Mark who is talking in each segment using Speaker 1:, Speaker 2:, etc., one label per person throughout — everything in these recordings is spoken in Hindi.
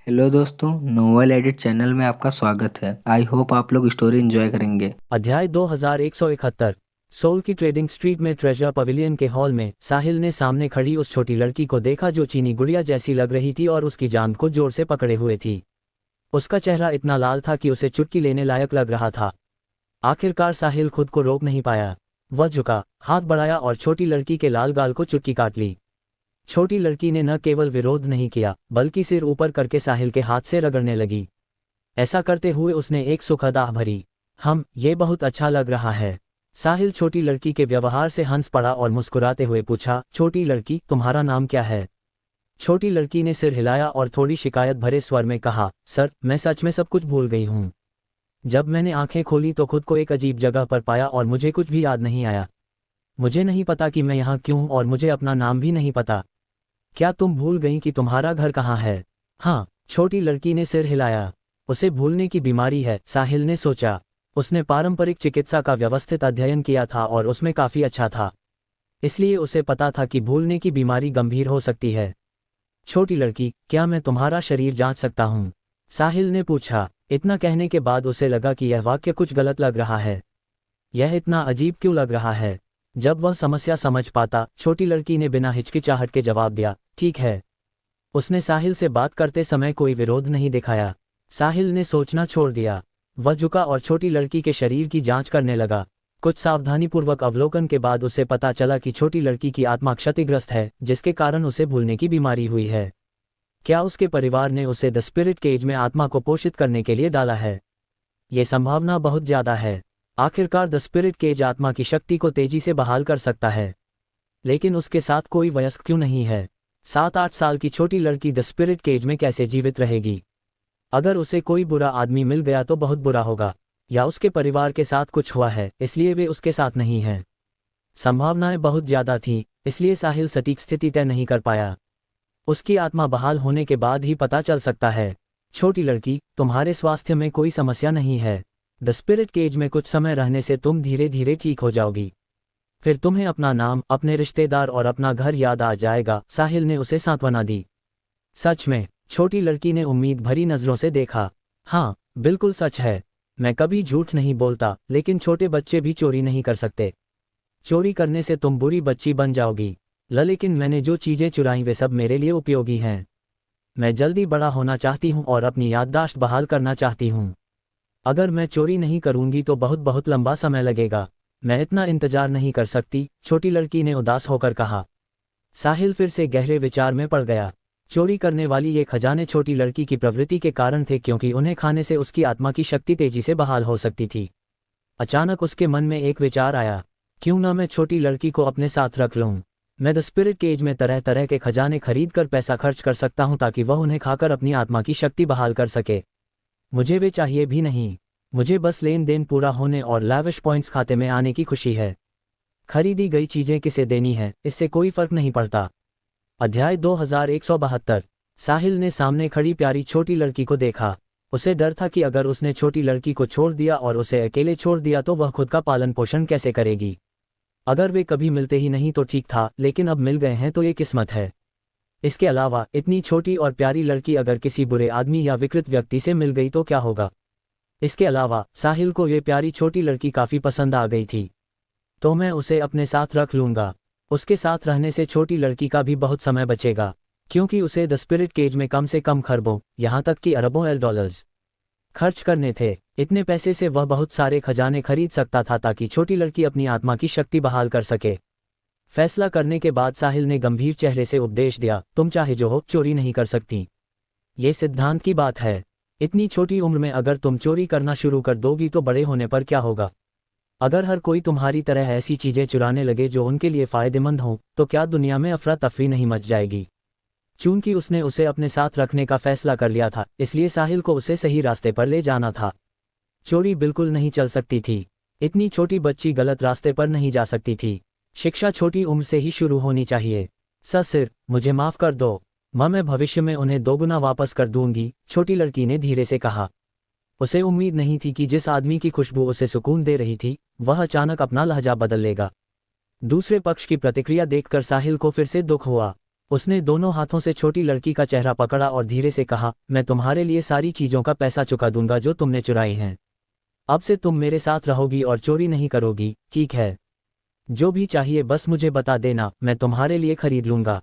Speaker 1: हेलो दोस्तों, नोवेल एडिट चैनल में आपका स्वागत है। आई होप आप लोग स्टोरी एंजॉय करेंगे।
Speaker 2: अध्याय 2171। सोल की ट्रेडिंग स्ट्रीट में ट्रेजर पवेलियन के हॉल में साहिल ने सामने खड़ी उस छोटी लड़की को देखा जो चीनी गुड़िया जैसी लग रही थी और उसकी जांघ को जोर से पकड़े हुए थी। उसका चेहरा इतना लाल था कि उसे चुटकी लेने लायक लग रहा था। आखिरकार साहिल खुद को रोक नहीं पाया। वह झुका, हाथ बढ़ाया और छोटी लड़की के लाल गाल को चुटकी काट ली। छोटी लड़की ने न केवल विरोध नहीं किया बल्कि सिर ऊपर करके साहिल के हाथ से रगड़ने लगी। ऐसा करते हुए उसने एक सुखद आह भरी। ये बहुत अच्छा लग रहा है। साहिल छोटी लड़की के व्यवहार से हंस पड़ा और मुस्कुराते हुए पूछा, छोटी लड़की, तुम्हारा नाम क्या है? छोटी लड़की ने सिर हिलाया और थोड़ी शिकायत भरे स्वर में कहा, सर, मैं सच में सब कुछ भूल गई हूँ। जब मैंने आंखें खोली तो खुद को एक अजीब जगह पर पाया और मुझे कुछ भी याद नहीं आया। मुझे नहीं पता कि मैं यहाँ क्यों हूँ और मुझे अपना नाम भी नहीं पता। क्या तुम भूल गई कि तुम्हारा घर कहाँ है? हाँ, छोटी लड़की ने सिर हिलाया। उसे भूलने की बीमारी है, साहिल ने सोचा। उसने पारंपरिक चिकित्सा का व्यवस्थित अध्ययन किया था और उसमें काफ़ी अच्छा था। इसलिए उसे पता था कि भूलने की बीमारी गंभीर हो सकती है। छोटी लड़की, क्या मैं तुम्हारा शरीर जांच सकता हूँ? साहिल ने पूछा। इतना कहने के बाद उसे लगा कि यह वाक्य कुछ गलत लग रहा है। यह इतना अजीब क्यों लग रहा है? जब वह समस्या समझ पाता, छोटी लड़की ने बिना हिचकिचाहट के जवाब दिया, ठीक है। उसने साहिल से बात करते समय कोई विरोध नहीं दिखाया। साहिल ने सोचना छोड़ दिया। वह झुका और छोटी लड़की के शरीर की जांच करने लगा। कुछ सावधानीपूर्वक अवलोकन के बाद उसे पता चला कि छोटी लड़की की आत्मा क्षतिग्रस्त है, जिसके कारण उसे भूलने की बीमारी हुई है। क्या उसके परिवार ने उसे द स्पिरिट केज में आत्मा को पोषित करने के लिए डाला है? ये संभावना बहुत ज्यादा है। आखिरकार द स्पिरिट केज आत्मा की शक्ति को तेजी से बहाल कर सकता है। लेकिन उसके साथ कोई वयस्क क्यों नहीं है? 7-8 साल की छोटी लड़की द स्पिरिट केज में कैसे जीवित रहेगी? अगर उसे कोई बुरा आदमी मिल गया तो बहुत बुरा होगा, या उसके परिवार के साथ कुछ हुआ है इसलिए वे उसके साथ नहीं हैं। संभावनाएं बहुत ज्यादा थीं, इसलिए साहिल सटीक स्थिति तय नहीं कर पाया। उसकी आत्मा बहाल होने के बाद ही पता चल सकता है। छोटी लड़की, तुम्हारे स्वास्थ्य में कोई समस्या नहीं है। द स्पिरिट केज में कुछ समय रहने से तुम धीरे धीरे ठीक हो जाओगी। फिर तुम्हें अपना नाम, अपने रिश्तेदार और अपना घर याद आ जाएगा, साहिल ने उसे सांत्वना दी। सच में? छोटी लड़की ने उम्मीद भरी नजरों से देखा। हाँ, बिल्कुल सच है। मैं कभी झूठ नहीं बोलता, लेकिन छोटे बच्चे भी चोरी नहीं कर सकते। चोरी करने से तुम बुरी बच्ची बन जाओगी। लेकिन मैंने जो चीजें चुराई वे सब मेरे लिए उपयोगी हैं। मैं जल्दी बड़ा होना चाहती हूँ और अपनी याददाश्त बहाल करना चाहती हूँ। अगर मैं चोरी नहीं करूंगी तो बहुत बहुत लंबा समय लगेगा। मैं इतना इंतजार नहीं कर सकती, छोटी लड़की ने उदास होकर कहा। साहिल फिर से गहरे विचार में पड़ गया। चोरी करने वाली ये खजाने छोटी लड़की की प्रवृत्ति के कारण थे, क्योंकि उन्हें खाने से उसकी आत्मा की शक्ति तेजी से बहाल हो सकती थी। अचानक उसके मन में एक विचार आया, क्यों ना मैं छोटी लड़की को अपने साथ रख लूं। मैं द स्पिरिट केज में तरह तरह के खजाने खरीद कर पैसा खर्च कर सकता हूं ताकि वह उन्हें खाकर अपनी आत्मा की शक्ति बहाल कर सके। मुझे वे चाहिए भी नहीं। मुझे बस लेन देन पूरा होने और लैविश पॉइंट्स खाते में आने की खुशी है। खरीदी गई चीजें किसे देनी है, इससे कोई फर्क नहीं पड़ता। अध्याय 2172। साहिल ने सामने खड़ी प्यारी छोटी लड़की को देखा। उसे डर था कि अगर उसने छोटी लड़की को छोड़ दिया और उसे अकेले छोड़ दिया तो वह खुद का पालन पोषण कैसे करेगी। अगर वे कभी मिलते ही नहीं तो ठीक था, लेकिन अब मिल गए हैं तो ये किस्मत है। इसके अलावा इतनी छोटी और प्यारी लड़की अगर किसी बुरे आदमी या विकृत व्यक्ति से मिल गई तो क्या होगा। इसके अलावा साहिल को ये प्यारी छोटी लड़की काफ़ी पसंद आ गई थी, तो मैं उसे अपने साथ रख लूँगा। उसके साथ रहने से छोटी लड़की का भी बहुत समय बचेगा, क्योंकि उसे द स्पिरिट केज में कम से कम खरबों, यहाँ तक कि अरबों $डॉलर्स खर्च करने थे। इतने पैसे से वह बहुत सारे खजाने खरीद सकता था ताकि छोटी लड़की अपनी आत्मा की शक्ति बहाल कर सके। फैसला करने के बाद साहिल ने गंभीर चेहरे से उपदेश दिया, तुम चाहे जो हो, चोरी नहीं कर सकती। ये सिद्धांत की बात है। इतनी छोटी उम्र में अगर तुम चोरी करना शुरू कर दोगी तो बड़े होने पर क्या होगा? अगर हर कोई तुम्हारी तरह ऐसी चीजें चुराने लगे जो उनके लिए फायदेमंद हों, तो क्या दुनिया में अफरा तफरी नहीं मच जाएगी? चूंकि उसने उसे अपने साथ रखने का फैसला कर लिया था, इसलिए साहिल को उसे सही रास्ते पर ले जाना था। चोरी बिल्कुल नहीं चल सकती थी। इतनी छोटी बच्ची गलत रास्ते पर नहीं जा सकती थी। शिक्षा छोटी उम्र से ही शुरू होनी चाहिए। सिर, मुझे माफ कर दो। मैं भविष्य में उन्हें दोगुना वापस कर दूंगी, छोटी लड़की ने धीरे से कहा। उसे उम्मीद नहीं थी कि जिस आदमी की खुशबू उसे सुकून दे रही थी, वह अचानक अपना लहजा बदल लेगा। दूसरे पक्ष की प्रतिक्रिया देखकर साहिल को फिर से दुख हुआ। उसने दोनों हाथों से छोटी लड़की का चेहरा पकड़ा और धीरे से कहा, मैं तुम्हारे लिए सारी चीज़ों का पैसा चुका दूंगा जो तुमने चुराई हैं। अब से तुम मेरे साथ रहोगी और चोरी नहीं करोगी, ठीक है? जो भी चाहिए बस मुझे बता देना, मैं तुम्हारे लिए खरीद लूंगा।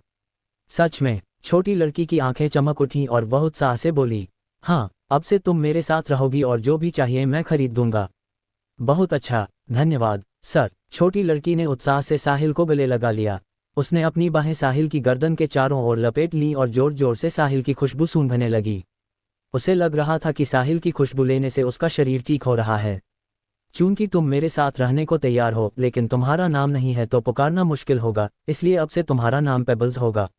Speaker 2: सच में? छोटी लड़की की आंखें चमक उठीं और वह उत्साह से बोली, हाँ, अब से तुम मेरे साथ रहोगी और जो भी चाहिए मैं खरीद दूंगा। बहुत अच्छा, धन्यवाद सर। छोटी लड़की ने उत्साह से साहिल को गले लगा लिया। उसने अपनी बाहें साहिल की गर्दन के चारों ओर लपेट लीं और जोर जोर से साहिल की खुशबू सूंघने लगी। उसे लग रहा था कि साहिल की खुशबू लेने से उसका शरीर ठीक हो रहा है। चूंकि तुम मेरे साथ रहने को तैयार हो लेकिन तुम्हारा नाम नहीं है तो पुकारना मुश्किल होगा, इसलिए अब से तुम्हारा नाम पेबल्स होगा।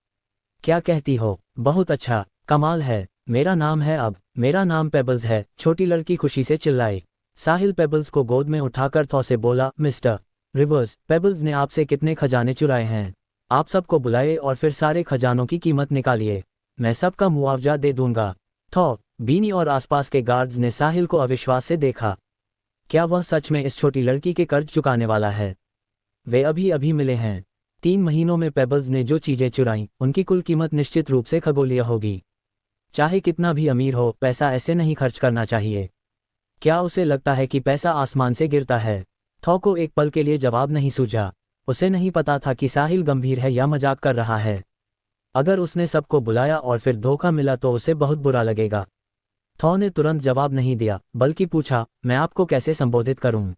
Speaker 2: क्या कहती हो? बहुत अच्छा, कमाल है, मेरा नाम है अब, मेरा नाम पेबल्स है, छोटी लड़की खुशी से चिल्लाई। साहिल पेबल्स को गोद में उठाकर थौ से बोला, मिस्टर रिवर्स, पेबल्स ने आपसे कितने खजाने चुराए हैं? आप सबको बुलाए और फिर सारे खजानों की कीमत निकालिए, मैं सबका मुआवजा दे दूंगा। थौ, बीनी और आसपास के गार्ड्स ने साहिल को अविश्वास से देखा। क्या वह सच में इस छोटी लड़की के कर्ज चुकाने वाला है? वे अभी अभी मिले हैं। 3 महीनों में पेबल्स ने जो चीजें चुराईं उनकी कुल कीमत निश्चित रूप से खगोलीय होगी। चाहे कितना भी अमीर हो, पैसा ऐसे नहीं खर्च करना चाहिए। क्या उसे लगता है कि पैसा आसमान से गिरता है? थौ को एक पल के लिए जवाब नहीं सूझा। उसे नहीं पता था कि साहिल गंभीर है या मजाक कर रहा है। अगर उसने सबको बुलाया और फिर धोखा मिला तो उसे बहुत बुरा लगेगा। थौ ने तुरंत जवाब नहीं दिया, बल्कि पूछा, मैं आपको कैसे संबोधित करूं?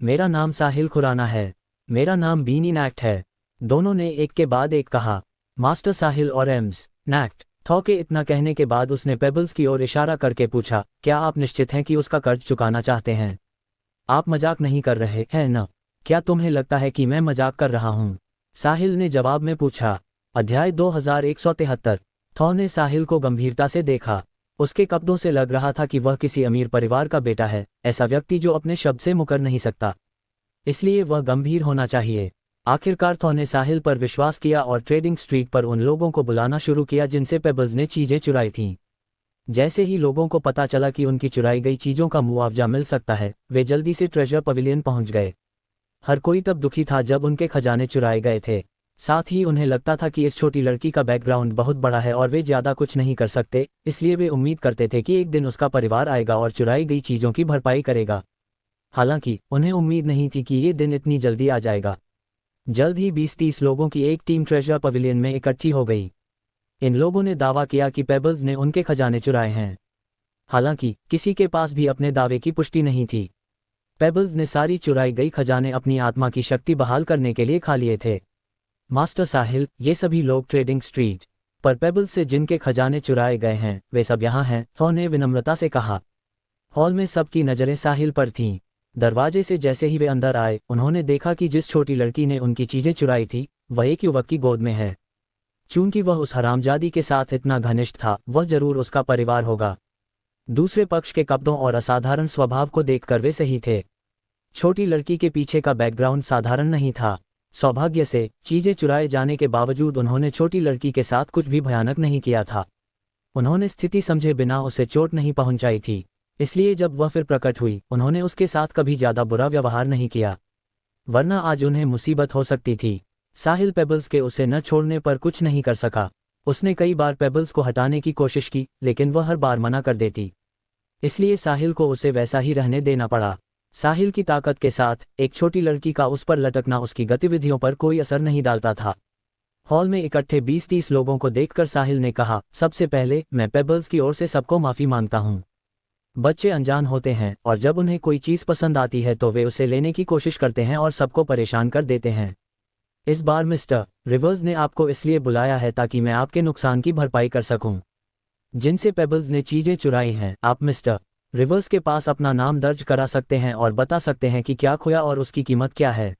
Speaker 2: मेरा नाम साहिल खुराना है। मेरा नाम बीनी नैक्ट है। दोनों ने एक के बाद एक कहा, मास्टर साहिल और एम्स नैक्ट। थौ के इतना कहने के बाद उसने पेबल्स की ओर इशारा करके पूछा, क्या आप निश्चित हैं कि उसका कर्ज चुकाना चाहते हैं? आप मजाक नहीं कर रहे हैं न? क्या तुम्हें लगता है कि मैं मजाक कर रहा हूं? साहिल ने जवाब में पूछा। अध्याय 2173। थौ ने साहिल को गंभीरता से देखा। उसके कपड़ों से लग रहा था कि वह किसी अमीर परिवार का बेटा है, ऐसा व्यक्ति जो अपने शब्द से मुकर नहीं सकता, इसलिए वह गंभीर होना चाहिए। आखिरकार थौ ने साहिल पर विश्वास किया और ट्रेडिंग स्ट्रीट पर उन लोगों को बुलाना शुरू किया जिनसे पेबल्स ने चीजें चुराई थीं। जैसे ही लोगों को पता चला कि उनकी चुराई गई चीजों का मुआवजा मिल सकता है, वे जल्दी से ट्रेजर पवेलियन पहुंच गए। हर कोई तब दुखी था जब उनके खजाने चुराए गए थे। साथ ही उन्हें लगता था कि इस छोटी लड़की का बैकग्राउंड बहुत बड़ा है और वे ज्यादा कुछ नहीं कर सकते, इसलिए वे उम्मीद करते थे कि एक दिन उसका परिवार आएगा और चुराई गई चीजों की भरपाई करेगा। हालांकि उन्हें उम्मीद नहीं थी कि ये दिन इतनी जल्दी आ जाएगा। जल्द ही 20-30 लोगों की एक टीम ट्रेजर पवेलियन में इकट्ठी हो गई। इन लोगों ने दावा किया कि पेबल्स ने उनके खजाने चुराए हैं। हालांकि किसी के पास भी अपने दावे की पुष्टि नहीं थी। पेबल्स ने सारी चुराई गई खजाने अपनी आत्मा की शक्ति बहाल करने के लिए खा लिए थे। मास्टर साहिल, ये सभी लोग ट्रेडिंग स्ट्रीट पर पेबल्स से जिनके खजाने चुराए गए हैं वे सब यहाँ हैं, थौ ने विनम्रता से कहा। हॉल में सबकी नजरें साहिल पर थीं। दरवाजे से जैसे ही वे अंदर आए, उन्होंने देखा कि जिस छोटी लड़की ने उनकी चीजें चुराई थी वह एक युवक की गोद में है। चूंकि वह उस हरामजादी के साथ इतना घनिष्ठ था, वह जरूर उसका परिवार होगा। दूसरे पक्ष के कपड़ों और असाधारण स्वभाव को देखकर वे सही थे। छोटी लड़की के पीछे का बैकग्राउंड साधारण नहीं था। सौभाग्य से चीजें चुराए जाने के बावजूद उन्होंने छोटी लड़की के साथ कुछ भी भयानक नहीं किया था। उन्होंने स्थिति समझे बिना उसे चोट नहीं पहुंचाई थी, इसलिए जब वह फिर प्रकट हुई उन्होंने उसके साथ कभी ज्यादा बुरा व्यवहार नहीं किया, वरना आज उन्हें मुसीबत हो सकती थी। साहिल पेबल्स के उसे न छोड़ने पर कुछ नहीं कर सका। उसने कई बार पेबल्स को हटाने की कोशिश की, लेकिन वह हर बार मना कर देती, इसलिए साहिल को उसे वैसा ही रहने देना पड़ा। साहिल की ताकत के साथ एक छोटी लड़की का उस पर लटकना उसकी गतिविधियों पर कोई असर नहीं डालता था। हॉल में इकट्ठे 20-30 लोगों को देखकर साहिल ने कहा, सबसे पहले मैं पेबल्स की ओर से सबको माफी मांगता हूँ। बच्चे अनजान होते हैं और जब उन्हें कोई चीज़ पसंद आती है तो वे उसे लेने की कोशिश करते हैं और सबको परेशान कर देते हैं। इस बार मिस्टर रिवर्स ने आपको इसलिए बुलाया है ताकि मैं आपके नुकसान की भरपाई कर सकूं। जिनसे पेबल्स ने चीजें चुराई हैं, आप मिस्टर रिवर्स के पास अपना नाम दर्ज करा सकते हैं और बता सकते हैं कि क्या खोया और उसकी कीमत क्या है।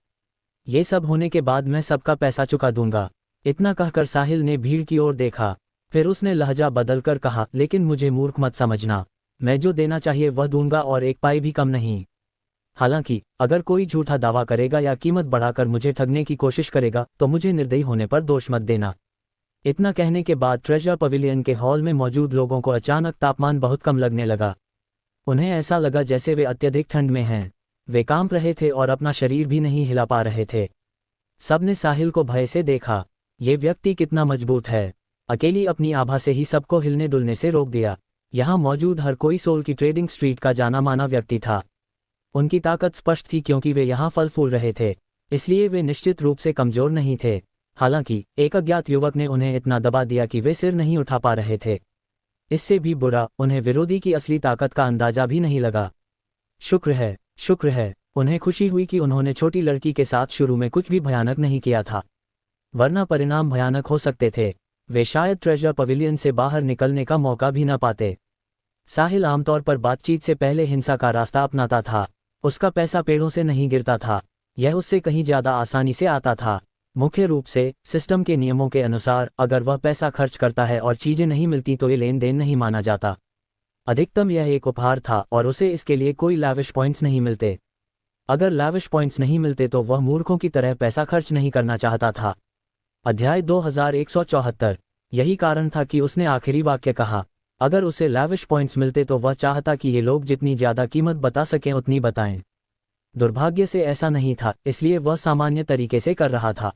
Speaker 2: ये सब होने के बाद मैं सबका पैसा चुका दूंगा। इतना कहकर साहिल ने भीड़ की ओर देखा, फिर उसने लहजा बदलकर कहा, लेकिन मुझे मूर्ख मत समझना, मैं जो देना चाहिए वह दूंगा और एक पाई भी कम नहीं। हालांकि अगर कोई झूठा दावा करेगा या कीमत बढ़ाकर मुझे ठगने की कोशिश करेगा तो मुझे निर्दयी होने पर दोष मत देना। इतना कहने के बाद ट्रेजर पवेलियन के हॉल में मौजूद लोगों को अचानक तापमान बहुत कम लगने लगा। उन्हें ऐसा लगा जैसे वे अत्यधिक ठंड में हैं। वे कांप रहे थे और अपना शरीर भी नहीं हिला पा रहे थे। सबने साहिल को भय से देखा। ये व्यक्ति कितना मजबूत है, अकेली अपनी आभा से ही सबको हिलने डुलने से रोक दिया। यहाँ मौजूद हर कोई सोल की ट्रेडिंग स्ट्रीट का जाना माना व्यक्ति था। उनकी ताकत स्पष्ट थी क्योंकि वे यहाँ फल फूल रहे थे, इसलिए वे निश्चित रूप से कमजोर नहीं थे। हालांकि एक अज्ञात युवक ने उन्हें इतना दबा दिया कि वे सिर नहीं उठा पा रहे थे। इससे भी बुरा, उन्हें विरोधी की असली ताकत का अंदाजा भी नहीं लगा। शुक्र है, उन्हें खुशी हुई कि उन्होंने छोटी लड़की के साथ शुरू में कुछ भी भयानक नहीं किया था, वरना परिणाम भयानक हो सकते थे। वे शायद ट्रेजर पवेलियन से बाहर निकलने का मौका भी न पाते। साहिल आमतौर पर बातचीत से पहले हिंसा का रास्ता अपनाता था। उसका पैसा पेड़ों से नहीं गिरता था, यह उससे कहीं ज्यादा आसानी से आता था। मुख्य रूप से सिस्टम के नियमों के अनुसार अगर वह पैसा खर्च करता है और चीजें नहीं मिलती तो ये लेन देन नहीं माना जाता। अधिकतम यह एक उपहार था और उसे इसके लिए कोई लाविश पॉइंट्स नहीं मिलते। अगर लाविश पॉइंट्स नहीं मिलते तो वह मूर्खों की तरह पैसा खर्च नहीं करना चाहता था। अध्याय 2174। यही कारण था कि उसने आखिरी वाक्य कहा। अगर उसे लाविश पॉइंट्स मिलते तो वह चाहता कि ये लोग जितनी ज्यादा कीमत बता सकें उतनी बताएं। दुर्भाग्य से ऐसा नहीं था, इसलिए वह सामान्य तरीके से कर रहा था।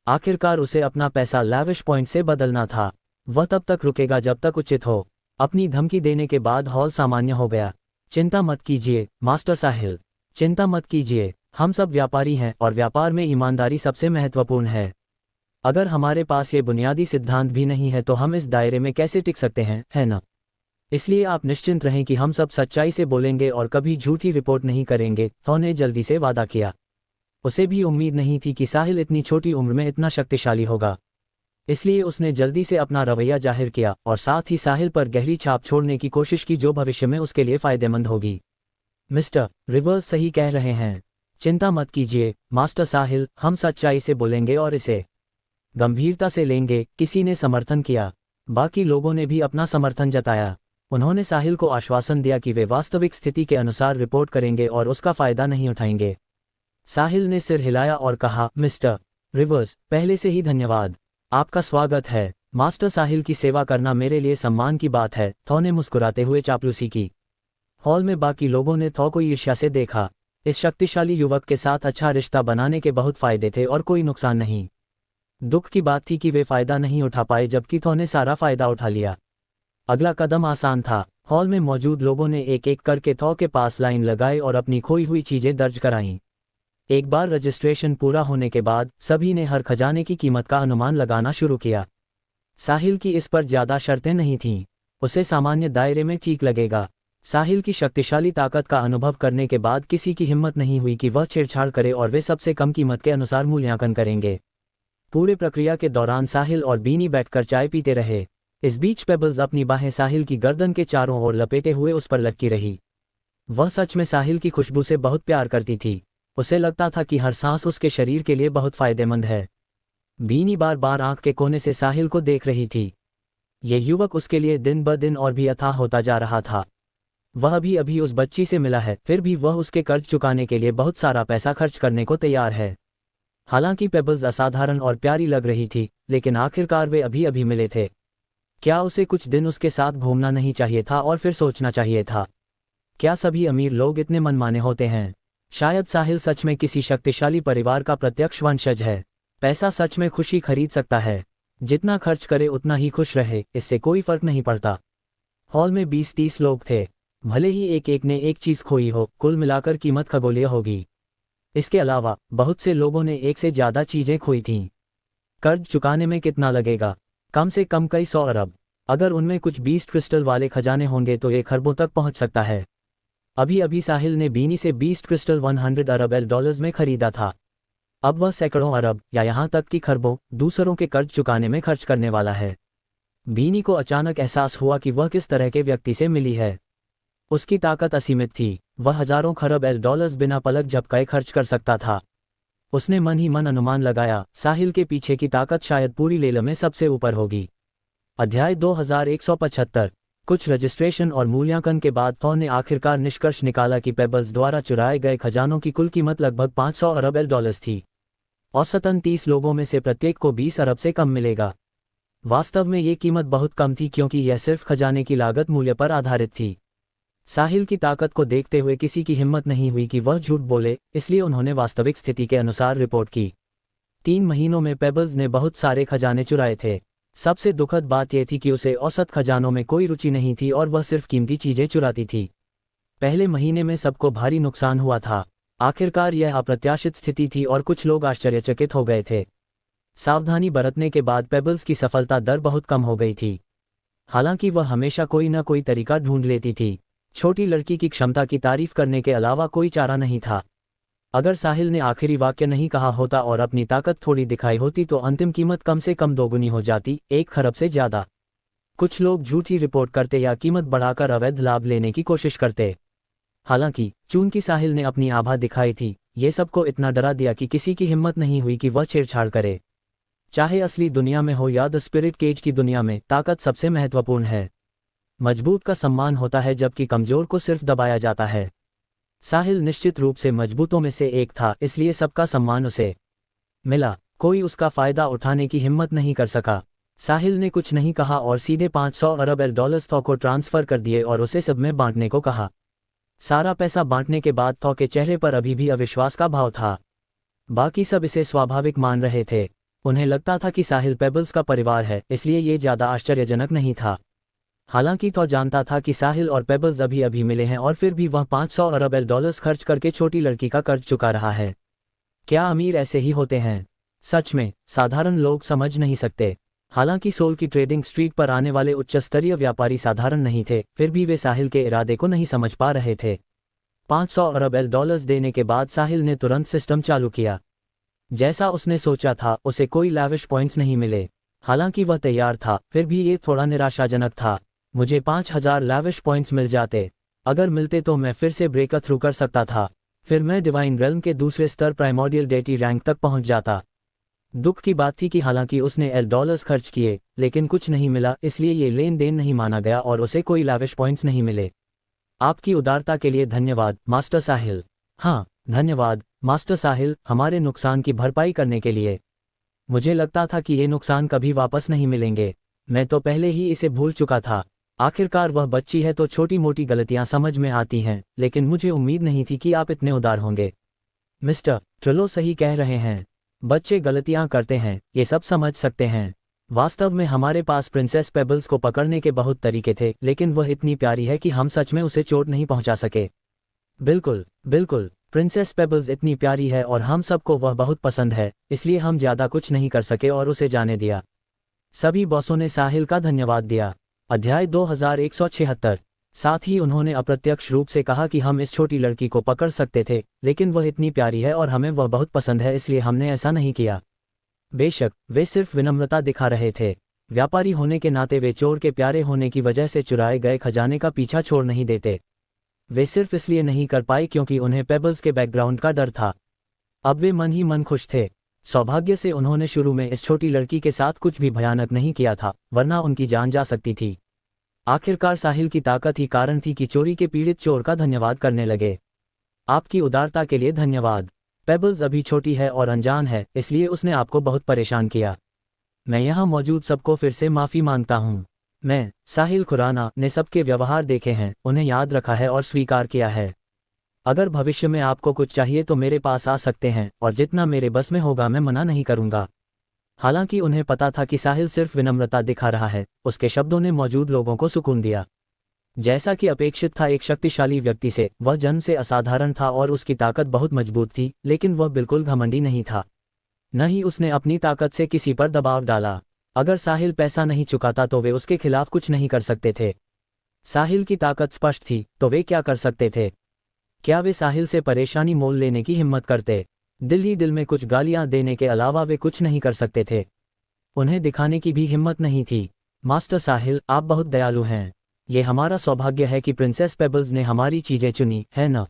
Speaker 2: आखिरकार उसे अपना पैसा लाविश पॉइंट से बदलना था। वह तब तक रुकेगा जब तक उचित हो। अपनी धमकी देने के बाद हॉल सामान्य हो गया। चिंता मत कीजिए मास्टर साहिल, चिंता मत कीजिए, हम सब व्यापारी हैं और व्यापार में ईमानदारी सबसे महत्वपूर्ण है। अगर हमारे पास ये बुनियादी सिद्धांत भी नहीं है तो हम इस दायरे में कैसे टिक सकते हैं, है ना? इसलिए आप निश्चिंत रहें कि हम सब सच्चाई से बोलेंगे और कभी झूठी रिपोर्ट नहीं करेंगे। थॉ ने जल्दी से वादा किया। उसे भी उम्मीद नहीं थी कि साहिल इतनी छोटी उम्र में इतना शक्तिशाली होगा, इसलिए उसने जल्दी से अपना रवैया जाहिर किया और साथ ही साहिल पर गहरी छाप छोड़ने की कोशिश की जो भविष्य में उसके लिए फायदेमंद होगी। मिस्टर रिवर्स सही कह रहे हैं, चिंता मत कीजिए मास्टर साहिल, हम सच्चाई से बोलेंगे और इसे गंभीरता से लेंगे। किसी ने समर्थन किया, बाकी लोगों ने भी अपना समर्थन जताया। उन्होंने साहिल को आश्वासन दिया कि वे वास्तविक स्थिति के अनुसार रिपोर्ट करेंगे और उसका फायदा नहीं उठाएंगे। साहिल ने सिर हिलाया और कहा, मिस्टर रिवर्स, पहले से ही धन्यवाद, आपका स्वागत है। मास्टर साहिल की सेवा करना मेरे लिए सम्मान की बात है, थॉ ने मुस्कुराते हुए चापलूसी की। हॉल में बाकी लोगों ने थॉ को ईर्ष्या से देखा। इस शक्तिशाली युवक के साथ अच्छा रिश्ता बनाने के बहुत फायदे थे और कोई नुकसान नहीं। दुख की बात थी कि वे फायदा नहीं उठा पाए जबकि थॉ ने सारा फायदा उठा लिया। अगला कदम आसान था। हॉल में मौजूद लोगों ने एक एक करके थॉ के पास लाइन लगाई और अपनी खोई हुई चीजें दर्ज कराईं। एक बार रजिस्ट्रेशन पूरा होने के बाद सभी ने हर खजाने की कीमत का अनुमान लगाना शुरू किया। साहिल की इस पर ज्यादा शर्तें नहीं थीं, उसे सामान्य दायरे में ठीक लगेगा। साहिल की शक्तिशाली ताकत का अनुभव करने के बाद किसी की हिम्मत नहीं हुई कि वह छेड़छाड़ करे और वे सबसे कम कीमत के अनुसार मूल्यांकन करेंगे। पूरे प्रक्रिया के दौरान साहिल और बीनी बैठकर चाय पीते रहे। इस बीच पेबल्स अपनी बाहें साहिल की गर्दन के चारों ओर लपेटे हुए उस पर लटकी रही। वह सच में साहिल की खुशबू से बहुत प्यार करती थी। उसे लगता था कि हर सांस उसके शरीर के लिए बहुत फायदेमंद है। बीनी बार बार आंख के कोने से साहिल को देख रही थी। यह युवक उसके लिए दिन ब दिन और भी अथाह होता जा रहा था। वह अभी अभी उस बच्ची से मिला है, फिर भी वह उसके कर्ज चुकाने के लिए बहुत सारा पैसा खर्च करने को तैयार है। हालांकि पेबल्स असाधारण और प्यारी लग रही थी, लेकिन आखिरकार वे अभी अभी मिले थे। क्या उसे कुछ दिन उसके साथ घूमना नहीं चाहिए था और फिर सोचना चाहिए था? क्या सभी अमीर लोग इतने मनमाने होते हैं? शायद साहिल सच में किसी शक्तिशाली परिवार का प्रत्यक्ष वंशज है। पैसा सच में खुशी खरीद सकता है। जितना खर्च करे उतना ही खुश रहे, इससे कोई फर्क नहीं पड़ता। हॉल में 20-30 लोग थे। भले ही एक एक ने एक चीज खोई हो, कुल मिलाकर कीमत खगोलीय होगी। इसके अलावा बहुत से लोगों ने एक से ज्यादा चीजें खोई थीं। कर्ज चुकाने में कितना लगेगा? कम से कम कई 100 अरब। अगर उनमें कुछ 20 क्रिस्टल वाले खजाने होंगे तो ये खरबों तक पहुंच सकता है। अभी अभी साहिल ने बीनी से 20 क्रिस्टल 100 अरब डॉलर्स में खरीदा था। अब वह सैकड़ों अरब या यहाँ तक कि खरबों दूसरों के कर्ज चुकाने में खर्च करने वाला है। बीनी को अचानक एहसास हुआ कि वह किस तरह के व्यक्ति से मिली है। उसकी ताकत असीमित थी। वह हजारों खरब डॉलर्स बिना पलक झपकाए खर्च कर सकता था। उसने मन ही मन अनुमान लगाया, साहिल के पीछे की ताकत शायद पूरी लेला में सबसे ऊपर होगी। अध्याय 2175। कुछ रजिस्ट्रेशन और मूल्यांकन के बाद थॉ ने आखिरकार निष्कर्ष निकाला कि पेबल्स द्वारा चुराए गए खजानों की कुल कीमत लगभग 500 अरब डॉलर्स थी। औसतन 30 लोगों में से प्रत्येक को 20 अरब से कम मिलेगा। वास्तव में ये कीमत बहुत कम थी क्योंकि यह सिर्फ खजाने की लागत मूल्य पर आधारित थी। साहिल की ताकत को देखते हुए किसी की हिम्मत नहीं हुई कि वह झूठ बोले, इसलिए उन्होंने वास्तविक स्थिति के अनुसार रिपोर्ट की। 3 महीनों में पेबल्स ने बहुत सारे खजाने चुराए थे। सबसे दुखद बात यह थी कि उसे औसत खजानों में कोई रुचि नहीं थी और वह सिर्फ कीमती चीजें चुराती थी। पहले महीने में सबको भारी नुकसान हुआ था। आखिरकार यह अप्रत्याशित स्थिति थी और कुछ लोग आश्चर्यचकित हो गए थे। सावधानी बरतने के बाद पेबल्स की सफलता दर बहुत कम हो गई थी। हालांकि वह हमेशा कोई न कोई तरीका ढूंढ लेती थी। छोटी लड़की की क्षमता की तारीफ करने के अलावा कोई चारा नहीं था। अगर साहिल ने आखिरी वाक्य नहीं कहा होता और अपनी ताकत थोड़ी दिखाई होती तो अंतिम कीमत कम से कम दोगुनी हो जाती, 1 खरब से ज्यादा। कुछ लोग झूठी रिपोर्ट करते या कीमत बढ़ाकर अवैध लाभ लेने की कोशिश करते। हालांकि चूंकि साहिल ने अपनी आभा दिखाई थी, ये सबको इतना डरा दिया कि किसी की हिम्मत नहीं हुई कि वह छेड़छाड़ करे। चाहे असली दुनिया में हो या द स्पिरिट केज की दुनिया में, ताकत सबसे महत्वपूर्ण है। मजबूत का सम्मान होता है जबकि कमजोर को सिर्फ दबाया जाता है। साहिल निश्चित रूप से मजबूतों में से एक था, इसलिए सबका सम्मान उसे मिला। कोई उसका फायदा उठाने की हिम्मत नहीं कर सका। साहिल ने कुछ नहीं कहा और सीधे 500 अरब डॉलर्स थॉ को ट्रांसफर कर दिए और उसे सब में बांटने को कहा। सारा पैसा बांटने के बाद थॉ के चेहरे पर अभी भी अविश्वास का भाव था। बाकी सब इसे स्वाभाविक मान रहे थे। उन्हें लगता था कि साहिल पेबल्स का परिवार है, इसलिए ये ज्यादा आश्चर्यजनक नहीं था। हालांकि तो जानता था कि साहिल और पेबल्स अभी अभी मिले हैं और फिर भी वह 500 अरब डॉलर्स खर्च करके छोटी लड़की का कर्ज चुका रहा है। क्या अमीर ऐसे ही होते हैं? सच में साधारण लोग समझ नहीं सकते। हालांकि सोल की ट्रेडिंग स्ट्रीट पर आने वाले उच्च स्तरीय व्यापारी साधारण नहीं थे, फिर भी वे साहिल के इरादे को नहीं समझ पा रहे थे। 500 अरब डॉलर्स देने के बाद साहिल ने तुरंत सिस्टम चालू किया। जैसा उसने सोचा था, उसे कोई लैविश पॉइंट्स नहीं मिले। हालांकि वह तैयार था, फिर भी ये थोड़ा निराशाजनक था। मुझे 5000 लैविश पॉइंट्स मिल जाते। अगर मिलते तो मैं फिर से ब्रेक थ्रू कर सकता था। फिर मैं डिवाइन रेल्म के दूसरे स्तर प्राइमोडियल डेटी रैंक तक पहुंच जाता। दुख की बात थी कि हालांकि उसने $L खर्च किए, लेकिन कुछ नहीं मिला, इसलिए ये लेन देन नहीं माना गया और उसे कोई लैविश पॉइंट्स नहीं मिले। आपकी उदारता के लिए धन्यवाद, मास्टर साहिल। हाँ, धन्यवाद, मास्टर साहिल, हमारे नुकसान की भरपाई करने के लिए। मुझे लगता था कि ये नुकसान कभी वापस नहीं मिलेंगे। मैं तो पहले ही इसे भूल चुका था। आखिरकार वह बच्ची है तो छोटी मोटी गलतियां समझ में आती हैं, लेकिन मुझे उम्मीद नहीं थी कि आप इतने उदार होंगे। मिस्टर ट्रेलो सही कह रहे हैं। बच्चे गलतियां करते हैं, ये सब समझ सकते हैं। वास्तव में हमारे पास प्रिंसेस पेबल्स को पकड़ने के बहुत तरीके थे, लेकिन वह इतनी प्यारी है कि हम सच में उसे चोट नहीं पहुंचा सके। बिल्कुल बिल्कुल, प्रिंसेस पेबल्स इतनी प्यारी है और हम सबको वह बहुत पसंद है, इसलिए हम ज्यादा कुछ नहीं कर सके और उसे जाने दिया। सभी बॉसों ने साहिल का धन्यवाद दिया। अध्याय 2176। साथ ही उन्होंने अप्रत्यक्ष रूप से कहा कि हम इस छोटी लड़की को पकड़ सकते थे, लेकिन वह इतनी प्यारी है और हमें वह बहुत पसंद है, इसलिए हमने ऐसा नहीं किया। बेशक वे सिर्फ विनम्रता दिखा रहे थे। व्यापारी होने के नाते वे चोर के प्यारे होने की वजह से चुराए गए खजाने का पीछा छोड़ नहीं देते। वे सिर्फ इसलिए नहीं कर पाए क्योंकि उन्हें पेबल्स के बैकग्राउंड का डर था। अब वे मन ही मन खुश थे। सौभाग्य से उन्होंने शुरू में इस छोटी लड़की के साथ कुछ भी भयानक नहीं किया था, वरना उनकी जान जा सकती थी। आखिरकार साहिल की ताकत ही कारण थी कि चोरी के पीड़ित चोर का धन्यवाद करने लगे। आपकी उदारता के लिए धन्यवाद। पेबल्स अभी छोटी है और अनजान है, इसलिए उसने आपको बहुत परेशान किया। मैं यहाँ मौजूद सबको फिर से माफ़ी मांगता हूँ। मैं, साहिल खुराना, ने सबके व्यवहार देखे हैं, उन्हें याद रखा है और स्वीकार किया है। अगर भविष्य में आपको कुछ चाहिए तो मेरे पास आ सकते हैं, और जितना मेरे बस में होगा मैं मना नहीं करूँगा। हालांकि उन्हें पता था कि साहिल सिर्फ विनम्रता दिखा रहा है, उसके शब्दों ने मौजूद लोगों को सुकून दिया। जैसा कि अपेक्षित था एक शक्तिशाली व्यक्ति से, वह जन्म से असाधारण था और उसकी ताकत बहुत मजबूत थी, लेकिन वह बिल्कुल घमंडी नहीं था। न ही उसने अपनी ताकत से किसी पर दबाव डाला। अगर साहिल पैसा नहीं चुकाता तो वे उसके खिलाफ कुछ नहीं कर सकते थे। साहिल की ताकत स्पष्ट थी, तो वे क्या कर सकते थे? क्या वे साहिल से परेशानी मोल लेने की हिम्मत करते? दिल ही दिल में कुछ गालियां देने के अलावा वे कुछ नहीं कर सकते थे। उन्हें दिखाने की भी हिम्मत नहीं थी। मास्टर साहिल, आप बहुत दयालु हैं। ये हमारा सौभाग्य है कि प्रिंसेस पेबल्स ने हमारी चीजें चुनी, है न?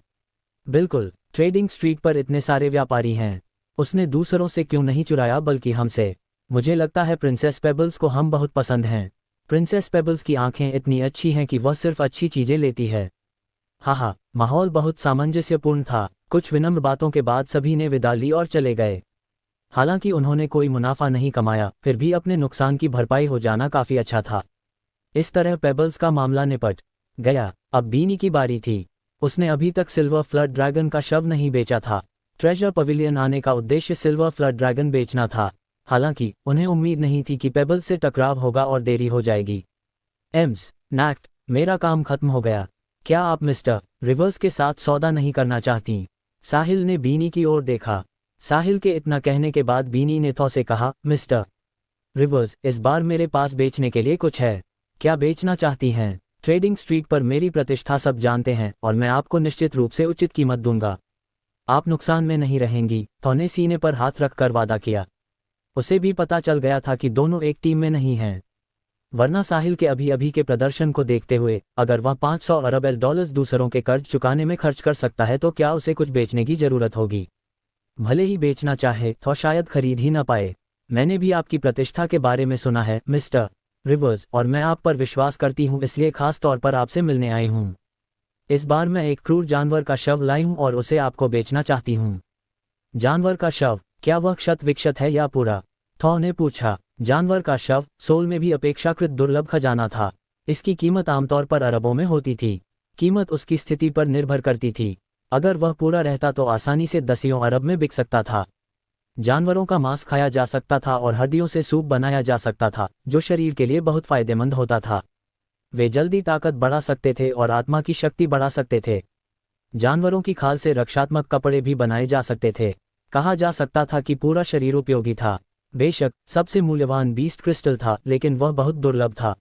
Speaker 2: बिल्कुल, ट्रेडिंग स्ट्रीट पर इतने सारे व्यापारी हैं। उसने दूसरों से क्यों नहीं चुराया बल्कि हमसे। मुझे लगता है प्रिंसेस पेबल्स को हम बहुत पसंद हैं। प्रिंसेस पेबल्स की आंखें इतनी अच्छी हैं कि वह सिर्फ अच्छी चीजें लेती है। हाँ, माहौल बहुत सामंजस्यपूर्ण था। कुछ विनम्र बातों के बाद सभी ने विदा ली और चले गए। हालांकि उन्होंने कोई मुनाफा नहीं कमाया, फिर भी अपने नुकसान की भरपाई हो जाना काफी अच्छा था। इस तरह पेबल्स का मामला निपट गया। अब बीनी की बारी थी। उसने अभी तक सिल्वर फ्लड ड्रैगन का शव नहीं बेचा था। ट्रेजर पवेलियन आने का उद्देश्य सिल्वर फ्लड ड्रैगन बेचना था। हालांकि उन्हें उम्मीद नहीं थी कि पेबल्स से टकराव होगा और देरी हो जाएगी। एम्स, नैक्ट, मेरा काम खत्म हो गया। क्या आप मिस्टर रिवर्स के साथ सौदा नहीं करना चाहती? साहिल ने बीनी की ओर देखा। साहिल के इतना कहने के बाद बीनी ने थॉ से कहा, मिस्टर रिवर्स, इस बार मेरे पास बेचने के लिए कुछ है। क्या बेचना चाहती हैं? ट्रेडिंग स्ट्रीट पर मेरी प्रतिष्ठा सब जानते हैं और मैं आपको निश्चित रूप से उचित कीमत दूंगा। आप नुकसान में नहीं रहेंगी। थॉ ने सीने पर हाथ रखकर वादा किया। उसे भी पता चल गया था कि दोनों एक टीम में नहीं हैं। वरना साहिल के अभी अभी के प्रदर्शन को देखते हुए अगर वह 500 अरब डॉलर्स दूसरों के कर्ज चुकाने में खर्च कर सकता है तो क्या उसे कुछ बेचने की जरूरत होगी? भले ही बेचना चाहे तो शायद खरीद ही न पाए। मैंने भी आपकी प्रतिष्ठा के बारे में सुना है मिस्टर रिवर्स, और मैं आप पर विश्वास करती हूँ, इसलिए खास तौर पर आपसे मिलने आई हूँ। इस बार मैं एक क्रूर जानवर का शव लाई हूँ और उसे आपको बेचना चाहती हूँ। जानवर का शव? क्या वह क्षत विक्षत है या पूरा? थॉ ने पूछा। जानवर का शव सोल में भी अपेक्षाकृत दुर्लभ खजाना था। इसकी कीमत आमतौर पर अरबों में होती थी। कीमत उसकी स्थिति पर निर्भर करती थी। अगर वह पूरा रहता तो आसानी से दसियों अरब में बिक सकता था। जानवरों का मांस खाया जा सकता था और हड्डियों से सूप बनाया जा सकता था, जो शरीर के लिए बहुत फायदेमंद होता था। वे जल्दी ताकत बढ़ा सकते थे और आत्मा की शक्ति बढ़ा सकते थे। जानवरों की खाल से रक्षात्मक कपड़े भी बनाए जा सकते थे। कहा जा सकता था कि पूरा शरीर उपयोगी था। बेशक सबसे मूल्यवान बीस्ट क्रिस्टल था, लेकिन वह बहुत दुर्लभ था।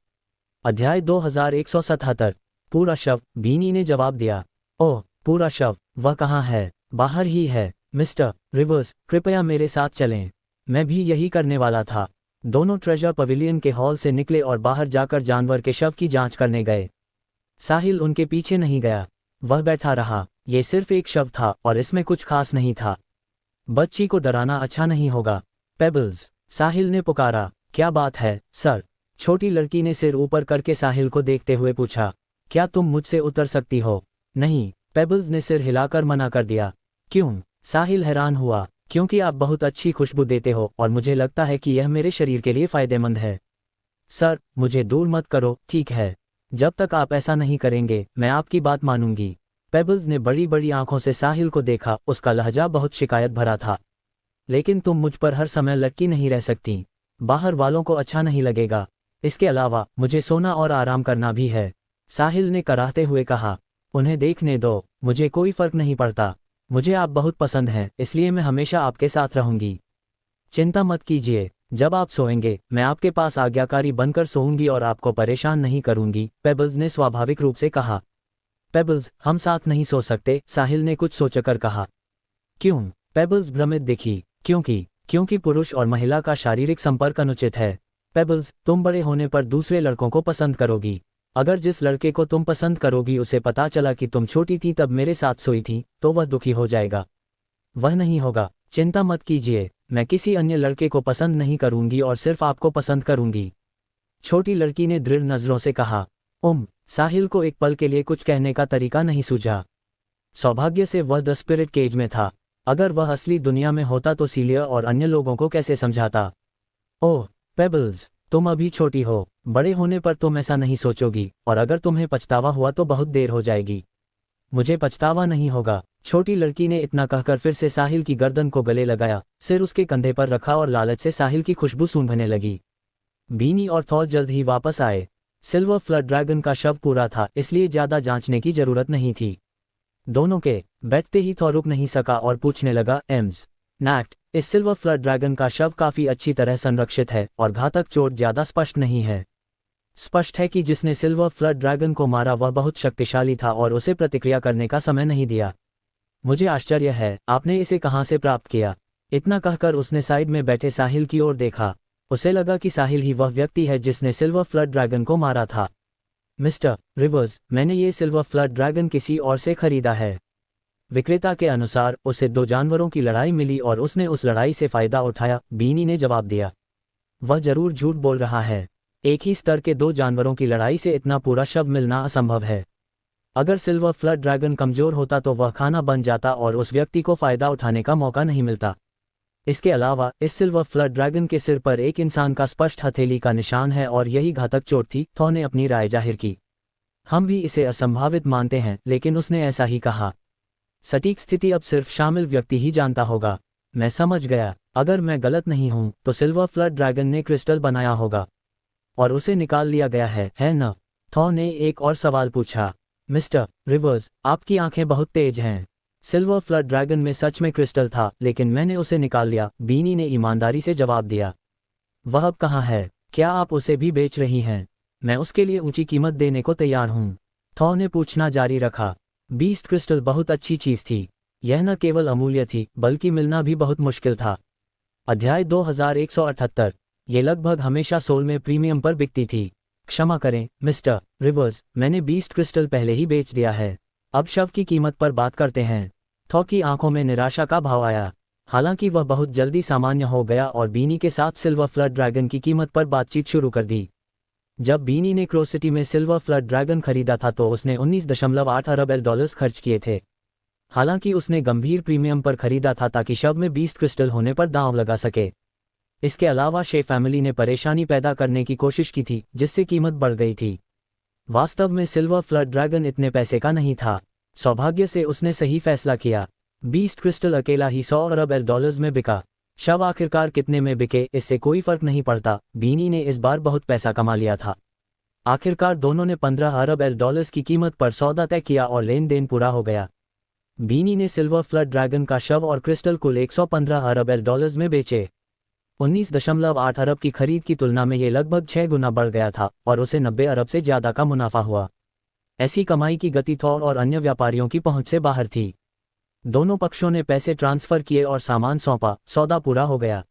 Speaker 2: अध्याय 2177। पूरा शव, बीनी ने जवाब दिया। ओह, पूरा शव, वह कहाँ है? बाहर ही है। मिस्टर रिवर्स, कृपया मेरे साथ चलें। मैं भी यही करने वाला था। दोनों ट्रेजर पवेलियन के हॉल से निकले और बाहर जाकर जानवर के शव की जांच करने गए। साहिल उनके पीछे नहीं गया। वह बैठा रहा। ये सिर्फ एक शव था और इसमें कुछ खास नहीं था। बच्ची को डराना अच्छा नहीं होगा। पेबल्स, साहिल ने पुकारा। क्या बात है सर? छोटी लड़की ने सिर ऊपर करके साहिल को देखते हुए पूछा। क्या तुम मुझसे उतर सकती हो? नहीं, पेबल्स ने सिर हिलाकर मना कर दिया। क्यों? साहिल हैरान हुआ। क्योंकि आप बहुत अच्छी खुशबू देते हो और मुझे लगता है कि यह मेरे शरीर के लिए फायदेमंद है। सर, मुझे दूर मत करो, ठीक है? जब तक आप ऐसा नहीं करेंगे मैं आपकी बात मानूंगी। पेबल्स ने बड़ी बड़ी आंखों से साहिल को देखा। उसका लहजा बहुत शिकायत भरा था। लेकिन तुम मुझ पर हर समय लटकी नहीं रह सकती। बाहर वालों को अच्छा नहीं लगेगा। इसके अलावा मुझे सोना और आराम करना भी है। साहिल ने कराहते हुए कहा। उन्हें देखने दो, मुझे कोई फर्क नहीं पड़ता। मुझे आप बहुत पसंद हैं, इसलिए मैं हमेशा आपके साथ रहूंगी। चिंता मत कीजिए, जब आप सोएंगे मैं आपके पास आज्ञाकारी बनकर सोऊंगी और आपको परेशान नहीं करूंगी, पेबल्स ने स्वाभाविक रूप से कहा। पेबल्स, हम साथ नहीं सो सकते, साहिल ने कुछ सोचकर कहा। क्यों? पेबल्स भ्रमित दिखी। क्योंकि पुरुष और महिला का शारीरिक संपर्क अनुचित है। पेबल्स, तुम बड़े होने पर दूसरे लड़कों को पसंद करोगी। अगर जिस लड़के को तुम पसंद करोगी उसे पता चला कि तुम छोटी थी तब मेरे साथ सोई थी, तो वह दुखी हो जाएगा। वह नहीं होगा। चिंता मत कीजिए, मैं किसी अन्य लड़के को पसंद नहीं करूंगी और सिर्फ आपको पसंद करूंगी। छोटी लड़की ने दृढ़ नजरों से कहा। साहिल को एक पल के लिए कुछ कहने का तरीका नहीं सूझा। सौभाग्य से वह द स्पिरिट केज में था। अगर वह असली दुनिया में होता तो सीलिया और अन्य लोगों को कैसे समझाता? ओह पेबल्स, तुम अभी छोटी हो। बड़े होने पर तुम ऐसा नहीं सोचोगी, और अगर तुम्हें पछतावा हुआ तो बहुत देर हो जाएगी। मुझे पछतावा नहीं होगा। छोटी लड़की ने इतना कहकर फिर से साहिल की गर्दन को गले लगाया, सिर उसके कंधे पर रखा और लालच से साहिल की खुशबू सूंघने लगी। बीनी और थॉर जल्द ही वापस आए। सिल्वर फ्लड ड्रैगन का शव पूरा था, इसलिए ज्यादा जांचने की जरूरत नहीं थी। दोनों के बैठते ही थॉर रुक नहीं सका और पूछने लगा, एम्स, नैक्ट, इस सिल्वर फ्लड ड्रैगन का शव काफी अच्छी तरह संरक्षित है और घातक चोट ज्यादा स्पष्ट नहीं है। स्पष्ट है कि जिसने सिल्वर फ्लड ड्रैगन को मारा वह बहुत शक्तिशाली था और उसे प्रतिक्रिया करने का समय नहीं दिया। मुझे आश्चर्य है, आपने इसे कहाँ से प्राप्त किया? इतना कहकर उसने साइड में बैठे साहिल की ओर देखा। उसे लगा कि साहिल ही वह व्यक्ति है जिसने सिल्वर फ्लड ड्रैगन को मारा था। मिस्टर रिवर्स, मैंने ये सिल्वर फ्लड ड्रैगन किसी और से खरीदा है। विक्रेता के अनुसार उसे 2 जानवरों की लड़ाई मिली और उसने उस लड़ाई से फायदा उठाया, बीनी ने जवाब दिया। वह जरूर झूठ बोल रहा है। एक ही स्तर के 2 जानवरों की लड़ाई से इतना पूरा शव मिलना असंभव है। अगर सिल्वर फ्लड ड्रैगन कमजोर होता तो वह खाना बन जाता और उस व्यक्ति को फायदा उठाने का मौका नहीं मिलता। इसके अलावा इस सिल्वर फ्लड ड्रैगन के सिर पर एक इंसान का स्पष्ट हथेली का निशान है और यही घातक चोट थी। थॉ ने अपनी राय जाहिर की। हम भी इसे असंभावित मानते हैं, लेकिन उसने ऐसा ही कहा। सटीक स्थिति अब सिर्फ शामिल व्यक्ति ही जानता होगा। मैं समझ गया। अगर मैं गलत नहीं हूं तो सिल्वर फ्लड ड्रैगन ने क्रिस्टल बनाया होगा और उसे निकाल लिया गया है न? थॉ ने एक और सवाल पूछा। मिस्टर रिवर्स, आपकी आंखें बहुत तेज हैं। सिल्वर फ्लड ड्रैगन में सच में क्रिस्टल था, लेकिन मैंने उसे निकाल लिया, बीनी ने ईमानदारी से जवाब दिया। वह अब कहाँ है? क्या आप उसे भी बेच रही हैं? मैं उसके लिए ऊंची कीमत देने को तैयार हूँ। थॉ ने पूछना जारी रखा। बीस्ट क्रिस्टल बहुत अच्छी चीज थी। यह न केवल अमूल्य थी, बल्कि मिलना भी बहुत मुश्किल था। अध्याय 2178। ये लगभग हमेशा सोल में प्रीमियम पर बिकती थी। क्षमा करें मिस्टर रिवर्स, मैंने बीस्ट क्रिस्टल पहले ही बेच दिया है। अब शव की कीमत पर बात करते हैं। थॉ की आंखों में निराशा का भाव आया। हालांकि वह बहुत जल्दी सामान्य हो गया और बीनी के साथ सिल्वर फ्लड ड्रैगन की कीमत पर बातचीत शुरू कर दी। जब बीनी ने क्रोसिटी में सिल्वर फ्लड ड्रैगन खरीदा था तो उसने 19.8 अरब डॉलर्स खर्च किए थे। हालांकि उसने गंभीर प्रीमियम पर खरीदा था ताकि शव में बीस्ट क्रिस्टल होने पर दांव लगा सके। इसके अलावा शे फैमिली ने परेशानी पैदा करने की कोशिश की थी, जिससे कीमत बढ़ गई थी। वास्तव में सिल्वर फ्लड ड्रैगन इतने पैसे का नहीं था। सौभाग्य से उसने सही फैसला किया। बीस्ट क्रिस्टल अकेला ही 100 अरब डॉलर्स में बिका। शव आखिरकार कितने में बिके इससे कोई फर्क नहीं पड़ता, बीनी ने इस बार बहुत पैसा कमा लिया था। आखिरकार दोनों ने 15 अरब डॉलर्स की कीमत पर सौदा तय किया और लेन देन पूरा हो गया। बीनी ने सिल्वर फ्लड ड्रैगन का शव और क्रिस्टल कुल 115 अरब डॉलर्स में बेचे। 19.8 अरब की खरीद की तुलना में ये लगभग 6 गुना बढ़ गया था और उसे 90 अरब से ज़्यादा का मुनाफा हुआ। ऐसी कमाई की गति थॉ और अन्य व्यापारियों की पहुंच से बाहर थी। दोनों पक्षों ने पैसे ट्रांसफर किए और सामान सौंपा, सौदा पूरा हो गया।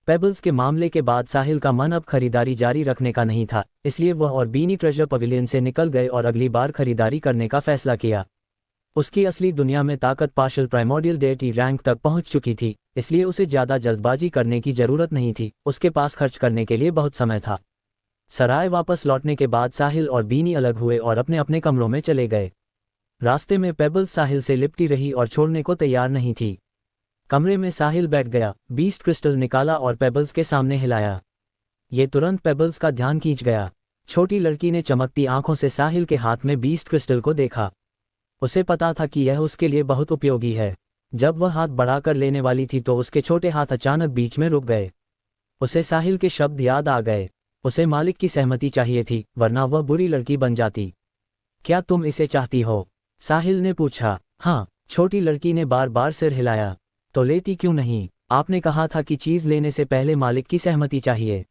Speaker 2: पेबल्स के मामले के बाद साहिल का मन अब खरीदारी जारी रखने का नहीं था, इसलिए वह और बीनी ट्रेजर पवेलियन से निकल गए और अगली बार खरीदारी करने का फैसला किया। उसकी असली दुनिया में ताकत पार्शियल प्राइमोर्डियल डेटी रैंक तक पहुंच चुकी थी, इसलिए उसे ज़्यादा जल्दबाजी करने की ज़रूरत नहीं थी। उसके पास खर्च करने के लिए बहुत समय था। सराय वापस लौटने के बाद साहिल और बीनी अलग हुए और अपने अपने कमरों में चले गए। रास्ते में पेबल्स साहिल से लिपटी रही और छोड़ने को तैयार नहीं थी। कमरे में साहिल बैठ गया, बीस्ट क्रिस्टल निकाला और पेबल्स के सामने हिलाया। ये तुरंत पेबल्स का ध्यान खींच गया। छोटी लड़की ने चमकती आंखों से साहिल के हाथ में बीस्ट क्रिस्टल को देखा। उसे पता था कि यह उसके लिए बहुत उपयोगी है। जब वह हाथ बढ़ाकर लेने वाली थी तो उसके छोटे हाथ अचानक बीच में रुक गए। उसे साहिल के शब्द याद आ गए। उसे मालिक की सहमति चाहिए थी, वरना वह बुरी लड़की बन जाती। क्या तुम इसे चाहती हो? साहिल ने पूछा। हाँ, छोटी लड़की ने बार बार सिर हिलाया। तो लेती क्यों नहीं? आपने कहा था कि चीज़ लेने से पहले मालिक की सहमति चाहिए।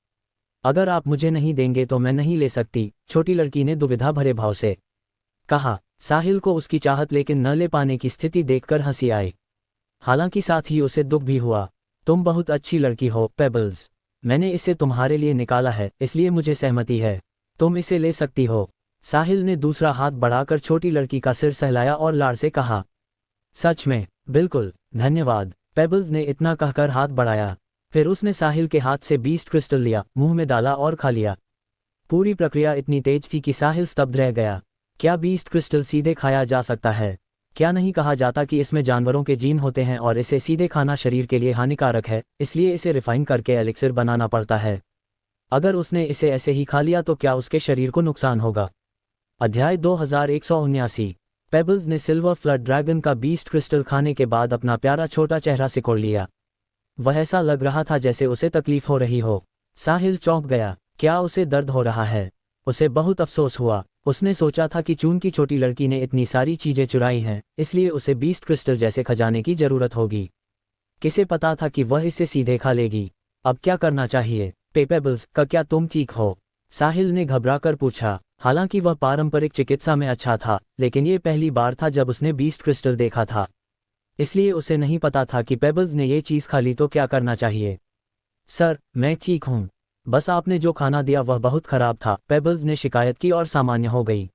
Speaker 2: अगर आप मुझे नहीं देंगे तो मैं नहीं ले सकती, छोटी लड़की ने दुविधा भरे भाव से कहा। साहिल को उसकी चाहत लेकिन न ले पाने की स्थिति देखकर हंसी आई। हालांकि साथ ही उसे दुख भी हुआ। तुम बहुत अच्छी लड़की हो पेबल्स। मैंने इसे तुम्हारे लिए निकाला है, इसलिए मुझे सहमति है। तुम इसे ले सकती हो। साहिल ने दूसरा हाथ बढ़ाकर छोटी लड़की का सिर सहलाया और लाड़ से कहा। सच में? बिल्कुल, धन्यवाद। पेबल्स ने इतना कहकर हाथ बढ़ाया। फिर उसने साहिल के हाथ से बीस्ट क्रिस्टल लिया, मुंह में डाला और खा लिया। पूरी प्रक्रिया इतनी तेज थी कि साहिल स्तब्ध रह गया। क्या बीस्ट क्रिस्टल सीधे खाया जा सकता है? क्या नहीं कहा जाता कि इसमें जानवरों के जीन होते हैं और इसे सीधे खाना शरीर के लिए हानिकारक है, इसलिए इसे रिफाइन करके एलिक्सिर बनाना पड़ता है। अगर उसने इसे ऐसे ही खा लिया तो क्या उसके शरीर को नुकसान होगा? अध्याय 2179। पेबल्स ने सिल्वर फ्लड ड्रैगन का बीस्ट क्रिस्टल खाने के बाद अपना प्यारा छोटा चेहरा सिकोड़ लिया। वह ऐसा लग रहा था जैसे उसे तकलीफ हो रही हो। साहिल चौंक गया। क्या उसे दर्द हो रहा है? उसे बहुत अफसोस हुआ। उसने सोचा था कि चून की छोटी लड़की ने इतनी सारी चीजें चुराई हैं, इसलिए उसे बीस्ट क्रिस्टल जैसे खजाने की जरूरत होगी। किसे पता था कि वह इसे सीधे खा लेगी। अब क्या करना चाहिए? पेबल्स का क्या तुम ठीक हो? साहिल ने घबराकर पूछा। हालांकि वह पारंपरिक चिकित्सा में अच्छा था, लेकिन ये पहली बार था जब उसने बीस्ट क्रिस्टल देखा था, इसलिए उसे नहीं पता था कि पेबल्स ने ये चीज़ खा ली तो क्या करना चाहिए। सर, मैं ठीक हूँ, बस आपने जो खाना दिया वह बहुत खराब था, पेबल्स ने शिकायत की और सामान्य हो गई।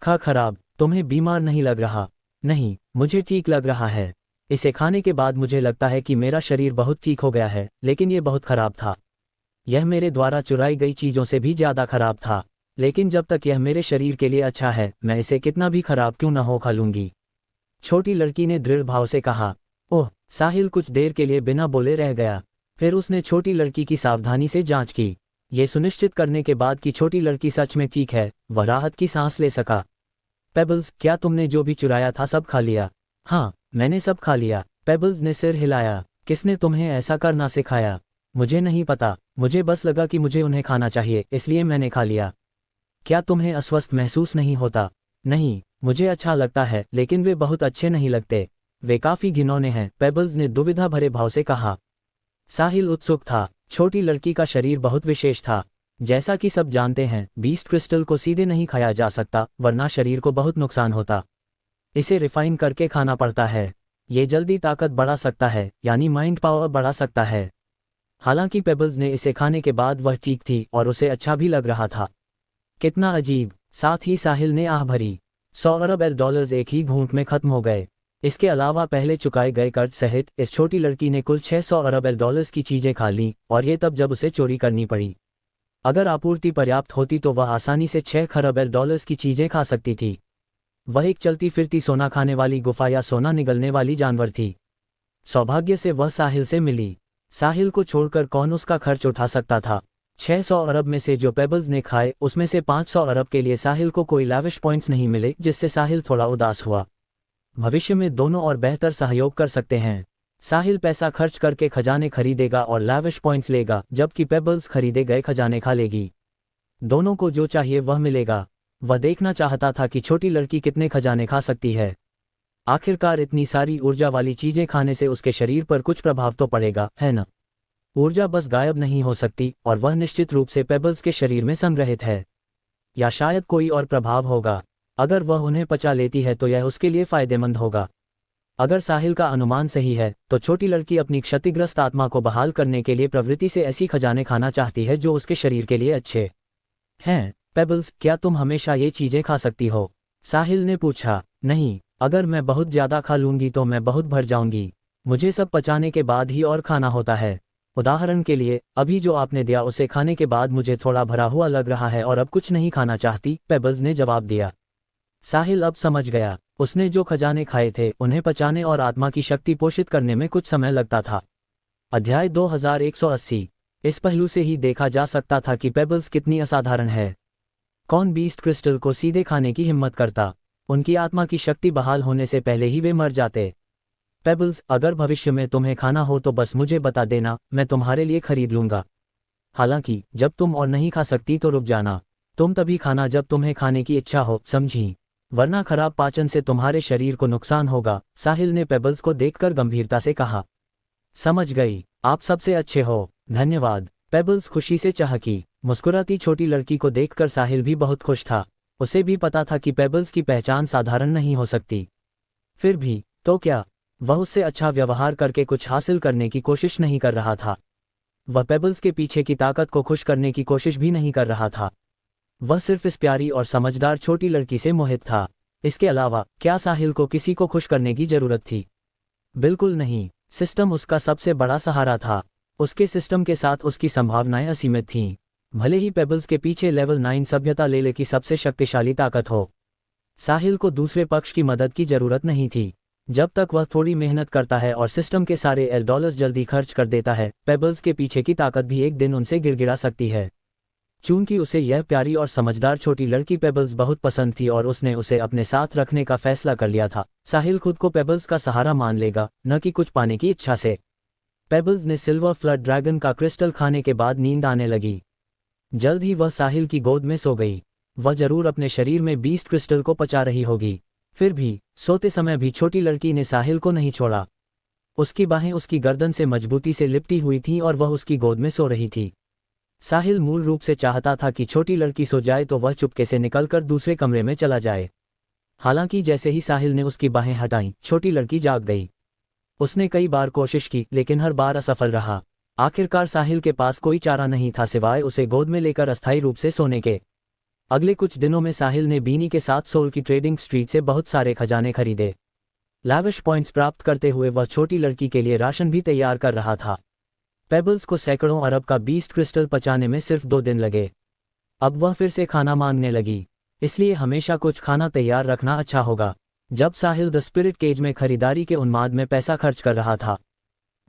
Speaker 2: खराब? तुम्हें बीमार नहीं लग रहा? नहीं, मुझे ठीक लग रहा है। इसे खाने के बाद मुझे लगता है कि मेरा शरीर बहुत ठीक हो गया है, लेकिन ये बहुत खराब था। यह मेरे द्वारा चुराई गई चीज़ों से भी ज़्यादा खराब था, लेकिन जब तक यह मेरे शरीर के लिए अच्छा है, मैं इसे कितना भी खराब क्यों न हो खा लूंगी। छोटी लड़की ने दृढ़ भाव से कहा। ओह! साहिल कुछ देर के लिए बिना बोले रह गया। फिर उसने छोटी लड़की की सावधानी से जांच की। ये सुनिश्चित करने के बाद कि छोटी लड़की सच में ठीक है, वह राहत की सांस ले सका। पेबल्स, क्या तुमने जो भी चुराया था सब खा लिया? हाँ, मैंने सब खा लिया। पेबल्स ने सिर हिलाया। किसने तुम्हें ऐसा करना सिखाया? मुझे नहीं पता, मुझे बस लगा कि मुझे उन्हें खाना चाहिए, इसलिए मैंने खा लिया। क्या तुम्हें अस्वस्थ महसूस नहीं होता? नहीं, मुझे अच्छा लगता है, लेकिन वे बहुत अच्छे नहीं लगते। वे काफी घिनौने हैं, पेबल्स ने दुविधा भरे भाव से कहा। साहिल उत्सुक था। छोटी लड़की का शरीर बहुत विशेष था। जैसा कि सब जानते हैं, बीस्ट क्रिस्टल को सीधे नहीं खाया जा सकता, वरना शरीर को बहुत नुकसान होता। इसे रिफाइन करके खाना पड़ता है। ये जल्दी ताकत बढ़ा सकता है, यानी माइंड पावर बढ़ा सकता है। हालांकि पेबल्स ने इसे खाने के बाद वह ठीक थी और उसे अच्छा भी लग रहा था। कितना अजीब। साथ ही साहिल ने आह भरी। 100 अरब डॉलर्स एक ही घूंट में खत्म हो गए। इसके अलावा पहले चुकाए गए कर्ज सहित इस छोटी लड़की ने कुल 600 अरब डॉलर्स की चीजें खा लीं, और ये तब जब उसे चोरी करनी पड़ी। अगर आपूर्ति पर्याप्त होती तो वह आसानी से 6 खरब डॉलर्स की चीजें खा सकती थी। वह एक चलती फिरती सोना खाने वाली गुफा या सोना निगलने वाली जानवर थी। सौभाग्य से वह साहिल से मिली। साहिल को छोड़कर कौन उसका खर्च उठा सकता था? 600 अरब में से जो पेबल्स ने खाए, उसमें से 500 अरब के लिए साहिल को कोई लैविश पॉइंट्स नहीं मिले, जिससे साहिल थोड़ा उदास हुआ। भविष्य में दोनों और बेहतर सहयोग कर सकते हैं। साहिल पैसा खर्च करके खजाने खरीदेगा और लैविश पॉइंट्स लेगा, जबकि पेबल्स खरीदे गए खजाने खा लेगी। दोनों को जो चाहिए वह मिलेगा। वह देखना चाहता था कि छोटी लड़की कितने खजाने खा सकती है। आखिरकार इतनी सारी ऊर्जा वाली चीजें खाने से उसके शरीर पर कुछ प्रभाव तो पड़ेगा, है ना? ऊर्जा बस गायब नहीं हो सकती, और वह निश्चित रूप से पेबल्स के शरीर में संग्रहित है। या शायद कोई और प्रभाव होगा। अगर वह उन्हें पचा लेती है तो यह उसके लिए फायदेमंद होगा। अगर साहिल का अनुमान सही है, तो छोटी लड़की अपनी क्षतिग्रस्त आत्मा को बहाल करने के लिए प्रवृत्ति से ऐसी खजाने खाना चाहती है जो उसके शरीर के लिए अच्छे हैं। पेबल्स, क्या तुम हमेशा ये चीजें खा सकती हो? साहिल ने पूछा। नहीं, अगर मैं बहुत ज्यादा खा लूंगी तो मैं बहुत भर जाऊंगी। मुझे सब पचाने के बाद ही और खाना होता है। उदाहरण के लिए, अभी जो आपने दिया उसे खाने के बाद मुझे थोड़ा भरा हुआ लग रहा है और अब कुछ नहीं खाना चाहती, पेबल्स ने जवाब दिया। साहिल अब समझ गया। उसने जो खजाने खाए थे, उन्हें पचाने और आत्मा की शक्ति पोषित करने में कुछ समय लगता था। अध्याय 2180। इस पहलू से ही देखा जा सकता था कि पेबल्स कितनी असाधारण है। कौन बीस्ट क्रिस्टल को सीधे खाने की हिम्मत करता? उनकी आत्मा की शक्ति बहाल होने से पहले ही वे मर जाते। पेबल्स, अगर भविष्य में तुम्हें खाना हो तो बस मुझे बता देना, मैं तुम्हारे लिए खरीद लूंगा। हालांकि जब तुम और नहीं खा सकती तो रुक जाना। तुम तभी खाना जब तुम्हें खाने की इच्छा हो, समझी? वरना खराब पाचन से तुम्हारे शरीर को नुकसान होगा। साहिल ने पेबल्स को देखकर गंभीरता से कहा। समझ गई, आप सबसे अच्छे हो, धन्यवाद। पेबल्स खुशी से चहकी। मुस्कुराती छोटी लड़की को देखकर साहिल भी बहुत खुश था। उसे भी पता था कि पेबल्स की पहचान साधारण नहीं हो सकती। फिर भी, तो क्या? वह उससे अच्छा व्यवहार करके कुछ हासिल करने की कोशिश नहीं कर रहा था। वह पेबल्स के पीछे की ताकत को खुश करने की कोशिश भी नहीं कर रहा था। वह सिर्फ इस प्यारी और समझदार छोटी लड़की से मोहित था। इसके अलावा क्या साहिल को किसी को खुश करने की जरूरत थी? बिल्कुल नहीं। सिस्टम उसका सबसे बड़ा सहारा था। उसके सिस्टम के साथ उसकी संभावनाएं असीमित थीं। भले ही पेबल्स के पीछे लेवल 9 सभ्यता लेले की सबसे शक्तिशाली ताकत हो, साहिल को दूसरे पक्ष की मदद की जरूरत नहीं थी। जब तक वह थोड़ी मेहनत करता है और सिस्टम के सारे डॉलर्स जल्दी खर्च कर देता है, पेबल्स के पीछे की ताकत भी एक दिन उनसे गिड़गिड़ा सकती है। चूंकि उसे यह प्यारी और समझदार छोटी लड़की पेबल्स बहुत पसंद थी और उसने उसे अपने साथ रखने का फैसला कर लिया था, साहिल खुद को पेबल्स का सहारा मान लेगा, न कि कुछ पाने की इच्छा से। पेबल्स ने सिल्वर फ्लड ड्रैगन का क्रिस्टल खाने के बाद नींद आने लगी। जल्द ही वह साहिल की गोद में सो गई। वह जरूर अपने शरीर में बीस्ट क्रिस्टल को पचा रही होगी। फिर भी सोते समय भी छोटी लड़की ने साहिल को नहीं छोड़ा। उसकी बाहें उसकी गर्दन से मजबूती से लिपटी हुई थीं और वह उसकी गोद में सो रही थी। साहिल मूल रूप से चाहता था कि छोटी लड़की सो जाए तो वह चुपके से निकलकर दूसरे कमरे में चला जाए। हालांकि जैसे ही साहिल ने उसकी बाहें हटाईं, छोटी लड़की जाग गई। उसने कई बार कोशिश की, लेकिन हर बार असफल रहा। आखिरकार साहिल के पास कोई चारा नहीं था सिवाय उसे गोद में लेकर अस्थायी रूप से सोने के। अगले कुछ दिनों में साहिल ने बीनी के साथ सोल की ट्रेडिंग स्ट्रीट से बहुत सारे खजाने खरीदे। लैविश पॉइंट्स प्राप्त करते हुए वह छोटी लड़की के लिए राशन भी तैयार कर रहा था। पेबल्स को सैकड़ों अरब का बीस्ट क्रिस्टल पचाने में सिर्फ 2 दिन लगे। अब वह फिर से खाना मांगने लगी, इसलिए हमेशा कुछ खाना तैयार रखना अच्छा होगा। जब साहिल द स्पिरिट केज में खरीदारी के उन्माद में पैसा खर्च कर रहा था,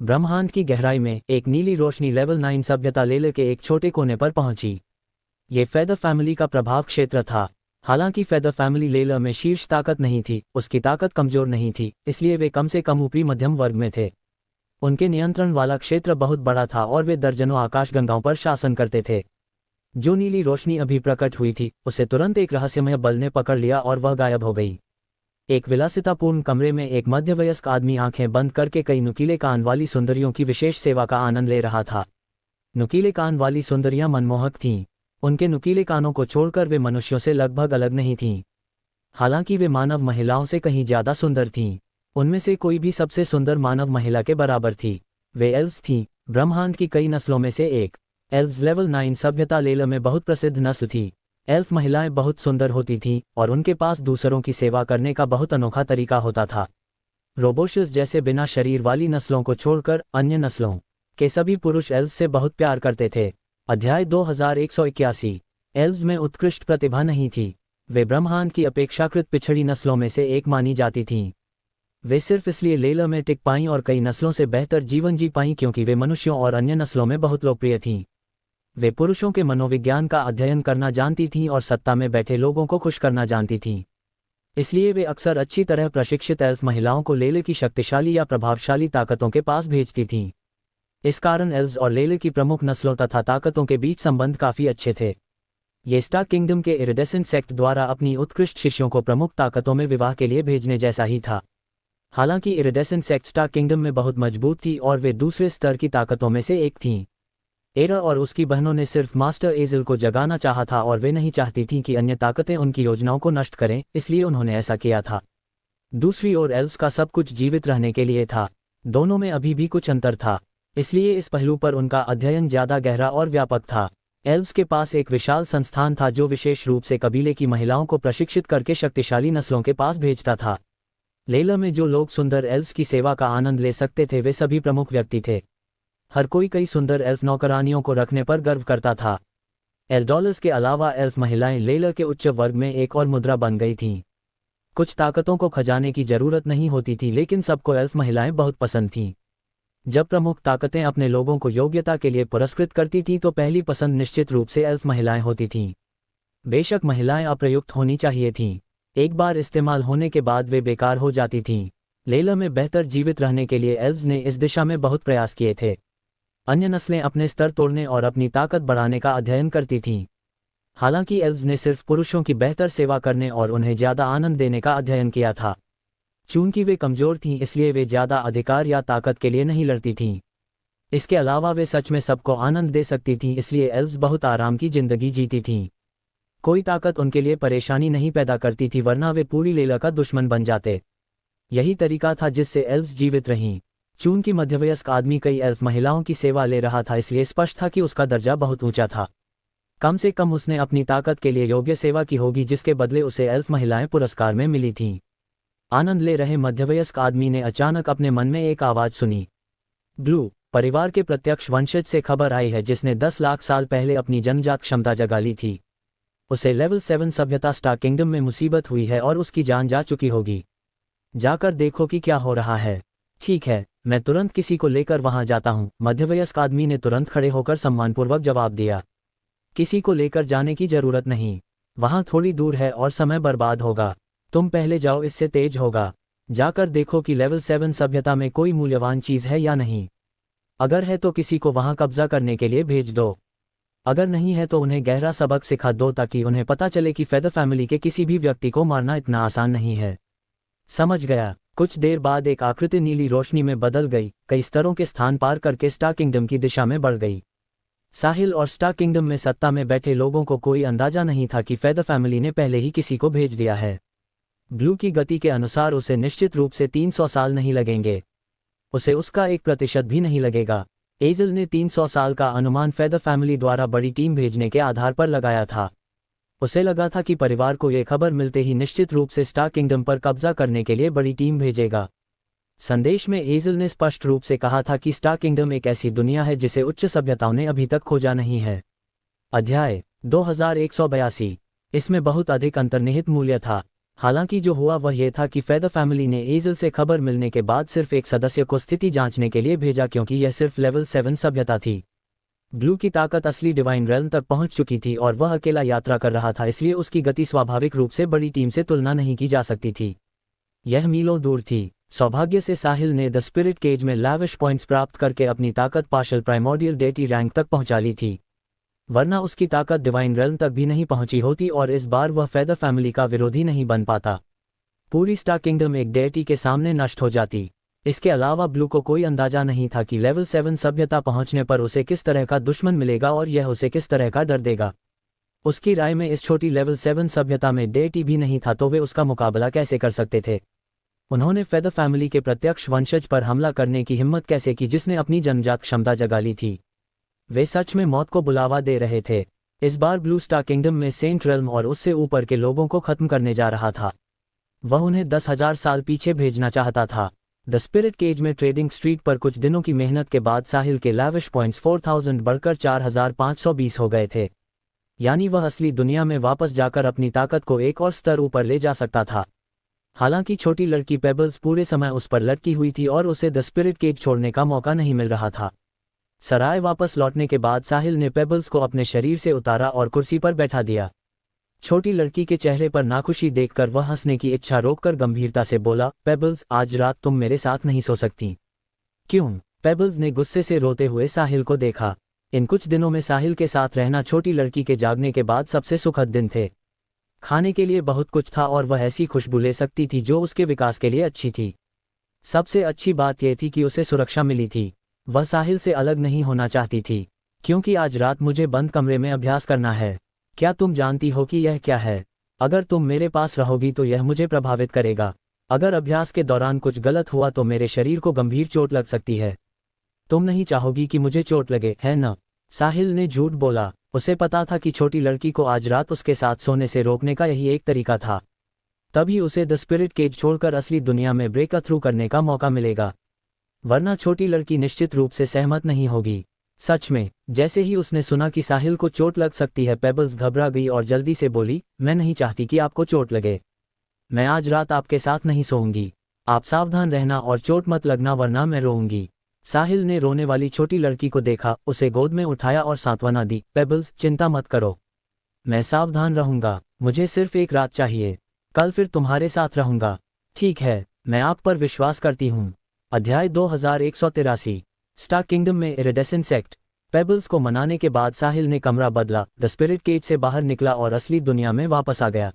Speaker 2: ब्रह्मांड की गहराई में एक नीली रोशनी लेवल 9 सभ्यता लेले के एक छोटे कोने पर पहुंची। ये फेदर फैमिली का प्रभाव क्षेत्र था। हालांकि फेदर फैमिली लेलर में शीर्ष ताकत नहीं थी, उसकी ताकत कमजोर नहीं थी, इसलिए वे कम से कम ऊपरी मध्यम वर्ग में थे। उनके नियंत्रण वाला क्षेत्र बहुत बड़ा था और वे दर्जनों आकाशगंगाओं पर शासन करते थे। जो नीली रोशनी अभी प्रकट हुई थी, उसे तुरंत एक रहस्यमय बल ने पकड़ लिया और वह गायब हो गई। एक विलासितापूर्ण कमरे में एक मध्यवयस्क आदमी आंखें बंद करके कई नुकीले कान वाली सुंदरियों की विशेष सेवा का आनंद ले रहा था। नुकीले कान वाली सुंदरियां मनमोहक थीं। उनके नुकीले कानों को छोड़कर वे मनुष्यों से लगभग अलग नहीं थीं। हालांकि वे मानव महिलाओं से कहीं ज्यादा सुंदर थीं। उनमें से कोई भी सबसे सुंदर मानव महिला के बराबर थी। वे एल्व्स थीं, ब्रह्मांड की कई नस्लों में से एक। एल्व्स लेवल 9 सभ्यता लेलर में बहुत प्रसिद्ध नस्ल थी। एल्फ महिलाएं बहुत सुंदर होती थीं और उनके पास दूसरों की सेवा करने का बहुत अनोखा तरीका होता था। रोबोशस जैसे बिना शरीर वाली नस्लों को छोड़कर अन्य नस्लों के सभी पुरुष एल्व्स से बहुत प्यार करते थे। अध्याय 2181। एल्व्स में उत्कृष्ट प्रतिभा नहीं थी। वे ब्रह्मांड की अपेक्षाकृत पिछड़ी नस्लों में से एक मानी जाती थीं। वे सिर्फ इसलिए लेलर में टिक पाईं और कई नस्लों से बेहतर जीवन जी पाईं क्योंकि वे मनुष्यों और अन्य नस्लों में बहुत लोकप्रिय थीं। वे पुरुषों के मनोविज्ञान का अध्ययन करना जानती थीं और सत्ता में बैठे लोगों को खुश करना जानती थीं। इसलिए वे अक्सर अच्छी तरह प्रशिक्षित एल्फ महिलाओं को लेले की शक्तिशाली या प्रभावशाली ताकतों के पास भेजती थीं। इस कारण एल्व्स और लेले की प्रमुख नस्लों तथा ताकतों के बीच संबंध काफी अच्छे थे। ये स्टार किंगडम के इरिडेसेंट सेक्ट द्वारा अपनी उत्कृष्ट शिष्यों को प्रमुख ताकतों में विवाह के लिए भेजने जैसा ही था। हालांकि इरिडेसेंट सेक्ट स्टार किंगडम में बहुत मजबूत थी और वे दूसरे स्तर की ताकतों में से एक थीं। एरा और उसकी बहनों ने सिर्फ मास्टर एजिल को जगाना चाहा था और वे नहीं चाहती थीं कि अन्य ताकतें उनकी योजनाओं को नष्ट करें, इसलिए उन्होंने ऐसा किया था। दूसरी ओर एल्व्स का सब कुछ जीवित रहने के लिए था। दोनों में अभी भी कुछ अंतर था, इसलिए इस पहलू पर उनका अध्ययन ज्यादा गहरा और व्यापक था। एल्व्स के पास एक विशाल संस्थान था जो विशेष रूप से कबीले की महिलाओं को प्रशिक्षित करके शक्तिशाली नस्लों के पास भेजता था। लेलर में जो लोग सुंदर एल्व्स की सेवा का आनंद ले सकते थे वे सभी प्रमुख व्यक्ति थे। हर कोई कई सुंदर एल्फ नौकरानियों को रखने पर गर्व करता था। एल्डोलस के अलावा एल्फ महिलाएं लेलर के उच्च वर्ग में एक और मुद्रा बन गई थीं। कुछ ताकतों को खजाने की जरूरत नहीं होती थी, लेकिन सबको एल्फ महिलाएं बहुत पसंद थीं। जब प्रमुख ताकतें अपने लोगों को योग्यता के लिए पुरस्कृत करती थीं तो पहली पसंद निश्चित रूप से एल्फ महिलाएं होती थीं। बेशक महिलाएं अप्रयुक्त होनी चाहिए थीं। एक बार इस्तेमाल होने के बाद वे बेकार हो जाती थीं। लेलर में बेहतर जीवित रहने के लिए एल्व्स ने इस दिशा में बहुत प्रयास किए थे। अन्य नस्लें अपने स्तर तोड़ने और अपनी ताकत बढ़ाने का अध्ययन करती थीं। हालांकि एल्व्स ने सिर्फ पुरुषों की बेहतर सेवा करने और उन्हें ज्यादा आनंद देने का अध्ययन किया था। चूंकि वे कमजोर थीं इसलिए वे ज्यादा अधिकार या ताकत के लिए नहीं लड़ती थीं। इसके अलावा वे सच में सबको आनंद दे सकती थीं, इसलिए एल्व्स बहुत आराम की जिंदगी जीती थीं। कोई ताकत उनके लिए परेशानी नहीं पैदा करती थी, वरना वे पूरी लेलर का दुश्मन बन जाते। यही तरीका था जिससे एल्व्स जीवित रहीं। चूंकि मध्यवयस्क आदमी कई एल्फ महिलाओं की सेवा ले रहा था, इसलिए स्पष्ट था कि उसका दर्जा बहुत ऊंचा था। कम से कम उसने अपनी ताकत के लिए योग्य सेवा की होगी, जिसके बदले उसे एल्फ महिलाएं पुरस्कार में मिली थीं। आनंद ले रहे मध्यवयस्क आदमी ने अचानक अपने मन में एक आवाज सुनी। ब्लू परिवार के प्रत्यक्ष वंशज से खबर आई है जिसने 10 लाख साल पहले अपनी जन्मजात क्षमता जगा ली थी। उसे लेवल 7 सभ्यता स्टार किंगडम में मुसीबत हुई है और उसकी जान जा चुकी होगी। जाकर देखो कि क्या हो रहा है। ठीक है, मैं तुरंत किसी को लेकर वहां जाता हूं, मध्यवयस्क आदमी ने तुरंत खड़े होकर सम्मानपूर्वक जवाब दिया। किसी को लेकर जाने की जरूरत नहीं, वहां थोड़ी दूर है और समय बर्बाद होगा। तुम पहले जाओ, इससे तेज होगा। जाकर देखो कि लेवल 7 सभ्यता में कोई मूल्यवान चीज है या नहीं। अगर है तो किसी को वहां कब्जा करने के लिए भेज दो। अगर नहीं है तो उन्हें गहरा सबक सिखा दो ताकि उन्हें पता चले कि फेदर फैमिली के किसी भी व्यक्ति को मारना इतना आसान नहीं है। समझ गया। कुछ देर बाद एक आकृति नीली रोशनी में बदल गई, कई स्तरों के स्थान पार करके स्टार किंगडम की दिशा में बढ़ गई। साहिल और स्टार किंगडम में सत्ता में बैठे लोगों को कोई अंदाजा नहीं था कि फेदर फैमिली ने पहले ही किसी को भेज दिया है। ब्लू की गति के अनुसार उसे निश्चित रूप से 300 साल नहीं लगेंगे। उसे उसका 1% भी नहीं लगेगा। एजल ने 300 साल का अनुमान फेदर फैमिली द्वारा बड़ी टीम भेजने के आधार पर लगाया था। उसे लगा था कि परिवार को यह खबर मिलते ही निश्चित रूप से स्टार किंगडम पर कब्जा करने के लिए बड़ी टीम भेजेगा। संदेश में एजल ने स्पष्ट रूप से कहा था कि स्टार किंगडम एक ऐसी दुनिया है जिसे उच्च सभ्यताओं ने अभी तक खोजा नहीं है। अध्याय 2182। इसमें बहुत अधिक अंतर्निहित मूल्य था। हालांकि जो हुआ वह यह था कि फेदर फैमिली ने एजल से खबर मिलने के बाद सिर्फ एक सदस्य को स्थिति जांचने के लिए भेजा, क्योंकि यह सिर्फ लेवल 7 सभ्यता थी। ब्लू की ताकत असली डिवाइन रेल्म तक पहुंच चुकी थी और वह अकेला यात्रा कर रहा था, इसलिए उसकी गति स्वाभाविक रूप से बड़ी टीम से तुलना नहीं की जा सकती थी। यह मीलों दूर थी। सौभाग्य से साहिल ने द स्पिरिट केज में लैविश पॉइंट्स प्राप्त करके अपनी ताकत पार्शल प्राइमोर्डियल डेटी रैंक तक पहुंचा ली थी, वरना उसकी ताकत डिवाइन रेल्म तक भी नहीं पहुंची होती और इस बार वह फेदर फैमिली का विरोधी नहीं बन पाता। पूरी स्टार किंगडम एक डेटी के सामने नष्ट हो जाती। इसके अलावा ब्लू को कोई अंदाजा नहीं था कि लेवल 7 सभ्यता पहुंचने पर उसे किस तरह का दुश्मन मिलेगा और यह उसे किस तरह का डर देगा। उसकी राय में इस छोटी लेवल 7 सभ्यता में डेटी भी नहीं था तो वे उसका मुकाबला कैसे कर सकते थे। उन्होंने फेदर फैमिली के प्रत्यक्ष वंशज पर हमला करने की हिम्मत कैसे की जिसने अपनी जन्मजात क्षमता जगा ली थी। वे सच में मौत को बुलावा दे रहे थे। इस बार ब्लू स्टार किंगडम में सेंट रेल्म और उससे ऊपर के लोगों को खत्म करने जा रहा था। वह उन्हें 10,000 साल पीछे भेजना चाहता था। द स्पिरिट केज में ट्रेडिंग स्ट्रीट पर कुछ दिनों की मेहनत के बाद साहिल के लैविश पॉइंट्स 4000 बढ़कर 4520 हो गए थे, यानी वह असली दुनिया में वापस जाकर अपनी ताकत को एक और स्तर ऊपर ले जा सकता था। हालांकि छोटी लड़की पेबल्स पूरे समय उस पर लटकी हुई थी और उसे द स्पिरिट केज छोड़ने का मौका नहीं मिल रहा था। सराय वापस लौटने के बाद साहिल ने पेबल्स को अपने शरीर से उतारा और कुर्सी पर बैठा दिया। छोटी लड़की के चेहरे पर नाखुशी देखकर वह हंसने की इच्छा रोककर गंभीरता से बोला, पेबल्स, आज रात तुम मेरे साथ नहीं सो सकती। क्यों? पेबल्स ने गुस्से से रोते हुए साहिल को देखा। इन कुछ दिनों में साहिल के साथ रहना छोटी लड़की के जागने के बाद सबसे सुखद दिन थे। खाने के लिए बहुत कुछ था और वह ऐसी खुशबू ले सकती थी जो उसके विकास के लिए अच्छी थी। सबसे अच्छी बात यह थी कि उसे सुरक्षा मिली थी। वह साहिल से अलग नहीं होना चाहती थी। क्योंकि आज रात मुझे बंद कमरे में अभ्यास करना है। क्या तुम जानती हो कि यह क्या है? अगर तुम मेरे पास रहोगी तो यह मुझे प्रभावित करेगा। अगर अभ्यास के दौरान कुछ गलत हुआ तो मेरे शरीर को गंभीर चोट लग सकती है। तुम नहीं चाहोगी कि मुझे चोट लगे, है न? साहिल ने झूठ बोला। उसे पता था कि छोटी लड़की को आज रात उसके साथ सोने से रोकने का यही एक तरीका था। तभी उसे द स्पिरिट केज छोड़कर असली दुनिया में ब्रेक थ्रू करने का मौका मिलेगा, वरना छोटी लड़की निश्चित रूप से सहमत नहीं होगी। सच में, जैसे ही उसने सुना कि साहिल को चोट लग सकती है, पेबल्स घबरा गई और जल्दी से बोली, मैं नहीं चाहती कि आपको चोट लगे। मैं आज रात आपके साथ नहीं सोऊंगी। आप सावधान रहना और चोट मत लगना वरना मैं रोऊंगी। साहिल ने रोने वाली छोटी लड़की को देखा, उसे गोद में उठाया और सांत्वना दी, पेबल्स, चिंता मत करो। मैं सावधान रहूंगा। मुझे सिर्फ एक रात चाहिए। कल फिर तुम्हारे साथ रहूंगा। ठीक है, मैं आप पर विश्वास करती हूँ। अध्याय 2183। स्टार किंगडम में इरिडेसेंट सेक्ट। पेबल्स को मनाने के बाद साहिल ने कमरा बदला, द स्पिरिट केज से बाहर निकला और असली दुनिया में वापस आ गया।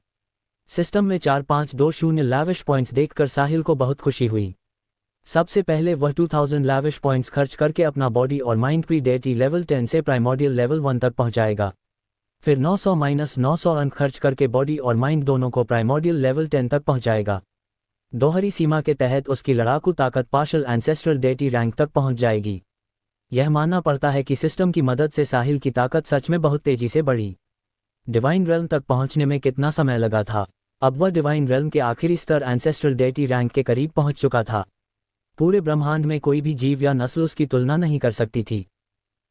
Speaker 2: सिस्टम में 4520 लैविश पॉइंट्स देखकर साहिल को बहुत खुशी हुई। सबसे पहले वह 2000 लैविश पॉइंट्स खर्च करके अपना बॉडी और माइंड प्री डेटी लेवल 10 से प्राइमोर्डियल लेवल 1 तक पहुंचाएगा। फिर 900-900 अंक खर्च करके बॉडी और माइंड दोनों को प्राइमोर्डियल लेवल 10 तक पहुंचाएगा। दोहरी सीमा के तहत उसकी लड़ाकू ताकत पार्शल एंसेस्ट्रल डेटी रैंक तक पहुंच जाएगी। यह मानना पड़ता है कि सिस्टम की मदद से साहिल की ताकत सच में बहुत तेजी से बढ़ी। डिवाइन रेल्म तक पहुंचने में कितना समय लगा था? अब वह डिवाइन रेल्म के आखिरी स्तर एंसेस्ट्रल डेटी रैंक के करीब पहुंच चुका था। पूरे ब्रह्मांड में कोई भी जीव या नस्ल उसकी तुलना नहीं कर सकती थी।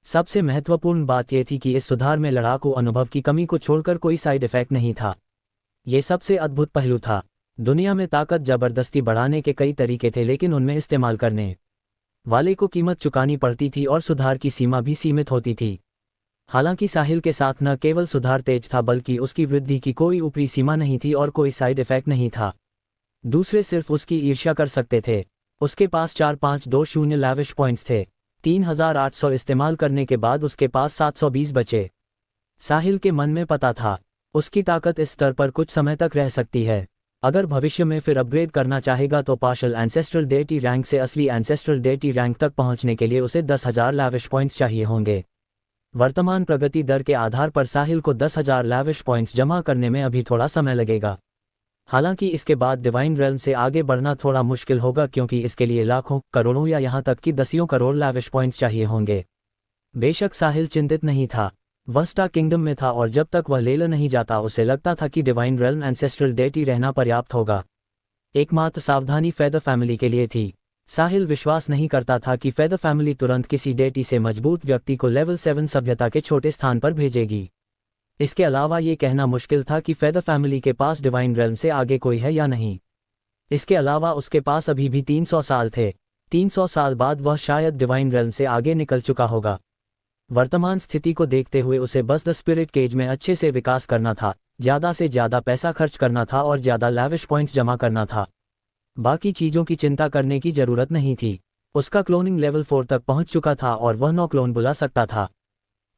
Speaker 2: सबसे महत्वपूर्ण बात यह थी कि इस सुधार में लड़ाकू अनुभव की कमी को छोड़कर कोई साइड इफेक्ट नहीं था। ये सबसे अद्भुत पहलू था। दुनिया में ताकत जबरदस्ती बढ़ाने के कई तरीके थे, लेकिन उनमें इस्तेमाल करने वाले को कीमत चुकानी पड़ती थी और सुधार की सीमा भी सीमित होती थी। हालांकि साहिल के साथ न केवल सुधार तेज था बल्कि उसकी वृद्धि की कोई ऊपरी सीमा नहीं थी और कोई साइड इफेक्ट नहीं था। दूसरे सिर्फ उसकी ईर्ष्या कर सकते थे। उसके पास 4520 लैविश पॉइंट्स थे। 3800 इस्तेमाल करने के बाद उसके पास 720 बचे। साहिल के मन में पता था, उसकी ताकत इस स्तर पर कुछ समय तक रह सकती है। अगर भविष्य में फिर अपग्रेड करना चाहेगा तो पार्शल एंसेस्ट्रल डेटी रैंक से असली एंसेस्ट्रल डेटी रैंक तक पहुंचने के लिए उसे 10,000 लैविश पॉइंट्स चाहिए होंगे। वर्तमान प्रगति दर के आधार पर साहिल को 10,000 लैविश पॉइंट्स जमा करने में अभी थोड़ा समय लगेगा। हालांकि इसके बाद डिवाइन रेल्म से आगे बढ़ना थोड़ा मुश्किल होगा, क्योंकि इसके लिए लाखों, करोड़ों या यहाँ तक कि दसियों करोड़ लैविश पॉइंट्स चाहिए होंगे। बेशक साहिल चिंतित नहीं था। वह स्टार किंगडम में था और जब तक वह लेला नहीं जाता उसे लगता था कि डिवाइन रेल्म एंसेस्ट्रल डेटी रहना पर्याप्त होगा। एकमात्र सावधानी फेदर फैमिली के लिए थी। साहिल विश्वास नहीं करता था कि फेदर फैमिली तुरंत किसी डेटी से मजबूत व्यक्ति को लेवल 7 सभ्यता के छोटे स्थान पर भेजेगी। इसके अलावा ये कहना मुश्किल था कि फेदर फैमिली के पास डिवाइन रेल्म से आगे कोई है या नहीं। इसके अलावा उसके पास अभी भी 300 साल थे। 300 साल बाद वह शायद डिवाइन रेल्म से आगे निकल चुका होगा। वर्तमान स्थिति को देखते हुए उसे बस द स्पिरिट केज में अच्छे से विकास करना था, ज़्यादा से ज़्यादा पैसा खर्च करना था और ज़्यादा लैविश पॉइंट्स जमा करना था। बाकी चीज़ों की चिंता करने की ज़रूरत नहीं थी। उसका क्लोनिंग लेवल 4 तक पहुंच चुका था और वह 9 क्लोन बुला सकता था।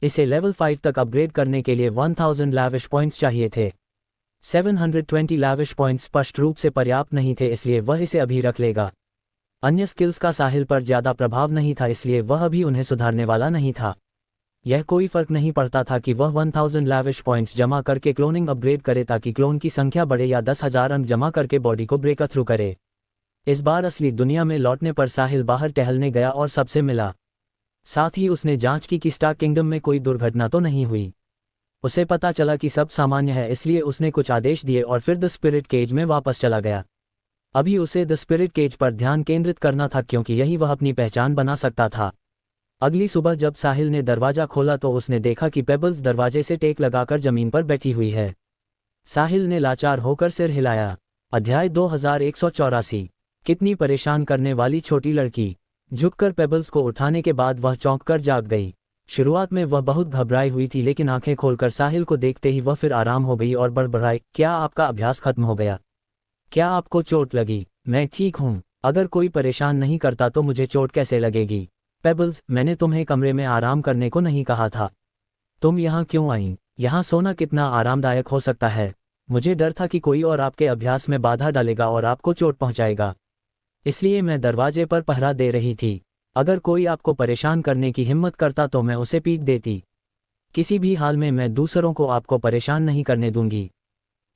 Speaker 2: इसे लेवल 5 तक अपग्रेड करने के लिए 1000 लैविश पॉइंट्स चाहिए थे। 720 लैविश पॉइंट्स स्पष्ट रूप से पर्याप्त नहीं थे, इसलिए वह इसे अभी रख लेगा। अन्य स्किल्स का साहिल पर ज़्यादा प्रभाव नहीं था, इसलिए वह अभी उन्हें सुधारने वाला नहीं था। यह कोई फर्क नहीं पड़ता था कि वह 1000 लैविश पॉइंट्स जमा करके क्लोनिंग अपग्रेड करे ताकि क्लोन की संख्या बढ़े या 10,000 अंक जमा करके बॉडी को ब्रेक थ्रू करे। इस बार असली दुनिया में लौटने पर साहिल बाहर टहलने गया और सबसे मिला। साथ ही उसने जांच की कि स्टार किंगडम में कोई दुर्घटना तो नहीं हुई। उसे पता चला कि सब सामान्य है, इसलिए उसने कुछ आदेश दिए और फिर द स्पिरिट केज में वापस चला गया। अभी उसे द स्पिरिट केज पर ध्यान केंद्रित करना था क्योंकि यही वह अपनी पहचान बना सकता था। अगली सुबह जब साहिल ने दरवाज़ा खोला तो उसने देखा कि पेबल्स दरवाजे से टेक लगाकर जमीन पर बैठी हुई है। साहिल ने लाचार होकर सिर हिलाया। अध्याय 2184। कितनी परेशान करने वाली छोटी लड़की। झुककर पेबल्स को उठाने के बाद वह चौंककर जाग गई। शुरुआत में वह बहुत घबराई हुई थी, लेकिन आंखें खोलकर साहिल को देखते ही वह फिर आराम हो गई और बड़बड़ाई, क्या आपका अभ्यास खत्म हो गया? क्या आपको चोट लगी? मैं ठीक हूँ। अगर कोई परेशान नहीं करता तो मुझे चोट कैसे लगेगी? पेबल्स, मैंने तुम्हें कमरे में आराम करने को नहीं कहा था। तुम यहाँ क्यों आई? यहाँ सोना कितना आरामदायक हो सकता है। मुझे डर था कि कोई और आपके अभ्यास में बाधा डालेगा और आपको चोट पहुँचाएगा, इसलिए मैं दरवाजे पर पहरा दे रही थी। अगर कोई आपको परेशान करने की हिम्मत करता तो मैं उसे पीट देती। किसी भी हाल में मैं दूसरों को आपको परेशान नहीं करने दूंगी।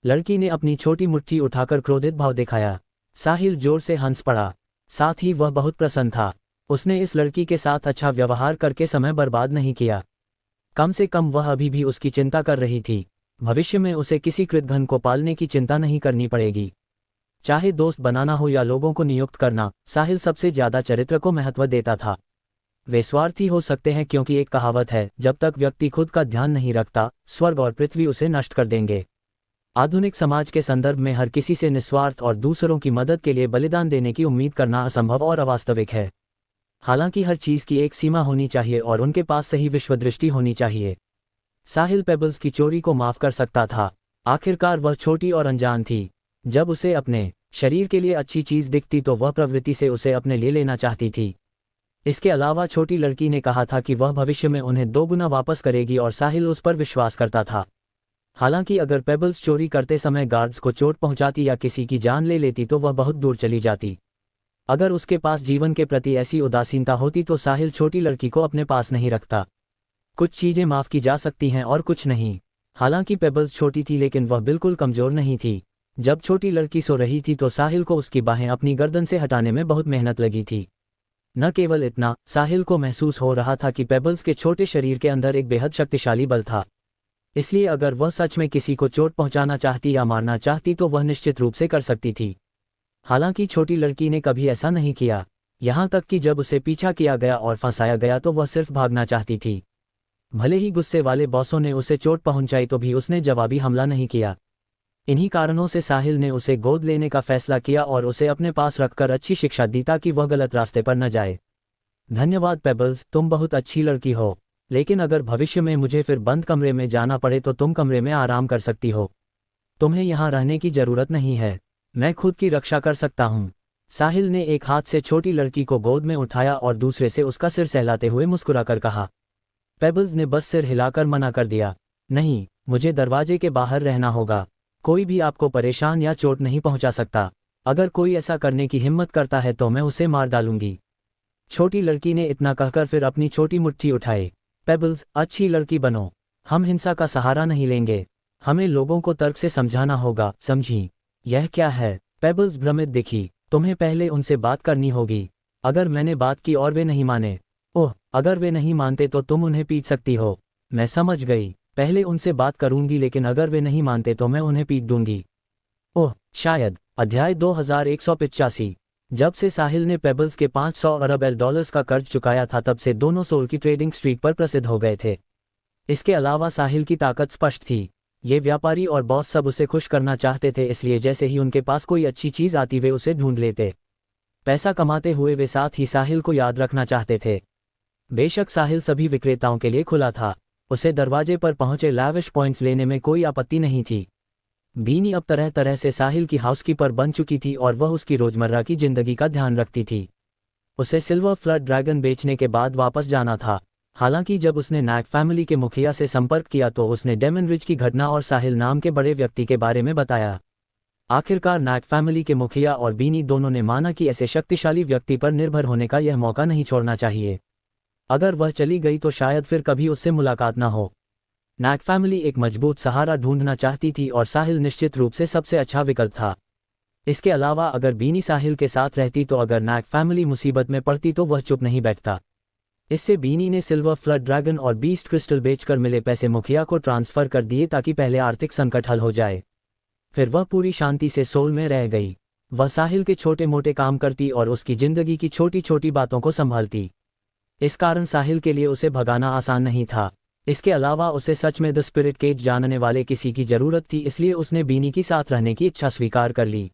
Speaker 2: लड़की ने अपनी छोटी मुट्ठी उठाकर क्रोधित भाव दिखाया। साहिल जोर से हंस पड़ा। साथ ही वह बहुत प्रसन्न था। उसने इस लड़की के साथ अच्छा व्यवहार करके समय बर्बाद नहीं किया। कम से कम वह अभी भी उसकी चिंता कर रही थी। भविष्य में उसे किसी कृतघ्न को पालने की चिंता नहीं करनी पड़ेगी। चाहे दोस्त बनाना हो या लोगों को नियुक्त करना, साहिल सबसे ज्यादा चरित्र को महत्व देता था। वे स्वार्थी हो सकते हैं क्योंकि एक कहावत है, जब तक व्यक्ति खुद का ध्यान नहीं रखता, स्वर्ग और पृथ्वी उसे नष्ट कर देंगे। आधुनिक समाज के संदर्भ में हर किसी से निस्वार्थ और दूसरों की मदद के लिए बलिदान देने की उम्मीद करना असंभव और अवास्तविक है। हालांकि हर चीज की एक सीमा होनी चाहिए और उनके पास सही विश्वदृष्टि होनी चाहिए। साहिल पेबल्स की चोरी को माफ कर सकता था। आखिरकार वह छोटी और अनजान थी। जब उसे अपने शरीर के लिए अच्छी चीज दिखती तो वह प्रवृत्ति से उसे अपने लिए लेना चाहती थी। इसके अलावा छोटी लड़की ने कहा था कि वह भविष्य में उन्हें 2 गुना वापस करेगी और साहिल उस पर विश्वास करता था। हालांकि अगर पेबल्स चोरी करते समय गार्ड्स को चोट पहुंचाती या किसी की जान ले लेती तो वह बहुत दूर चली जाती। अगर उसके पास जीवन के प्रति ऐसी उदासीनता होती तो साहिल छोटी लड़की को अपने पास नहीं रखता। कुछ चीजें माफ की जा सकती हैं और कुछ नहीं। हालांकि पेबल्स छोटी थी लेकिन वह बिल्कुल कमजोर नहीं थी। जब छोटी लड़की सो रही थी तो साहिल को उसकी बाहें अपनी गर्दन से हटाने में बहुत मेहनत लगी थी। न केवल इतना, साहिल को महसूस हो रहा था कि पेबल्स के छोटे शरीर के अंदर एक बेहद शक्तिशाली बल था। इसलिए अगर वह सच में किसी को चोट पहुंचाना चाहती या मारना चाहती तो वह निश्चित रूप से कर सकती थी। हालांकि छोटी लड़की ने कभी ऐसा नहीं किया। यहाँ तक कि जब उसे पीछा किया गया और फंसाया गया तो वह सिर्फ भागना चाहती थी। भले ही गुस्से वाले बॉसों ने उसे चोट पहुंचाई तो भी उसने जवाबी हमला नहीं किया। इन्हीं कारणों से साहिल ने उसे गोद लेने का फैसला किया और उसे अपने पास रखकर अच्छी शिक्षा दी ताकि वह गलत रास्ते पर न जाए। धन्यवाद पेबल्स, तुम बहुत अच्छी लड़की हो। लेकिन अगर भविष्य में मुझे फिर बंद कमरे में जाना पड़े तो तुम कमरे में आराम कर सकती हो। तुम्हें यहाँ रहने की जरूरत नहीं है। मैं खुद की रक्षा कर सकता हूँ। साहिल ने एक हाथ से छोटी लड़की को गोद में उठाया और दूसरे से उसका सिर सहलाते हुए मुस्कुराकर कहा। पेबल्स ने बस सिर हिलाकर मना कर दिया। नहीं, मुझे दरवाजे के बाहर रहना होगा। कोई भी आपको परेशान या चोट नहीं पहुंचा सकता। अगर कोई ऐसा करने की हिम्मत करता है तो मैं उसे मार डालूंगी। छोटी लड़की ने इतना कहकर फिर अपनी छोटी मुट्ठी उठाई। पेबल्स, अच्छी लड़की बनो। हम हिंसा का सहारा नहीं लेंगे। हमें लोगों को तर्क से समझाना होगा, समझी? यह क्या है? पेबल्स भ्रमित दिखी। तुम्हें पहले उनसे बात करनी होगी। अगर मैंने बात की और वे नहीं माने? ओह, अगर वे नहीं मानते तो तुम उन्हें पीट सकती हो। मैं समझ गई। पहले उनसे बात करूंगी लेकिन अगर वे नहीं मानते तो मैं उन्हें पीट दूंगी। ओह, शायद। अध्याय 2185। जब से साहिल ने पेबल्स के 500 अरब डॉलर्स का कर्ज चुकाया था तब से दोनों सोल की ट्रेडिंग स्ट्रीट पर प्रसिद्ध हो गए थे। इसके अलावा साहिल की ताकत स्पष्ट थी। ये व्यापारी और बॉस सब उसे खुश करना चाहते थे, इसलिए जैसे ही उनके पास कोई अच्छी चीज आती वे उसे ढूंढ लेते। पैसा कमाते हुए वे साथ ही साहिल को याद रखना चाहते थे। बेशक साहिल सभी विक्रेताओं के लिए खुला था, उसे दरवाजे पर पहुंचे लैविश पॉइंट्स लेने में कोई आपत्ति नहीं थी। बीनी अब तरह तरह से साहिल की हाउसकीपर बन चुकी थी और वह उसकी रोजमर्रा की जिंदगी का ध्यान रखती थी। उसे सिल्वर फ्लड ड्रैगन बेचने के बाद वापस जाना था। हालांकि जब उसने नैक फैमिली के मुखिया से संपर्क किया तो उसने डेमन रिज की घटना और साहिल नाम के बड़े व्यक्ति के बारे में बताया। आखिरकार नैक फैमिली के मुखिया और बीनी दोनों ने माना कि ऐसे शक्तिशाली व्यक्ति पर निर्भर होने का यह मौका नहीं छोड़ना चाहिए। अगर वह चली गई तो शायद फिर कभी उससे मुलाकात न हो। नैक फैमिली एक मजबूत सहारा ढूंढना चाहती थी और साहिल निश्चित रूप से सबसे अच्छा विकल्प था। इसके अलावा अगर बीनी साहिल के साथ रहती तो अगर नैक फैमिली मुसीबत में पड़ती तो वह चुप नहीं बैठता। इससे बीनी ने सिल्वर फ्लड ड्रैगन और बीस्ट क्रिस्टल बेचकर मिले पैसे मुखिया को ट्रांसफर कर दिए ताकि पहले आर्थिक संकट हल हो जाए। फिर वह पूरी शांति से सोल में रह गई। वह साहिल के छोटे मोटे काम करती और उसकी जिंदगी की छोटी छोटी बातों को संभालती। इस कारण साहिल के लिए उसे भगाना आसान नहीं था। इसके अलावा उसे सच में द स्पिरिट केज जानने वाले किसी की जरूरत थी, इसलिए उसने बीनी के साथ रहने की इच्छा स्वीकार कर ली।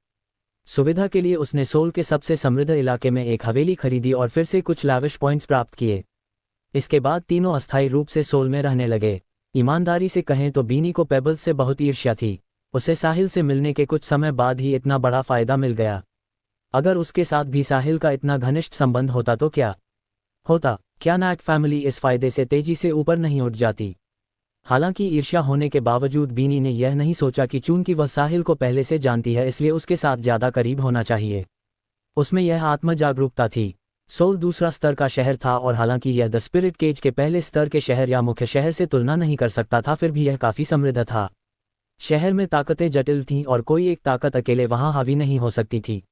Speaker 2: सुविधा के लिए उसने सोल के सबसे समृद्ध इलाके में एक हवेली खरीदी और फिर से कुछ लैविश पॉइंट्स प्राप्त किए। इसके बाद तीनों अस्थायी रूप से सोल में रहने लगे। ईमानदारी से कहें तो बीनी को पेबल्स से बहुत ईर्ष्या थी। उसे साहिल से मिलने के कुछ समय बाद ही इतना बड़ा फायदा मिल गया। अगर उसके साथ भी साहिल का इतना घनिष्ठ संबंध होता तो क्या होता? क्या नैक फैमिली इस फायदे से तेजी से ऊपर नहीं उठ जाती? हालांकि ईर्ष्या होने के बावजूद बीनी ने यह नहीं सोचा कि चूंकि वह साहिल को पहले से जानती है इसलिए उसके साथ ज्यादा करीब होना चाहिए। उसमें यह आत्म जागरूकता थी। सोल दूसरा स्तर का शहर था और हालांकि यह द स्पिरिट केज के पहले स्तर के शहर या मुख्य शहर से तुलना नहीं कर सकता था, फिर भी यह काफी समृद्ध था। शहर में ताकतें जटिल थीं और कोई एक ताकत अकेले वहां हावी नहीं हो सकती थी।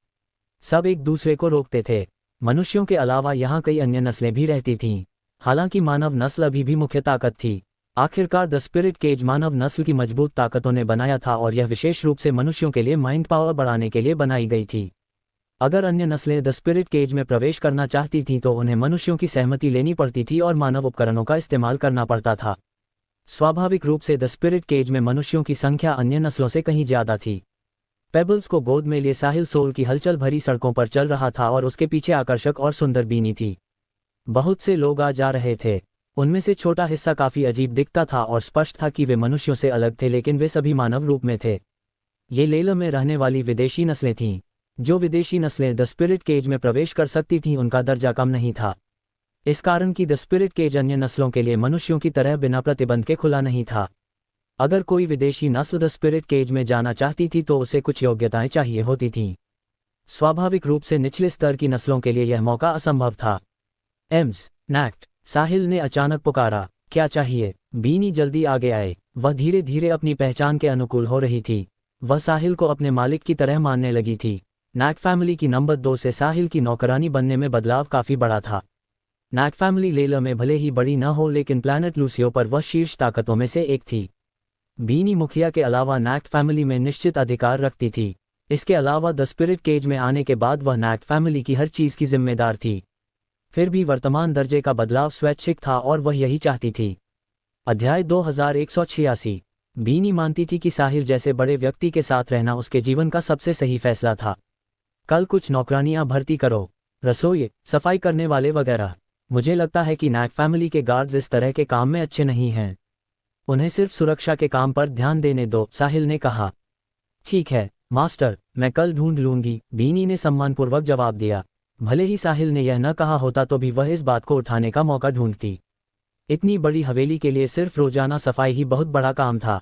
Speaker 2: सब एक दूसरे को रोकते थे। मनुष्यों के अलावा यहाँ कई अन्य नस्लें भी रहती थीं। हालांकि मानव नस्ल अभी भी मुख्य ताकत थी। आखिरकार द स्पिरिट केज मानव नस्ल की मजबूत ताकतों ने बनाया था और यह विशेष रूप से मनुष्यों के लिए माइंड पावर बढ़ाने के लिए बनाई गई थी। अगर अन्य नस्लें द स्पिरिट केज में प्रवेश करना चाहती थीं तो उन्हें मनुष्यों की सहमति लेनी पड़ती थी और मानव उपकरणों का इस्तेमाल करना पड़ता था। स्वाभाविक रूप से द स्पिरिट केज में मनुष्यों की संख्या अन्य नस्लों से कहीं ज्यादा थी। पेबल्स को गोद में लिए साहिल सोल की हलचल भरी सड़कों पर चल रहा था और उसके पीछे आकर्षक और सुंदर बीनी थी। बहुत से लोग आ जा रहे थे। उनमें से छोटा हिस्सा काफी अजीब दिखता था और स्पष्ट था कि वे मनुष्यों से अलग थे, लेकिन वे सभी मानव रूप में थे। ये लेला में रहने वाली विदेशी नस्लें थीं। जो विदेशी नस्लें द स्पिरिट केज में प्रवेश कर सकती थीं उनका दर्जा कम नहीं था। इस कारण कि द स्पिरिट केज अन्य नस्लों के लिए मनुष्यों की तरह बिना प्रतिबंध के खुला नहीं था। अगर कोई विदेशी नस्ल द स्पिरिट केज में जाना चाहती थी तो उसे कुछ योग्यताएं चाहिए होती थीं। स्वाभाविक रूप से निचले स्तर की नस्लों के लिए यह मौका असंभव था। एम्स नैक्ट, साहिल ने अचानक पुकारा, क्या चाहिए? बीनी जल्दी आगे आए। वह धीरे धीरे अपनी पहचान के अनुकूल हो रही थी। वह साहिल को अपने मालिक की तरह मानने लगी थी। नैक फैमिली की नंबर 2 से साहिल की नौकरानी बनने में बदलाव काफी बड़ा था। नैक फैमिली लेला में भले ही बड़ी न हो, लेकिन प्लैनेट लूसियो पर वह शीर्ष ताकतों में से एक थी। बीनी मुखिया के अलावा नैक फैमिली में निश्चित अधिकार रखती थी। इसके अलावा द स्पिरिट केज में आने के बाद वह नैक फैमिली की हर चीज की जिम्मेदार थी। फिर भी वर्तमान दर्जे का बदलाव स्वैच्छिक था और वह यही चाहती थी। अध्याय 2186। बीनी मानती थी कि साहिल जैसे बड़े व्यक्ति के साथ रहना उसके जीवन का सबसे सही फैसला था। कल कुछ नौकरानियां भर्ती करो, रसोई, सफाई करने वाले वगैरह। मुझे लगता है कि नैक फैमिली के गार्ड्स इस तरह के काम में अच्छे नहीं हैं। उन्हें सिर्फ सुरक्षा के काम पर ध्यान देने दो, साहिल ने कहा। ठीक है मास्टर, मैं कल ढूंढ लूंगी, बीनी ने सम्मानपूर्वक जवाब दिया। भले ही साहिल ने यह न कहा होता तो भी वह इस बात को उठाने का मौका ढूंढती। इतनी बड़ी हवेली के लिए सिर्फ रोजाना सफाई ही बहुत बड़ा काम था।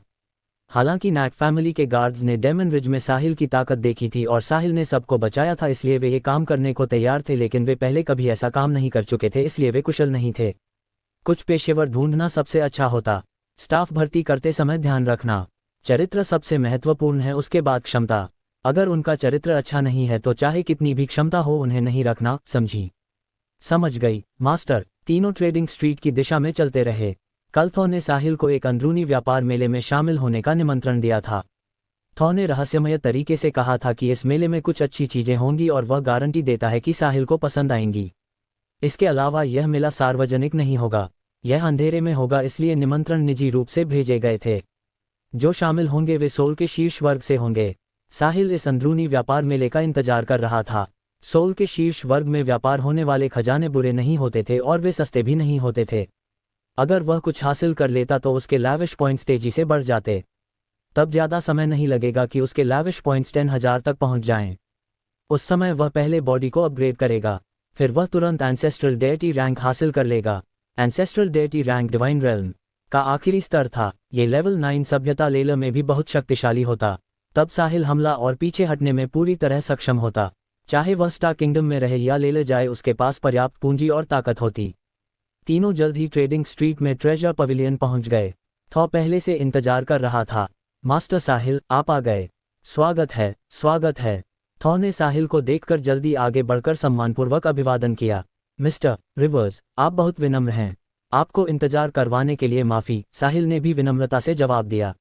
Speaker 2: हालांकि नैक फैमिली के गार्ड्स ने डेमन रिज में साहिल की ताकत देखी थी और साहिल ने सबको बचाया था, इसलिए वे ये काम करने को तैयार थे, लेकिन वे पहले कभी ऐसा काम नहीं कर चुके थे, इसलिए वे कुशल नहीं थे। कुछ पेशेवर ढूंढना सबसे अच्छा होता। स्टाफ भर्ती करते समय ध्यान रखना, चरित्र सबसे महत्वपूर्ण है, उसके बाद क्षमता। अगर उनका चरित्र अच्छा नहीं है तो चाहे कितनी भी क्षमता हो उन्हें नहीं रखना, समझी? समझ गई मास्टर। तीनों ट्रेडिंग स्ट्रीट की दिशा में चलते रहे। कल थॉ ने साहिल को एक अंदरूनी व्यापार मेले में शामिल होने का निमंत्रण दिया था। थॉ ने रहस्यमय तरीके से कहा था कि इस मेले में कुछ अच्छी चीजें होंगी और वह गारंटी देता है कि साहिल को पसंद आएंगी। इसके अलावा यह मेला सार्वजनिक नहीं होगा, यह अंधेरे में होगा, इसलिए निमंत्रण निजी रूप से भेजे गए थे। जो शामिल होंगे वे सोल के शीर्ष वर्ग से होंगे। साहिल इस अंदरूनी व्यापार मेले का इंतजार कर रहा था। सोल के शीर्ष वर्ग में व्यापार होने वाले खजाने बुरे नहीं होते थे और वे सस्ते भी नहीं होते थे। अगर वह कुछ हासिल कर लेता तो उसके लैविश पॉइंट्स तेजी से बढ़ जाते। तब ज़्यादा समय नहीं लगेगा कि उसके लैविश पॉइंट्स 10,000 तक पहुंच जाएं। उस समय वह पहले बॉडी को अपग्रेड करेगा, फिर वह तुरंत एंसेस्ट्रल डेटी रैंक हासिल कर लेगा। Ancestral deity rank divine realm का आखिरी स्तर था। ये लेवल 9 सभ्यता लेलर में भी बहुत शक्तिशाली होता। तब साहिल हमला और पीछे हटने में पूरी तरह सक्षम होता। चाहे वह स्टार किंगडम में रहे या ले ले जाए, उसके पास पर्याप्त पूंजी और ताकत होती। तीनों जल्द ही ट्रेडिंग स्ट्रीट में ट्रेजर पवेलियन पहुंच गए। थॉ पहले से इंतजार कर रहा था। मास्टर साहिल, आप आ गए। स्वागत है, स्वागत है। थॉ ने साहिल को देखकर जल्दी आगे बढ़कर सम्मानपूर्वक अभिवादन किया। मिस्टर रिवर्स, आप बहुत विनम्र हैं। आपको इंतजार करवाने के लिए माफ़ी, साहिल ने भी विनम्रता से जवाब दिया।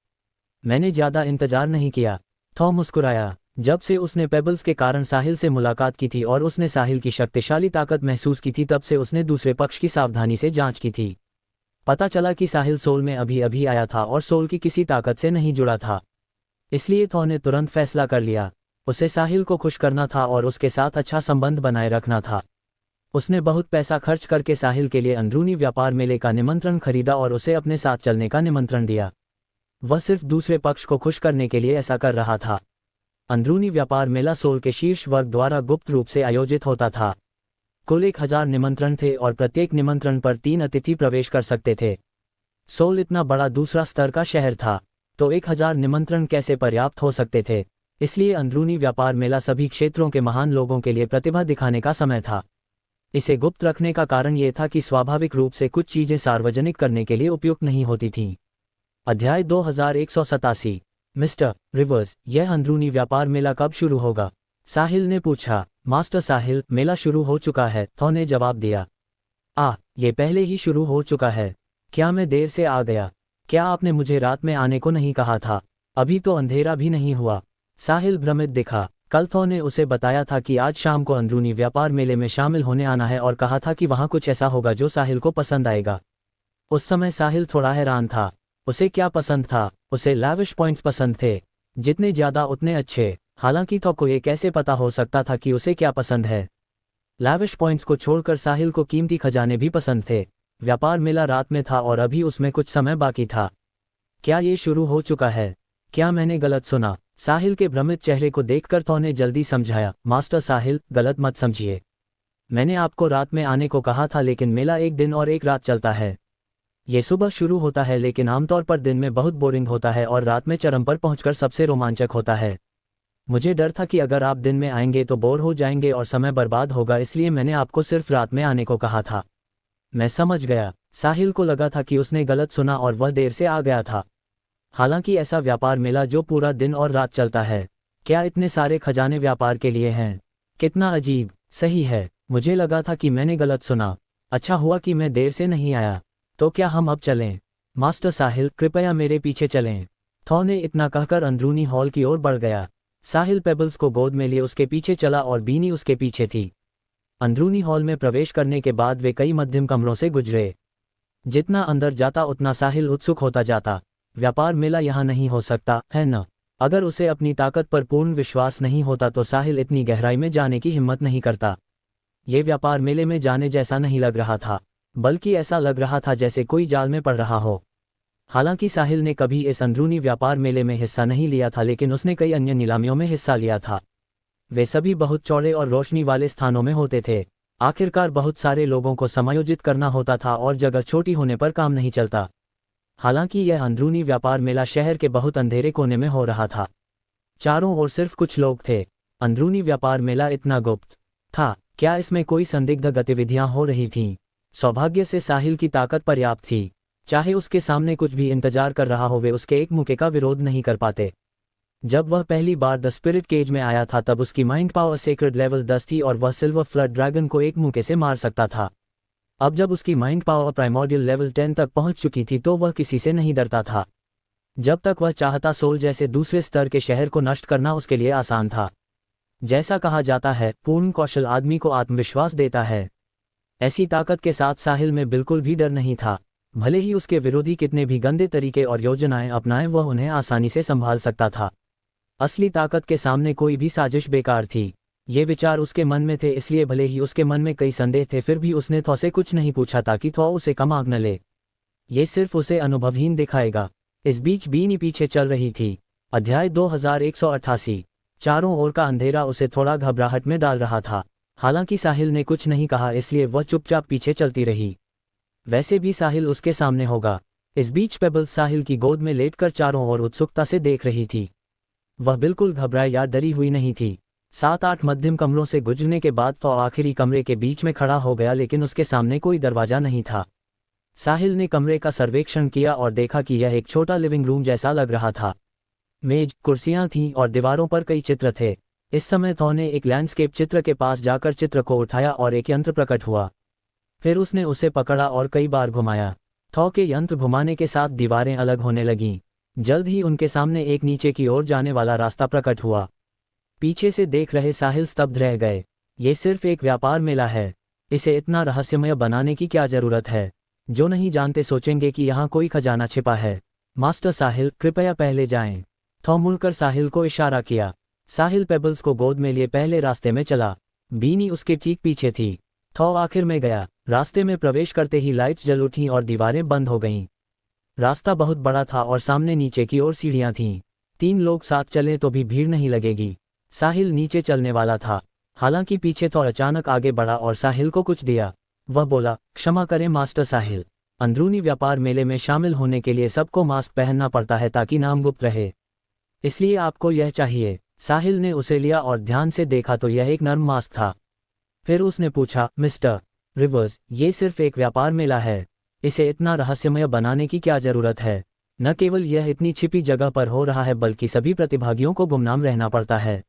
Speaker 2: मैंने ज़्यादा इंतजार नहीं किया। थॉ मुस्कुराया। जब से उसने पेबल्स के कारण साहिल से मुलाकात की थी और उसने साहिल की शक्तिशाली ताकत महसूस की थी, तब से उसने दूसरे पक्ष की सावधानी से जांच की थी। पता चला कि साहिल सोल में अभी अभी आया था और सोल की किसी ताकत से नहीं जुड़ा था। इसलिए थॉ ने तुरंत फैसला कर लिया। उसे साहिल को खुश करना था और उसके साथ अच्छा संबंध बनाए रखना था। उसने बहुत पैसा खर्च करके साहिल के लिए अंदरूनी व्यापार मेले का निमंत्रण खरीदा और उसे अपने साथ चलने का निमंत्रण दिया। वह सिर्फ दूसरे पक्ष को खुश करने के लिए ऐसा कर रहा था। अंदरूनी व्यापार मेला सोल के शीर्ष वर्ग द्वारा गुप्त रूप से आयोजित होता था। कुल 1000 निमंत्रण थे और प्रत्येक निमंत्रण पर 3 अतिथि प्रवेश कर सकते थे। सोल इतना बड़ा दूसरा स्तर का शहर था, तो 1000 निमंत्रण कैसे पर्याप्त हो सकते थे। इसलिए अंदरूनी व्यापार मेला सभी क्षेत्रों के महान लोगों के लिए प्रतिभा दिखाने का समय था। इसे गुप्त रखने का कारण यह था कि स्वाभाविक रूप से कुछ चीजें सार्वजनिक करने के लिए उपयुक्त नहीं होती थीं। अध्याय 2187। मिस्टर रिवर्स, यह अंदरूनी व्यापार मेला कब शुरू होगा? साहिल ने पूछा। मास्टर साहिल, मेला शुरू हो चुका है, थॉ ने जवाब दिया। ये पहले ही शुरू हो चुका है। क्या मैं देर से आ गया? क्या आपने मुझे रात में आने को नहीं कहा था? अभी तो अंधेरा भी नहीं हुआ। साहिल भ्रमित दिखा। कल थॉ ने उसे बताया था कि आज शाम को अंदरूनी व्यापार मेले में शामिल होने आना है और कहा था कि वहाँ कुछ ऐसा होगा जो साहिल को पसंद आएगा। उस समय साहिल थोड़ा हैरान था। उसे क्या पसंद था? उसे लैविश पॉइंट्स पसंद थे। जितने ज़्यादा उतने अच्छे। हालांकि थॉ को ये कैसे पता हो सकता था कि उसे क्या पसंद है? लैविश पॉइंट्स को छोड़कर साहिल को कीमती खजाने भी पसंद थे। व्यापार मेला रात में था और अभी उसमें कुछ समय बाकी था। क्या ये शुरू हो चुका है? क्या मैंने गलत सुना? साहिल के भ्रमित चेहरे को देखकर थॉ ने जल्दी समझाया। मास्टर साहिल, गलत मत समझिए। मैंने आपको रात में आने को कहा था, लेकिन मेला एक दिन और एक रात चलता है। ये सुबह शुरू होता है, लेकिन आमतौर पर दिन में बहुत बोरिंग होता है और रात में चरम पर पहुंचकर सबसे रोमांचक होता है। मुझे डर था कि अगर आप दिन में आएंगे तो बोर हो जाएंगे और समय बर्बाद होगा, इसलिए मैंने आपको सिर्फ रात में आने को कहा था। मैं समझ गया। साहिल को लगा था कि उसने गलत सुना और वह देर से आ गया था। हालांकि ऐसा व्यापार मेला जो पूरा दिन और रात चलता है, क्या इतने सारे खजाने व्यापार के लिए हैं? कितना अजीब। सही है, मुझे लगा था कि मैंने गलत सुना। अच्छा हुआ कि मैं देर से नहीं आया। तो क्या हम अब चलें? मास्टर साहिल, कृपया मेरे पीछे चलें। थॉ ने इतना कहकर अंदरूनी हॉल की ओर बढ़ गया। साहिल पेबल्स को गोद में लिए उसके पीछे चला और बीनी उसके पीछे थी। अंदरूनी हॉल में प्रवेश करने के बाद वे कई मध्यम कमरों से गुजरे। जितना अंदर जाता उतना साहिल उत्सुक होता जाता। व्यापार मेला यहाँ नहीं हो सकता है न? अगर उसे अपनी ताकत पर पूर्ण विश्वास नहीं होता तो साहिल इतनी गहराई में जाने की हिम्मत नहीं करता। ये व्यापार मेले में जाने जैसा नहीं लग रहा था, बल्कि ऐसा लग रहा था जैसे कोई जाल में पड़ रहा हो। हालांकि साहिल ने कभी इस अंदरूनी व्यापार मेले में हिस्सा नहीं लिया था, लेकिन उसने कई अन्य नीलामियों में हिस्सा लिया था। वे सभी बहुत चौड़े और रोशनी वाले स्थानों में होते थे। आखिरकार बहुत सारे लोगों को समायोजित करना होता था और जगह छोटी होने पर काम नहीं चलता। हालांकि यह अंदरूनी व्यापार मेला शहर के बहुत अंधेरे कोने में हो रहा था। चारों ओर सिर्फ कुछ लोग थे। अंदरूनी व्यापार मेला इतना गुप्त था। क्या इसमें कोई संदिग्ध गतिविधियां हो रही थीं? सौभाग्य से साहिल की ताकत पर्याप्त थी। चाहे उसके सामने कुछ भी इंतजार कर रहा हो, वे उसके एक मुके का विरोध नहीं कर पाते। जब वह पहली बार द स्पिरिट केज में आया था तब उसकी माइंड पावर सेक्रेड लेवल 10 थी और वह सिल्वर फ्लड ड्रैगन को एक मुके से मार सकता था। अब जब उसकी माइंड पावर प्राइमोर्डियल लेवल 10 तक पहुंच चुकी थी तो वह किसी से नहीं डरता था। जब तक वह चाहता, सोल जैसे दूसरे स्तर के शहर को नष्ट करना उसके लिए आसान था। जैसा कहा जाता है, पूर्ण कौशल आदमी को आत्मविश्वास देता है। ऐसी ताकत के साथ साहिल में बिल्कुल भी डर नहीं था। भले ही उसके विरोधी कितने भी गंदे तरीके और योजनाएं अपनाएं, वह उन्हें आसानी से संभाल सकता था। असली ताकत के सामने कोई भी साजिश बेकार थी। ये विचार उसके मन में थे, इसलिए भले ही उसके मन में कई संदेह थे फिर भी उसने थॉ से कुछ नहीं पूछा ताकि थॉ उसे कम आग न ले। ये सिर्फ उसे अनुभवहीन दिखाएगा। इस बीच बीनी पीछे चल रही थी। अध्याय 2188। चारों ओर का अंधेरा उसे थोड़ा घबराहट में डाल रहा था। हालांकि साहिल ने कुछ नहीं कहा इसलिए वह चुपचाप पीछे चलती रही। वैसे भी साहिल उसके सामने होगा। इस बीच पेबल्स साहिल की गोद में लेटकर चारों ओर उत्सुकता से देख रही थी। वह बिल्कुल घबराई या डरी हुई नहीं थी। 7-8 मध्यम कमरों से गुजरने के बाद तो आखिरी कमरे के बीच में खड़ा हो गया, लेकिन उसके सामने कोई दरवाजा नहीं था। साहिल ने कमरे का सर्वेक्षण किया और देखा कि यह एक छोटा लिविंग रूम जैसा लग रहा था। मेज, कुर्सियां थीं और दीवारों पर कई चित्र थे। इस समय थॉ ने एक लैंडस्केप चित्र के पास जाकर चित्र को उठाया और एक यंत्र प्रकट हुआ। फिर उसने उसे पकड़ा और कई बार घुमाया। थॉ के यंत्र घुमाने के साथ दीवारें अलग होने लगीं। जल्द ही उनके सामने एक नीचे की ओर जाने वाला रास्ता प्रकट हुआ। पीछे से देख रहे साहिल स्तब्ध रह गए। ये सिर्फ एक व्यापार मेला है, इसे इतना रहस्यमय बनाने की क्या जरूरत है? जो नहीं जानते सोचेंगे कि यहाँ कोई खजाना छिपा है। मास्टर साहिल, कृपया पहले जाएं। थॉ मुड़कर साहिल को इशारा किया। साहिल पेबल्स को गोद में लिए पहले रास्ते में चला। बीनी उसके ठीक पीछे थी। थॉ आखिर में गया। रास्ते में प्रवेश करते ही लाइट्स जल उठीं और दीवारें बंद हो गईं। रास्ता बहुत बड़ा था और सामने नीचे की ओर सीढ़ियां थीं। 3 लोग साथ चलें तो भी भीड़ नहीं लगेगी। साहिल नीचे चलने वाला था। हालांकि पीछे थॉ अचानक आगे बढ़ा और साहिल को कुछ दिया। वह बोला, क्षमा करें मास्टर साहिल, अंदरूनी व्यापार मेले में शामिल होने के लिए सबको मास्क पहनना पड़ता है ताकि नाम गुप्त रहे, इसलिए आपको यह चाहिए। साहिल ने उसे लिया और ध्यान से देखा तो यह एक नर्म मास्क था। फिर उसने पूछा, मिस्टर रिवर्स, ये सिर्फ एक व्यापार मेला है, इसे इतना रहस्यमय बनाने की क्या जरूरत है? न केवल यह इतनी छिपी जगह पर हो रहा है बल्कि सभी प्रतिभागियों को गुमनाम रहना पड़ता है।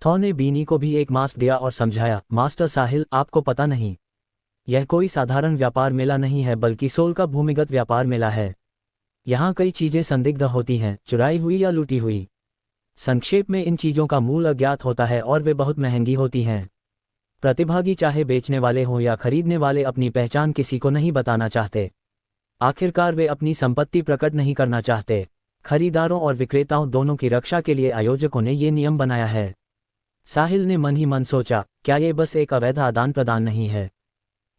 Speaker 2: थॉ ने बीनी को भी एक मास्क दिया और समझाया, मास्टर साहिल, आपको पता नहीं, यह कोई साधारण व्यापार मेला नहीं है बल्कि सोल का भूमिगत व्यापार मेला है। यहाँ कई चीजें संदिग्ध होती हैं, चुराई हुई या लूटी हुई। संक्षेप में इन चीजों का मूल अज्ञात होता है और वे बहुत महंगी होती हैं। प्रतिभागी चाहे बेचने वाले हों या खरीदने वाले अपनी पहचान किसी को नहीं बताना चाहते। आखिरकार वे अपनी संपत्ति प्रकट नहीं करना चाहते। खरीदारों और विक्रेताओं दोनों की रक्षा के लिए आयोजकों ने ये नियम बनाया है। साहिल ने मन ही मन सोचा, क्या ये बस एक अवैध आदान प्रदान नहीं है?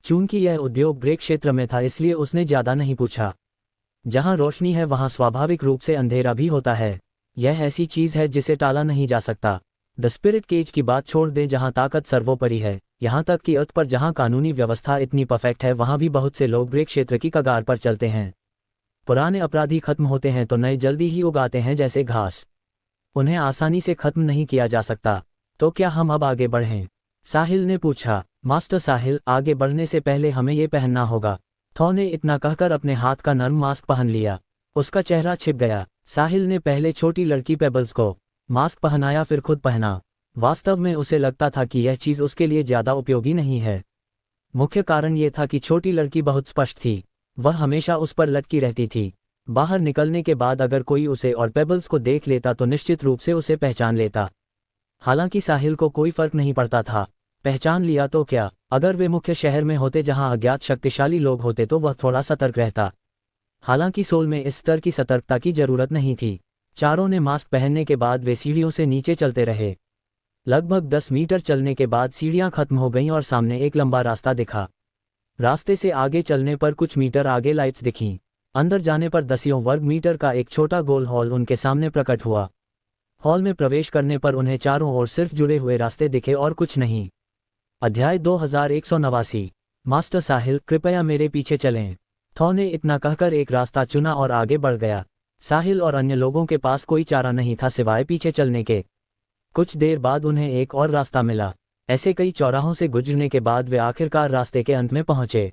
Speaker 2: चूंकि यह उद्योग ग्रे क्षेत्र में था इसलिए उसने ज्यादा नहीं पूछा। जहां रोशनी है वहां स्वाभाविक रूप से अंधेरा भी होता है। यह ऐसी चीज है जिसे टाला नहीं जा सकता। द स्पिरिट केज की बात छोड़ दें, जहां ताकत सर्वोपरि है, यहां तक कि अर्थ पर जहां कानूनी व्यवस्था इतनी परफेक्ट है वहां भी बहुत से लोग ग्रे क्षेत्र की कगार पर चलते हैं। पुराने अपराधी खत्म होते हैं तो नए जल्दी ही उगाते हैं जैसे घास। उन्हें आसानी से खत्म नहीं किया जा सकता। तो क्या हम अब आगे बढ़ें? साहिल ने पूछा। मास्टर साहिल, आगे बढ़ने से पहले हमें ये पहनना होगा। थॉ ने इतना कहकर अपने हाथ का नर्म मास्क पहन लिया। उसका चेहरा छिप गया। साहिल ने पहले छोटी लड़की पेबल्स को मास्क पहनाया फिर खुद पहना। वास्तव में उसे लगता था कि यह चीज उसके लिए ज्यादा उपयोगी नहीं है। मुख्य कारण यह था कि छोटी लड़की बहुत स्पष्ट थी। वह हमेशा उस पर लटकी रहती थी। बाहर निकलने के बाद अगर कोई उसे और पेबल्स को देख लेता तो निश्चित रूप से उसे पहचान लेता। हालांकि साहिल को कोई फर्क नहीं पड़ता था। पहचान लिया तो क्या, अगर वे मुख्य शहर में होते जहां अज्ञात शक्तिशाली लोग होते तो वह थोड़ा सतर्क रहता। हालांकि सोल में इस स्तर की सतर्कता की जरूरत नहीं थी। चारों ने मास्क पहनने के बाद वे सीढ़ियों से नीचे चलते रहे। लगभग 10 मीटर चलने के बाद सीढ़ियां खत्म हो गईं और सामने एक लंबा रास्ता दिखा। रास्ते से आगे चलने पर कुछ मीटर आगे लाइट्स दिखीं। अंदर जाने पर 10 वर्ग मीटर का एक छोटा गोल हॉल उनके सामने प्रकट हुआ। हॉल में प्रवेश करने पर उन्हें चारों ओर सिर्फ जुड़े हुए रास्ते दिखे और कुछ नहीं। अध्याय 2189। मास्टर साहिल, कृपया मेरे पीछे चलें। थॉ ने इतना कहकर एक रास्ता चुना और आगे बढ़ गया। साहिल और अन्य लोगों के पास कोई चारा नहीं था सिवाय पीछे चलने के। कुछ देर बाद उन्हें एक और रास्ता मिला। ऐसे कई चौराहों से गुजरने के बाद वे आखिरकार रास्ते के अंत में पहुंचे।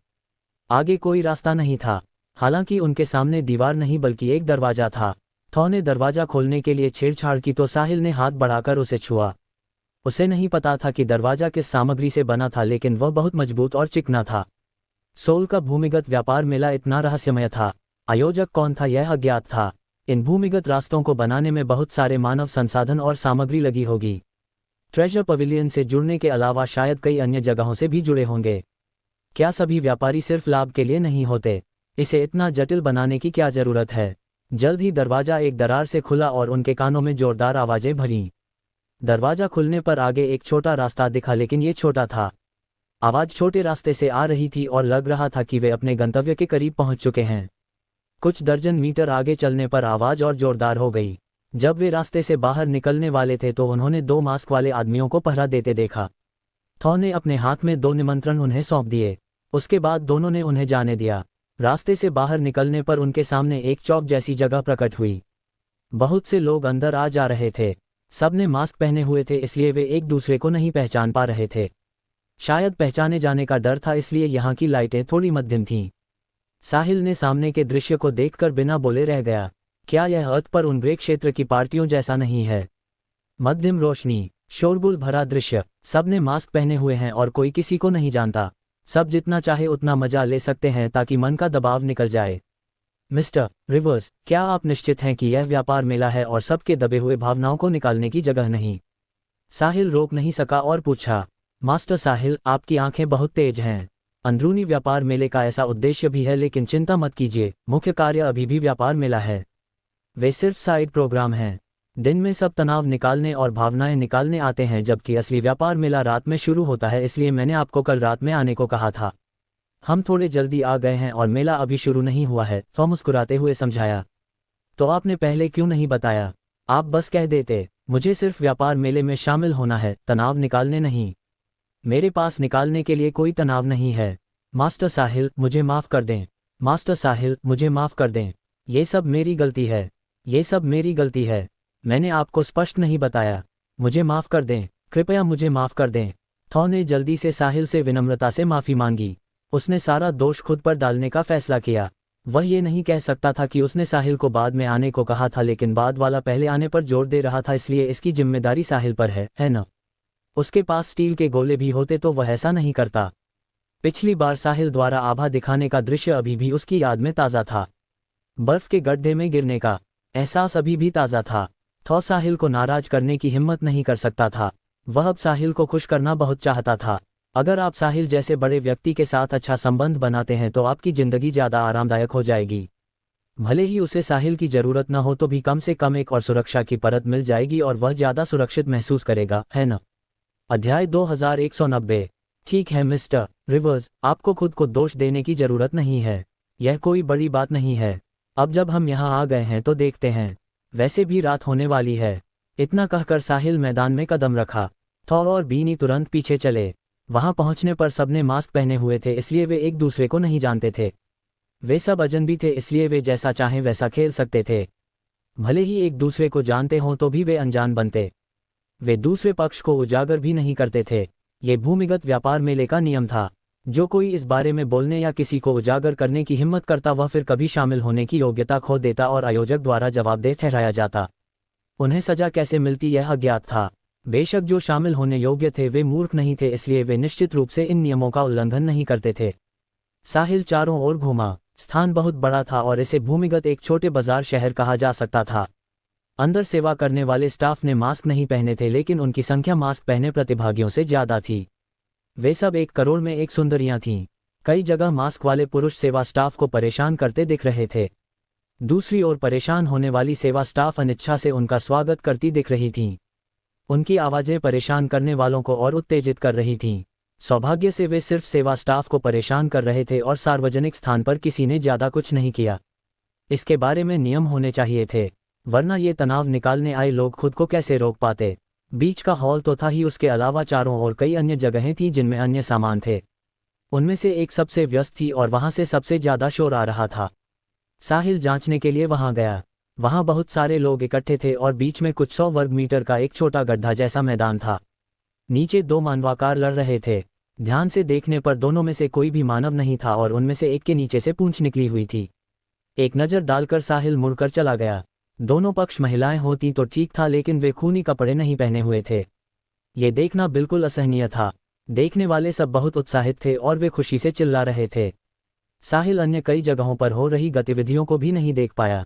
Speaker 2: आगे कोई रास्ता नहीं था। हालांकि उनके सामने दीवार नहीं बल्कि एक दरवाजा था। थॉ ने दरवाजा खोलने के लिए छेड़छाड़ की तो साहिल ने हाथ बढ़ाकर उसे छुआ। उसे नहीं पता था कि दरवाजा किस सामग्री से बना था, लेकिन वह बहुत मजबूत और चिकना था। सोल का भूमिगत व्यापार मेला इतना रहस्यमय था। आयोजक कौन था यह अज्ञात था। इन भूमिगत रास्तों को बनाने में बहुत सारे मानव संसाधन और सामग्री लगी होगी। ट्रेजर पवेलियन से जुड़ने के अलावा शायद कई अन्य जगहों से भी जुड़े होंगे। क्या सभी व्यापारी सिर्फ लाभ के लिए नहीं होते? इसे इतना जटिल बनाने की क्या जरूरत है? जल्द ही दरवाजा एक दरार से खुला और उनके कानों में जोरदार आवाजें भरीं। दरवाजा खुलने पर आगे एक छोटा रास्ता दिखा, लेकिन ये छोटा था। आवाज छोटे रास्ते से आ रही थी और लग रहा था कि वे अपने गंतव्य के करीब पहुंच चुके हैं। कुछ दर्जन मीटर आगे चलने पर आवाज और जोरदार हो गई। जब वे रास्ते से बाहर निकलने वाले थे तो उन्होंने 2 मास्क वाले आदमियों को पहरा देते देखा। थॉ ने अपने हाथ में 2 निमंत्रण उन्हें सौंप दिए। उसके बाद दोनों ने उन्हें जाने दिया। रास्ते से बाहर निकलने पर उनके सामने एक चौक जैसी जगह प्रकट हुई। बहुत से लोग अंदर आ जा रहे थे। सबने मास्क पहने हुए थे, इसलिए वे एक दूसरे को नहीं पहचान पा रहे थे। शायद पहचाने जाने का डर था, इसलिए यहाँ की लाइटें थोड़ी मध्यम थीं। साहिल ने सामने के दृश्य को देखकर बिना बोले रह गया। क्या यह अर्थ पर उन ब्रेक क्षेत्र की पार्टियों जैसा नहीं है? मध्यम रोशनी, शोरगुल भरा दृश्य, सबने मास्क पहने हुए हैं और कोई किसी को नहीं जानता। सब जितना चाहे उतना मजा ले सकते हैं ताकि मन का दबाव निकल जाए। मिस्टर रिवर्स, क्या आप निश्चित हैं कि यह व्यापार मेला है और सबके दबे हुए भावनाओं को निकालने की जगह नहीं? साहिल रोक नहीं सका और पूछा। मास्टर साहिल, आपकी आंखें बहुत तेज हैं। अंदरूनी व्यापार मेले का ऐसा उद्देश्य भी है, लेकिन चिंता मत कीजिए, मुख्य कार्य अभी भी व्यापार मेला है। वे सिर्फ साइड प्रोग्राम हैं। दिन में सब तनाव निकालने और भावनाएं निकालने आते हैं, जबकि असली व्यापार मेला रात में शुरू होता है। इसलिए मैंने आपको कल रात में आने को कहा था। हम थोड़े जल्दी आ गए हैं और मेला अभी शुरू नहीं हुआ है, तो मुस्कुराते हुए समझाया। तो आपने पहले क्यों नहीं बताया? आप बस कह देते। मुझे सिर्फ व्यापार मेले में शामिल होना है, तनाव निकालने नहीं। मेरे पास निकालने के लिए कोई तनाव नहीं है। मास्टर साहिल, मुझे माफ़ कर दें। मास्टर साहिल, मुझे माफ़ कर दें। ये सब मेरी गलती है। ये सब मेरी गलती है। मैंने आपको स्पष्ट नहीं बताया। मुझे माफ़ कर दें, कृपया मुझे माफ़ कर दें। थॉ ने जल्दी से साहिल से विनम्रता से माफ़ी मांगी। उसने सारा दोष खुद पर डालने का फैसला किया। वह ये नहीं कह सकता था कि उसने साहिल को बाद में आने को कहा था, लेकिन बाद वाला पहले आने पर जोर दे रहा था, इसलिए इसकी जिम्मेदारी साहिल पर है ना? उसके पास स्टील के गोले भी होते तो वह ऐसा नहीं करता। पिछली बार साहिल द्वारा आभा दिखाने का दृश्य अभी भी उसकी याद में ताज़ा था। बर्फ के गड्ढे में गिरने का एहसास अभी भी ताज़ा था। थॉ साहिल को नाराज करने की हिम्मत नहीं कर सकता था। वह अब साहिल को खुश करना बहुत चाहता था। अगर आप साहिल जैसे बड़े व्यक्ति के साथ अच्छा संबंध बनाते हैं तो आपकी ज़िंदगी ज़्यादा आरामदायक हो जाएगी। भले ही उसे साहिल की ज़रूरत न हो तो भी कम से कम एक और सुरक्षा की परत मिल जाएगी और वह ज़्यादा सुरक्षित महसूस करेगा, है ना? अध्याय 2190। ठीक है मिस्टर रिवर्स, आपको खुद को दोष देने की ज़रूरत नहीं है। यह कोई बड़ी बात नहीं है। अब जब हम यहाँ आ गए हैं तो देखते हैं। वैसे भी रात होने वाली है। इतना कहकर साहिल मैदान में कदम रखा। थॉ और बीनी तुरंत पीछे चले। वहां पहुंचने पर सबने मास्क पहने हुए थे, इसलिए वे एक दूसरे को नहीं जानते थे। वे सब अजनबी थे, इसलिए वे जैसा चाहें वैसा खेल सकते थे। भले ही एक दूसरे को जानते हों तो भी वे अनजान बनते। वे दूसरे पक्ष को उजागर भी नहीं करते थे। ये भूमिगत व्यापार मेले का नियम था। जो कोई इस बारे में बोलने या किसी को उजागर करने की हिम्मत करता वह फिर कभी शामिल होने की योग्यता खो देता और आयोजक द्वारा जवाबदेह ठहराया जाता। उन्हें सजा कैसे मिलती यह अज्ञात था। बेशक जो शामिल होने योग्य थे वे मूर्ख नहीं थे, इसलिए वे निश्चित रूप से इन नियमों का उल्लंघन नहीं करते थे। साहिल चारों ओर घूमा। स्थान बहुत बड़ा था और इसे भूमिगत एक छोटे बाजार शहर कहा जा सकता था। अंदर सेवा करने वाले स्टाफ ने मास्क नहीं पहने थे, लेकिन उनकी संख्या मास्क पहने प्रतिभागियों से ज़्यादा थी। वे सब 1 करोड़ में एक सुंदरियां थीं। कई जगह मास्क वाले पुरुष सेवा स्टाफ को परेशान करते दिख रहे थे। दूसरी ओर परेशान होने वाली सेवा स्टाफ अनिच्छा से उनका स्वागत करती दिख रही थीं। उनकी आवाज़ें परेशान करने वालों को और उत्तेजित कर रही थीं। सौभाग्य से वे सिर्फ सेवा स्टाफ को परेशान कर रहे थे और सार्वजनिक स्थान पर किसी ने ज़्यादा कुछ नहीं किया। इसके बारे में नियम होने चाहिए थे, वरना ये तनाव निकालने आए लोग खुद को कैसे रोक पाते। बीच का हॉल तो था ही, उसके अलावा चारों ओर कई अन्य जगहें थीं जिनमें अन्य सामान थे। उनमें से एक सबसे व्यस्त थी और वहां से सबसे ज़्यादा शोर आ रहा था। साहिल जांचने के लिए वहां गया। वहां बहुत सारे लोग इकट्ठे थे और बीच में कुछ 100 वर्ग मीटर का एक छोटा गड्ढा जैसा मैदान था। नीचे 2 मानवाकार लड़ रहे थे। ध्यान से देखने पर दोनों में से कोई भी मानव नहीं था और उनमें से एक के नीचे से पूंछ निकली हुई थी। एक नज़र डालकर साहिल मुड़कर चला गया। दोनों पक्ष महिलाएं होती तो ठीक था, लेकिन वे खूनी कपड़े नहीं पहने हुए थे। ये देखना बिल्कुल असहनीय था। देखने वाले सब बहुत उत्साहित थे और वे खुशी से चिल्ला रहे थे। साहिल अन्य कई जगहों पर हो रही गतिविधियों को भी नहीं देख पाया।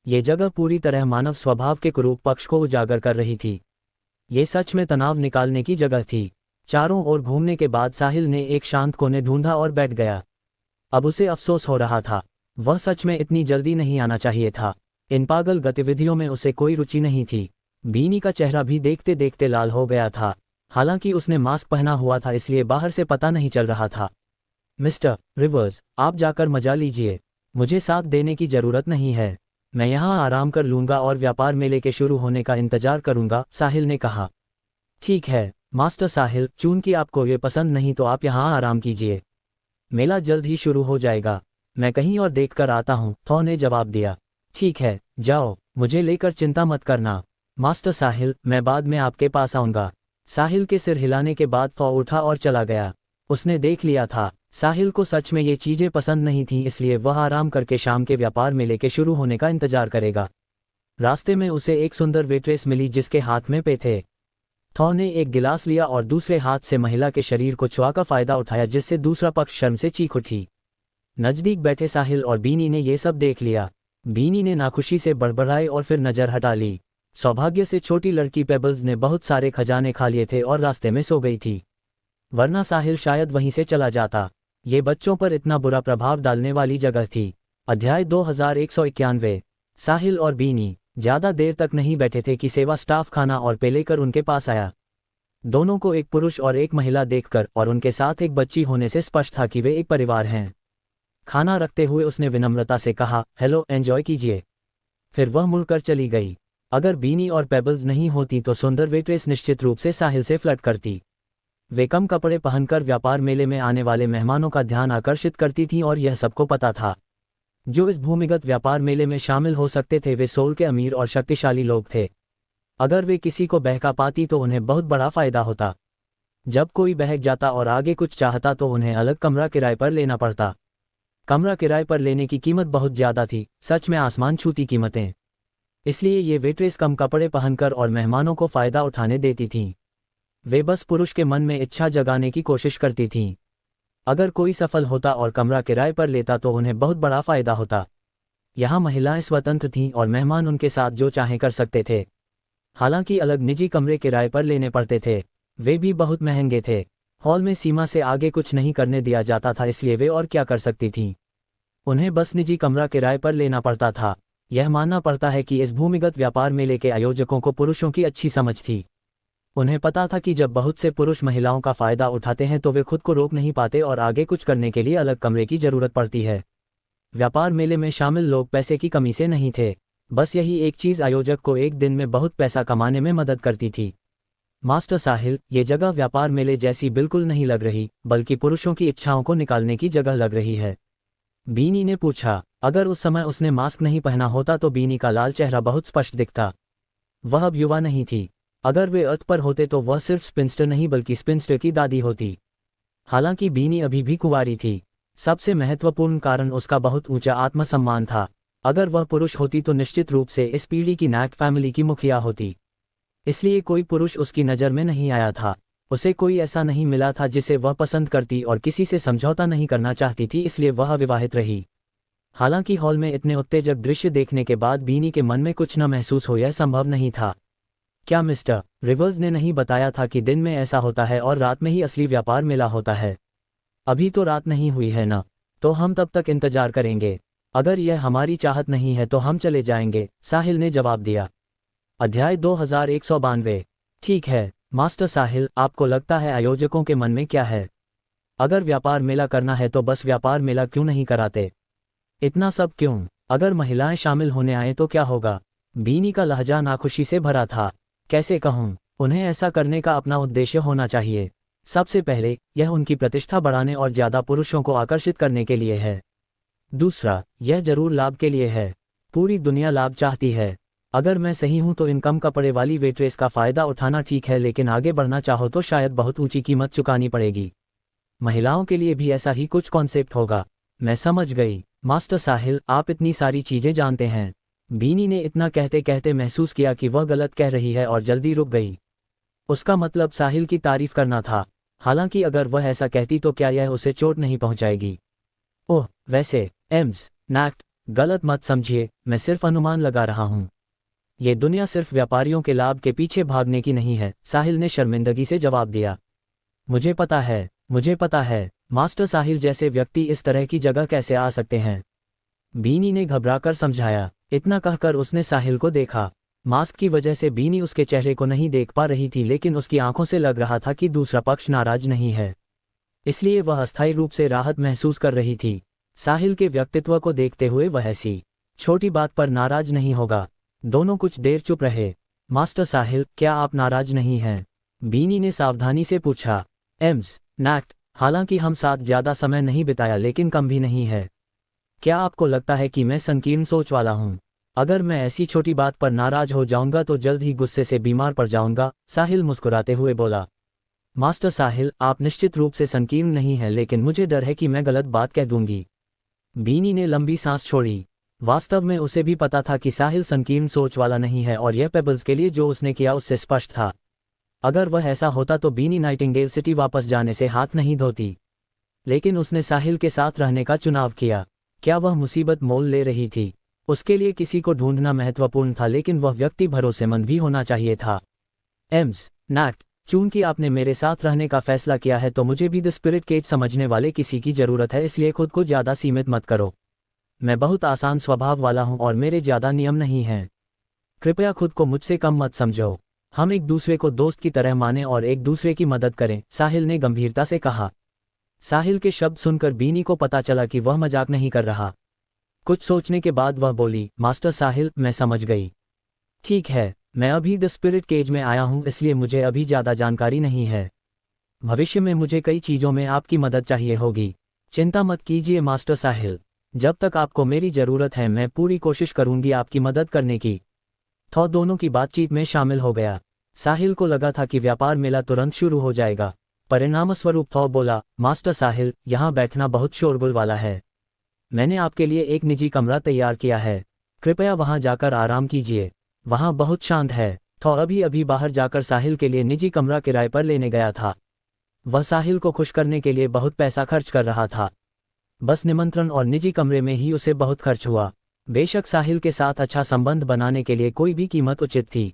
Speaker 2: ये जगह पूरी तरह मानव स्वभाव के कुरूप पक्ष को उजागर कर रही थी। ये सच में तनाव निकालने की जगह थी। चारों ओर घूमने के बाद साहिल ने एक शांत कोने ढूंढा और बैठ गया। अब उसे अफसोस हो रहा था। वह सच में इतनी जल्दी नहीं आना चाहिए था। इन पागल गतिविधियों में उसे कोई रुचि नहीं थी। बीनी का चेहरा भी देखते देखते लाल हो गया था। हालांकि उसने मास्क पहना हुआ था इसलिए बाहर से पता नहीं चल रहा था। मिस्टर रिवर्स, आप जाकर मजा लीजिए, मुझे साथ देने की जरूरत नहीं है। मैं यहाँ आराम कर लूंगा और व्यापार मेले के शुरू होने का इंतजार करूंगा, साहिल ने कहा। ठीक है मास्टर साहिल, चूंकि आपको ये पसंद नहीं तो आप यहाँ आराम कीजिए। मेला जल्द ही शुरू हो जाएगा, मैं कहीं और देख कर आता हूँ, थॉ ने जवाब दिया। ठीक है जाओ, मुझे लेकर चिंता मत करना। मास्टर साहिल, मैं बाद में आपके पास आऊँगा। साहिल के सिर हिलाने के बाद थॉ उठा और चला गया। उसने देख लिया था साहिल को सच में ये चीज़ें पसंद नहीं थीं, इसलिए वह आराम करके शाम के व्यापार मेले के शुरू होने का इंतजार करेगा। रास्ते में उसे एक सुंदर वेट्रेस मिली जिसके हाथ में पे थे। थॉ ने एक गिलास लिया और दूसरे हाथ से महिला के शरीर को छुआ का फायदा उठाया, जिससे दूसरा पक्ष शर्म से चीख उठी। नजदीक बैठे साहिल और बीनी ने ये सब देख लिया। बीनी ने नाखुशी से बड़बड़ाई और फिर नजर हटा ली। सौभाग्य से छोटी लड़की पेबल्स ने बहुत सारे खजाने खा लिए थे और रास्ते में सो गई थी, वरना साहिल शायद वहीं से चला जाता। ये बच्चों पर इतना बुरा प्रभाव डालने वाली जगह थी। अध्याय 2191। साहिल और बीनी ज्यादा देर तक नहीं बैठे थे कि सेवा स्टाफ खाना और पे लेकर उनके पास आया। दोनों को एक पुरुष और एक महिला देखकर और उनके साथ एक बच्ची होने से स्पष्ट था कि वे एक परिवार हैं। खाना रखते हुए उसने विनम्रता से कहा, हेलो, एंजॉय कीजिए। फिर वह मुड़कर चली गई। अगर बीनी और पेबल्स नहीं होती तो सुंदर वेट्रेस निश्चित रूप से साहिल से फ्लर्ट करती। वे कम कपड़े पहनकर व्यापार मेले में आने वाले मेहमानों का ध्यान आकर्षित करती थीं और यह सबको पता था। जो इस भूमिगत व्यापार मेले में शामिल हो सकते थे वे सोल के अमीर और शक्तिशाली लोग थे। अगर वे किसी को बहका पाती तो उन्हें बहुत बड़ा फायदा होता। जब कोई बहक जाता और आगे कुछ चाहता तो उन्हें अलग कमरा किराए पर लेना पड़ता। कमरा किराए पर लेने की कीमत बहुत ज़्यादा थी, सच में आसमान छूती कीमतें। इसलिए ये वेट्रेस कम कपड़े पहनकर और मेहमानों को फ़ायदा उठाने देती थीं। वे बस पुरुष के मन में इच्छा जगाने की कोशिश करती थीं। अगर कोई सफल होता और कमरा किराए पर लेता तो उन्हें बहुत बड़ा फायदा होता। यहाँ महिलाएं स्वतंत्र थीं और मेहमान उनके साथ जो चाहें कर सकते थे। हालांकि अलग निजी कमरे किराए पर लेने पड़ते थे, वे भी बहुत महंगे थे। हॉल में सीमा से आगे कुछ नहीं करने दिया जाता था, इसलिए वे और क्या कर सकती थीं। उन्हें बस निजी कमरा किराए पर लेना पड़ता था। यह मानना पड़ता है कि इस भूमिगत व्यापार मेले के आयोजकों को पुरुषों की अच्छी समझ थी। उन्हें पता था कि जब बहुत से पुरुष महिलाओं का फायदा उठाते हैं तो वे खुद को रोक नहीं पाते और आगे कुछ करने के लिए अलग कमरे की जरूरत पड़ती है। व्यापार मेले में शामिल लोग पैसे की कमी से नहीं थे, बस यही एक चीज़ आयोजक को एक दिन में बहुत पैसा कमाने में मदद करती थी। मास्टर साहिल, ये जगह व्यापार मेले जैसी बिल्कुल नहीं लग रही, बल्कि पुरुषों की इच्छाओं को निकालने की जगह लग रही है, बीनी ने पूछा। अगर उस समय उसने मास्क नहीं पहना होता तो बीनी का लाल चेहरा बहुत स्पष्ट दिखता। वह अब युवा नहीं थी। अगर वे अर्थ पर होते तो वह सिर्फ स्पिंस्टर नहीं बल्कि स्पिंस्टर की दादी होती। हालांकि बीनी अभी भी कुंवारी थी। सबसे महत्वपूर्ण कारण उसका बहुत ऊंचा आत्मसम्मान था। अगर वह पुरुष होती तो निश्चित रूप से इस पीढ़ी की नायक फैमिली की मुखिया होती। इसलिए कोई पुरुष उसकी नज़र में नहीं आया था। उसे कोई ऐसा नहीं मिला था जिसे वह पसंद करती और किसी से समझौता नहीं करना चाहती थी, इसलिए वह अविवाहित रही। हालांकि हॉल में इतने उत्तेजक दृश्य देखने के बाद बीनी के मन में कुछ न महसूस हो, यह संभव नहीं था। क्या मिस्टर रिवर्स ने नहीं बताया था कि दिन में ऐसा होता है और रात में ही असली व्यापार मेला होता है? अभी तो रात नहीं हुई है ना, तो हम तब तक इंतजार करेंगे। अगर यह हमारी चाहत नहीं है तो हम चले जाएंगे, साहिल ने जवाब दिया। अध्याय 2192। ठीक है मास्टर साहिल, आपको लगता है आयोजकों के मन में क्या है? अगर व्यापार मेला करना है तो बस व्यापार मेला क्यों नहीं कराते? इतना सब क्यों? अगर महिलाएं शामिल होने आए तो क्या होगा? बीनी का लहजा नाखुशी से भरा था। कैसे कहूँ, उन्हें ऐसा करने का अपना उद्देश्य होना चाहिए। सबसे पहले यह उनकी प्रतिष्ठा बढ़ाने और ज़्यादा पुरुषों को आकर्षित करने के लिए है। दूसरा, यह जरूर लाभ के लिए है। पूरी दुनिया लाभ चाहती है। अगर मैं सही हूं तो इन कम कपड़े वाली वेट्रेस का फ़ायदा उठाना ठीक है, लेकिन आगे बढ़ना चाहो तो शायद बहुत ऊंची कीमत चुकानी पड़ेगी। महिलाओं के लिए भी ऐसा ही कुछ कॉन्सेप्ट होगा। मैं समझ गई मास्टर साहिल, आप इतनी सारी चीज़ें जानते हैं। बीनी ने इतना कहते कहते महसूस किया कि वह गलत कह रही है और जल्दी रुक गई। उसका मतलब साहिल की तारीफ करना था। हालांकि अगर वह ऐसा कहती तो क्या यह उसे चोट नहीं पहुंचाएगी? ओह वैसे एम्स नैक्ट, गलत मत समझिए, मैं सिर्फ अनुमान लगा रहा हूँ। ये दुनिया सिर्फ व्यापारियों के लाभ के पीछे भागने की नहीं है, साहिल ने शर्मिंदगी से जवाब दिया। मुझे पता है, मुझे पता है। मास्टर साहिल जैसे व्यक्ति इस तरह की जगह कैसे आ सकते हैं? बीनी ने घबराकर समझाया। इतना कहकर उसने साहिल को देखा। मास्क की वजह से बीनी उसके चेहरे को नहीं देख पा रही थी, लेकिन उसकी आंखों से लग रहा था कि दूसरा पक्ष नाराज नहीं है, इसलिए वह अस्थायी रूप से राहत महसूस कर रही थी। साहिल के व्यक्तित्व को देखते हुए वह ऐसी छोटी बात पर नाराज नहीं होगा। दोनों कुछ देर चुप रहे। मास्टर साहिल, क्या आप नाराज नहीं हैं? बीनी ने सावधानी से पूछा। एम्स नैक्ट, हालांकि हम साथ ज्यादा समय नहीं बिताया, लेकिन कम भी नहीं है। क्या आपको लगता है कि मैं संकीर्ण सोच वाला हूँ? अगर मैं ऐसी छोटी बात पर नाराज हो जाऊंगा तो जल्द ही गुस्से से बीमार पड़ जाऊंगा, साहिल मुस्कुराते हुए बोला। मास्टर साहिल, आप निश्चित रूप से संकीर्ण नहीं हैं, लेकिन मुझे डर है कि मैं गलत बात कह दूंगी। बीनी ने लंबी सांस छोड़ी। वास्तव में उसे भी पता था कि साहिल संकीर्ण सोच वाला नहीं है, और यह पेबल्स के लिए जो उसने किया उससे स्पष्ट था। अगर वह ऐसा होता तो बीनी नाइटिंगेल सिटी वापस जाने से हाथ नहीं धोती, लेकिन उसने साहिल के साथ रहने का चुनाव किया। क्या वह मुसीबत मोल ले रही थी? उसके लिए किसी को ढूंढना महत्वपूर्ण था, लेकिन वह व्यक्ति भरोसेमंद भी होना चाहिए था। एम्स नैक्ट, चूंकि आपने मेरे साथ रहने का फैसला किया है तो मुझे भी द स्पिरिट केज समझने वाले किसी की जरूरत है, इसलिए खुद को ज्यादा सीमित मत करो। मैं बहुत आसान स्वभाव वाला हूं और मेरे ज्यादा नियम नहीं हैं। कृपया खुद को मुझसे कम मत समझो। हम एक दूसरे को दोस्त की तरह माने और एक दूसरे की मदद करें, साहिल ने गंभीरता से कहा। साहिल के शब्द सुनकर बीनी को पता चला कि वह मजाक नहीं कर रहा। कुछ सोचने के बाद वह बोली, मास्टर साहिल, मैं समझ गई। ठीक है, मैं अभी द स्पिरिट केज में आया हूं, इसलिए मुझे अभी ज्यादा जानकारी नहीं है। भविष्य में मुझे कई चीजों में आपकी मदद चाहिए होगी। चिंता मत कीजिए मास्टर साहिल, जब तक आपको मेरी जरूरत है मैं पूरी कोशिश करूंगी आपकी मदद करने की। थॉ दोनों की बातचीत में शामिल हो गया। साहिल को लगा था कि व्यापार मेला तुरंत शुरू हो जाएगा। परिणामस्वरूप थॉ बोला, मास्टर साहिल, यहाँ बैठना बहुत शोरगुल वाला है। मैंने आपके लिए एक निजी कमरा तैयार किया है, कृपया वहां जाकर आराम कीजिए। वहां बहुत शांत है। थॉ अभी अभी बाहर जाकर साहिल के लिए निजी कमरा किराए पर लेने गया था। वह साहिल को खुश करने के लिए बहुत पैसा खर्च कर रहा था। बस निमंत्रण और निजी कमरे में ही उसे बहुत खर्च हुआ। बेशक साहिल के साथ अच्छा संबंध बनाने के लिए कोई भी कीमत उचित थी।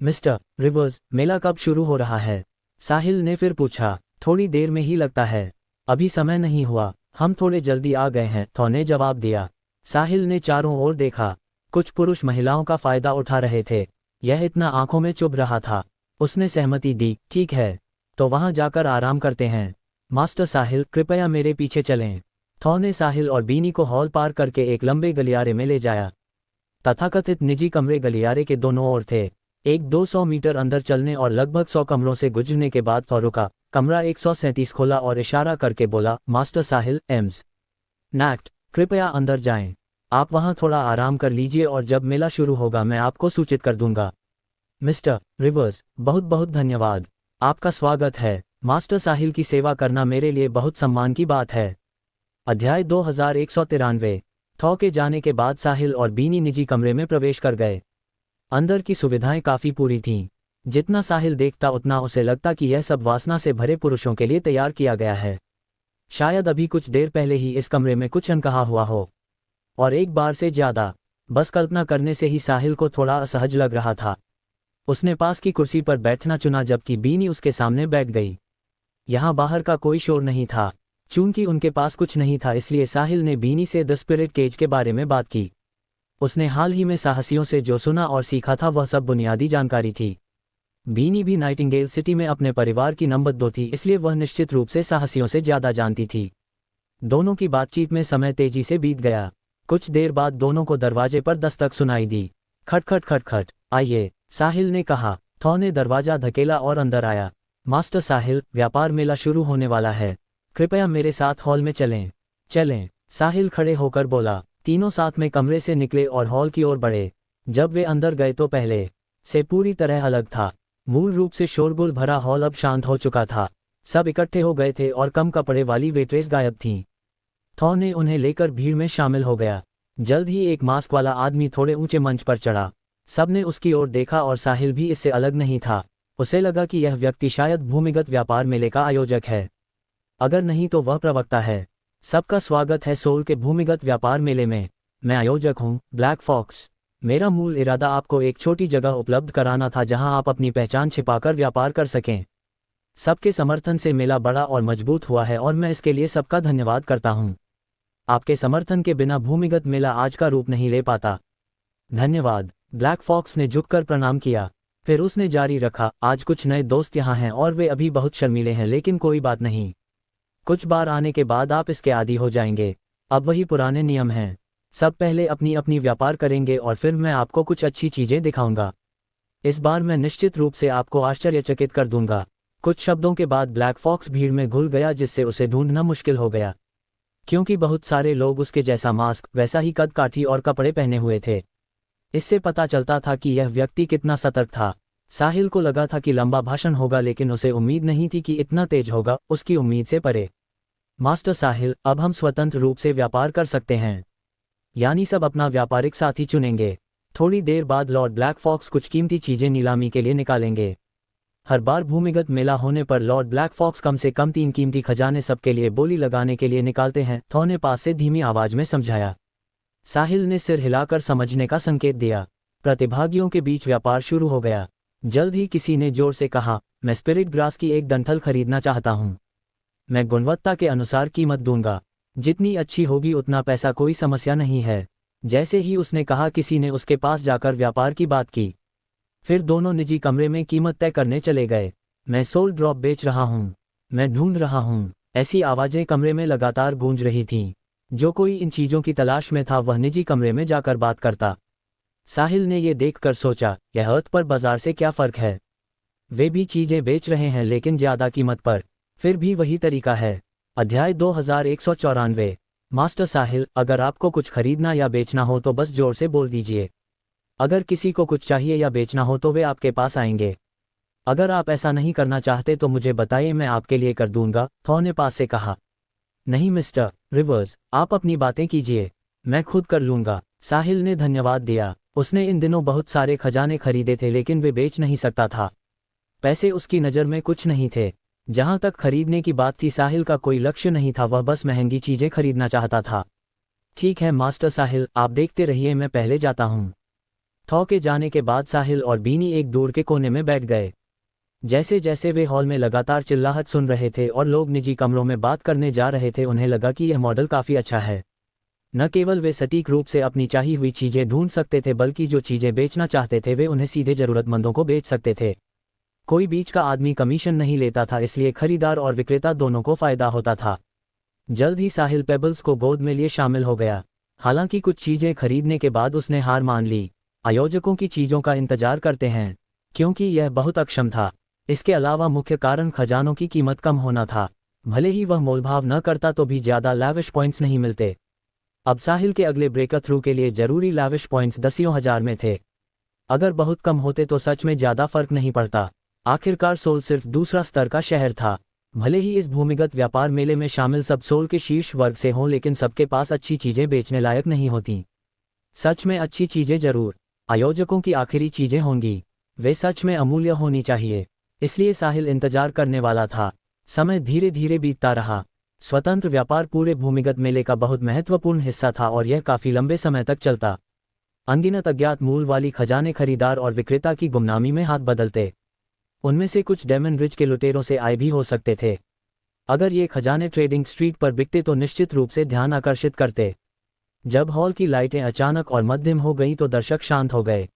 Speaker 2: मिस्टर रिवर्स, मेला कब शुरू हो रहा है? साहिल ने फिर पूछा। थोड़ी देर में ही लगता है, अभी समय नहीं हुआ, हम थोड़े जल्दी आ गए हैं, थॉ ने जवाब दिया। साहिल ने चारों ओर देखा। कुछ पुरुष महिलाओं का फायदा उठा रहे थे। यह इतना आंखों में चुभ रहा था। उसने सहमति दी, ठीक है, तो वहां जाकर आराम करते हैं। मास्टर साहिल, कृपया मेरे पीछे चलें। थॉ ने साहिल और बीनी को हॉल पार करके एक लंबे गलियारे में ले जाया। तथाकथित निजी कमरे गलियारे के दोनों ओर थे। एक 200 मीटर अंदर चलने और लगभग 100 कमरों से गुजरने के बाद थॉ रुका। कमरा 137 खोला और इशारा करके बोला, मास्टर साहिल, एम्स नैक्ट, कृपया अंदर जाएं। आप वहां थोड़ा आराम कर लीजिए और जब मेला शुरू होगा मैं आपको सूचित कर दूंगा। मिस्टर रिवर्स, बहुत बहुत धन्यवाद। आपका स्वागत है। मास्टर साहिल की सेवा करना मेरे लिए बहुत सम्मान की बात है। अध्याय 2193। थॉ के जाने के बाद साहिल और बीनी निजी कमरे में प्रवेश कर गए। अंदर की सुविधाएं काफी पूरी थीं। जितना साहिल देखता उतना उसे लगता कि यह सब वासना से भरे पुरुषों के लिए तैयार किया गया है। शायद अभी कुछ देर पहले ही इस कमरे में कुछ अनकहा हुआ हो, और एक बार से ज्यादा। बस कल्पना करने से ही साहिल को थोड़ा असहज लग रहा था। उसने पास की कुर्सी पर बैठना चुना, जबकि बीनी उसके सामने बैठ गई। यहाँ बाहर का कोई शोर नहीं था। चूंकि उनके पास कुछ नहीं था, इसलिए साहिल ने बीनी से द स्पिरिट केज के बारे में बात की। उसने हाल ही में साहसियों से जो सुना और सीखा था वह सब बुनियादी जानकारी थी। बीनी भी नाइटिंगेल सिटी में अपने परिवार की नंबर 2 थी, इसलिए वह निश्चित रूप से साहसियों से ज्यादा जानती थी। दोनों की बातचीत में समय तेजी से बीत गया। कुछ देर बाद दोनों को दरवाजे पर दस्तक सुनाई दी। खटखट खटखट, आइए, साहिल ने कहा। थॉ ने दरवाजा धकेला और अंदर आया। मास्टर साहिल, व्यापार मेला शुरू होने वाला है, कृपया मेरे साथ हॉल में चलें। चलें, साहिल खड़े होकर बोला। तीनों साथ में कमरे से निकले और हॉल की ओर बढ़े। जब वे अंदर गए तो पहले से पूरी तरह अलग था। मूल रूप से शोरगुल भरा हॉल अब शांत हो चुका था। सब इकट्ठे हो गए थे और कम कपड़े वाली वेट्रेस गायब थीं। थॉ ने उन्हें लेकर भीड़ में शामिल हो गया। जल्द ही एक मास्क वाला आदमी थोड़े ऊंचे मंच पर चढ़ा। सबने उसकी ओर देखा और साहिल भी इससे अलग नहीं था। उसे लगा कि यह व्यक्ति शायद भूमिगत व्यापार मेले का आयोजक है, अगर नहीं तो वह प्रवक्ता है। सबका स्वागत है सोल के भूमिगत व्यापार मेले में। मैं आयोजक हूँ, ब्लैक फॉक्स। मेरा मूल इरादा आपको एक छोटी जगह उपलब्ध कराना था जहां आप अपनी पहचान छिपाकर व्यापार कर सकें। सबके समर्थन से मेला बड़ा और मजबूत हुआ है और मैं इसके लिए सबका धन्यवाद करता हूं। आपके समर्थन के बिना भूमिगत मेला आज का रूप नहीं ले पाता। धन्यवाद। ब्लैक फॉक्स ने झुककर प्रणाम किया। फिर उसने जारी रखा, आज कुछ नए दोस्त यहाँ हैं और वे अभी बहुत शर्मीले हैं, लेकिन कोई बात नहीं, कुछ बार आने के बाद आप इसके आदी हो जाएंगे। अब वही पुराने नियम हैं, सब पहले अपनी अपनी व्यापार करेंगे और फिर मैं आपको कुछ अच्छी चीज़ें दिखाऊंगा। इस बार मैं निश्चित रूप से आपको आश्चर्यचकित कर दूंगा। कुछ शब्दों के बाद ब्लैक फॉक्स भीड़ में घुल गया, जिससे उसे ढूंढना मुश्किल हो गया, क्योंकि बहुत सारे लोग उसके जैसा मास्क, वैसा ही कद काठी और कपड़े पहने हुए थे। इससे पता चलता था कि यह व्यक्ति कितना सतर्क था। साहिल को लगा था कि लंबा भाषण होगा, लेकिन उसे उम्मीद नहीं थी कि इतना तेज होगा, उसकी उम्मीद से परे। मास्टर साहिल, अब हम स्वतंत्र रूप से व्यापार कर सकते हैं, यानी सब अपना व्यापारिक साथी चुनेंगे। थोड़ी देर बाद लॉर्ड ब्लैक फॉक्स कुछ कीमती चीजें नीलामी के लिए निकालेंगे। हर बार भूमिगत मेला होने पर लॉर्ड ब्लैक फॉक्स कम से कम 3 कीमती खजाने सबके लिए बोली लगाने के लिए निकालते हैं, थॉ ने पास से धीमी आवाज में समझाया। साहिल ने सिर हिलाकर समझने का संकेत दिया। प्रतिभागियों के बीच व्यापार शुरू हो गया। जल्द ही किसी ने जोर से कहा, मैं स्पिरिट ग्रास की एक डंठल खरीदना चाहता हूँ। मैं गुणवत्ता के अनुसार कीमत दूंगा, जितनी अच्छी होगी उतना पैसा, कोई समस्या नहीं है। जैसे ही उसने कहा, किसी ने उसके पास जाकर व्यापार की बात की। फिर दोनों निजी कमरे में कीमत तय करने चले गए। मैं सोल ड्रॉप बेच रहा हूँ, मैं ढूंढ रहा हूँ, ऐसी आवाजें कमरे में लगातार गूंज रही थीं। जो कोई इन चीजों की तलाश में था वह निजी कमरे में जाकर बात करता। साहिल ने ये देखकर सोचा, यह अर्थ पर बाजार से क्या फर्क है, वे भी चीजें बेच रहे हैं लेकिन ज्यादा कीमत पर, फिर भी वही तरीका है। अध्याय 2194। मास्टर साहिल, अगर आपको कुछ खरीदना या बेचना हो तो बस जोर से बोल दीजिए। अगर किसी को कुछ चाहिए या बेचना हो तो वे आपके पास आएंगे। अगर आप ऐसा नहीं करना चाहते तो मुझे बताइए, मैं आपके लिए कर दूंगा, थॉ ने पास से कहा। नहीं मिस्टर रिवर्स, आप अपनी बातें कीजिए, मैं खुद कर लूंगा। साहिल ने धन्यवाद दिया। उसने इन दिनों बहुत सारे खजाने खरीदे थे, लेकिन वे बेच नहीं सकता था। पैसे उसकी नज़र में कुछ नहीं थे। जहां तक खरीदने की बात थी, साहिल का कोई लक्ष्य नहीं था, वह बस महंगी चीजें खरीदना चाहता था। ठीक है मास्टर साहिल, आप देखते रहिए, मैं पहले जाता हूँ। थॉ के जाने के बाद साहिल और बीनी एक दूर के कोने में बैठ गए। जैसे जैसे वे हॉल में लगातार चिल्लाहट सुन रहे थे और लोग निजी कमरों में बात करने जा रहे थे, उन्हें लगा कि यह मॉडल काफ़ी अच्छा है। न केवल वे सटीक रूप से अपनी चाही हुई चीज़ें ढूंढ सकते थे, बल्कि जो चीज़ें बेचना चाहते थे वे उन्हें सीधे ज़रूरतमंदों को बेच सकते थे। कोई बीच का आदमी कमीशन नहीं लेता था, इसलिए खरीदार और विक्रेता दोनों को फ़ायदा होता था। जल्द ही साहिल पेबल्स को गोद में लिए शामिल हो गया। हालांकि कुछ चीज़ें खरीदने के बाद उसने हार मान ली। आयोजकों की चीज़ों का इंतजार करते हैं, क्योंकि यह बहुत अक्षम था। इसके अलावा मुख्य कारण खजानों की कीमत कम होना था। भले ही वह मोलभाव न करता तो भी ज़्यादा लैविश पॉइंट्स नहीं मिलते। अब साहिल के अगले ब्रेकर थ्रू के लिए जरूरी लैविश पॉइंट्स 10,000 में थे। अगर बहुत कम होते तो सच में ज़्यादा फर्क नहीं पड़ता। आखिरकार सोल सिर्फ दूसरा स्तर का शहर था। भले ही इस भूमिगत व्यापार मेले में शामिल सब सोल के शीर्ष वर्ग से हों, लेकिन सबके पास अच्छी चीज़ें बेचने लायक नहीं होती। सच में अच्छी चीज़ें जरूर आयोजकों की आखिरी चीज़ें होंगी, वे सच में अमूल्य होनी चाहिए। इसलिए साहिल इंतजार करने वाला था। समय धीरे धीरे बीतता रहा। स्वतंत्र व्यापार पूरे भूमिगत मेले का बहुत महत्वपूर्ण हिस्सा था और यह काफ़ी लंबे समय तक चलता। अनगिनत अज्ञात मूल वाली खजाने खरीदार और विक्रेता की गुमनामी में हाथ बदलते। उनमें से कुछ डेमन रिज के लुटेरों से आए भी हो सकते थे। अगर ये खजाने ट्रेडिंग स्ट्रीट पर बिकते तो निश्चित रूप से ध्यान आकर्षित करते। जब हॉल की लाइटें अचानक और मध्यम हो गईं तो दर्शक शांत हो गए।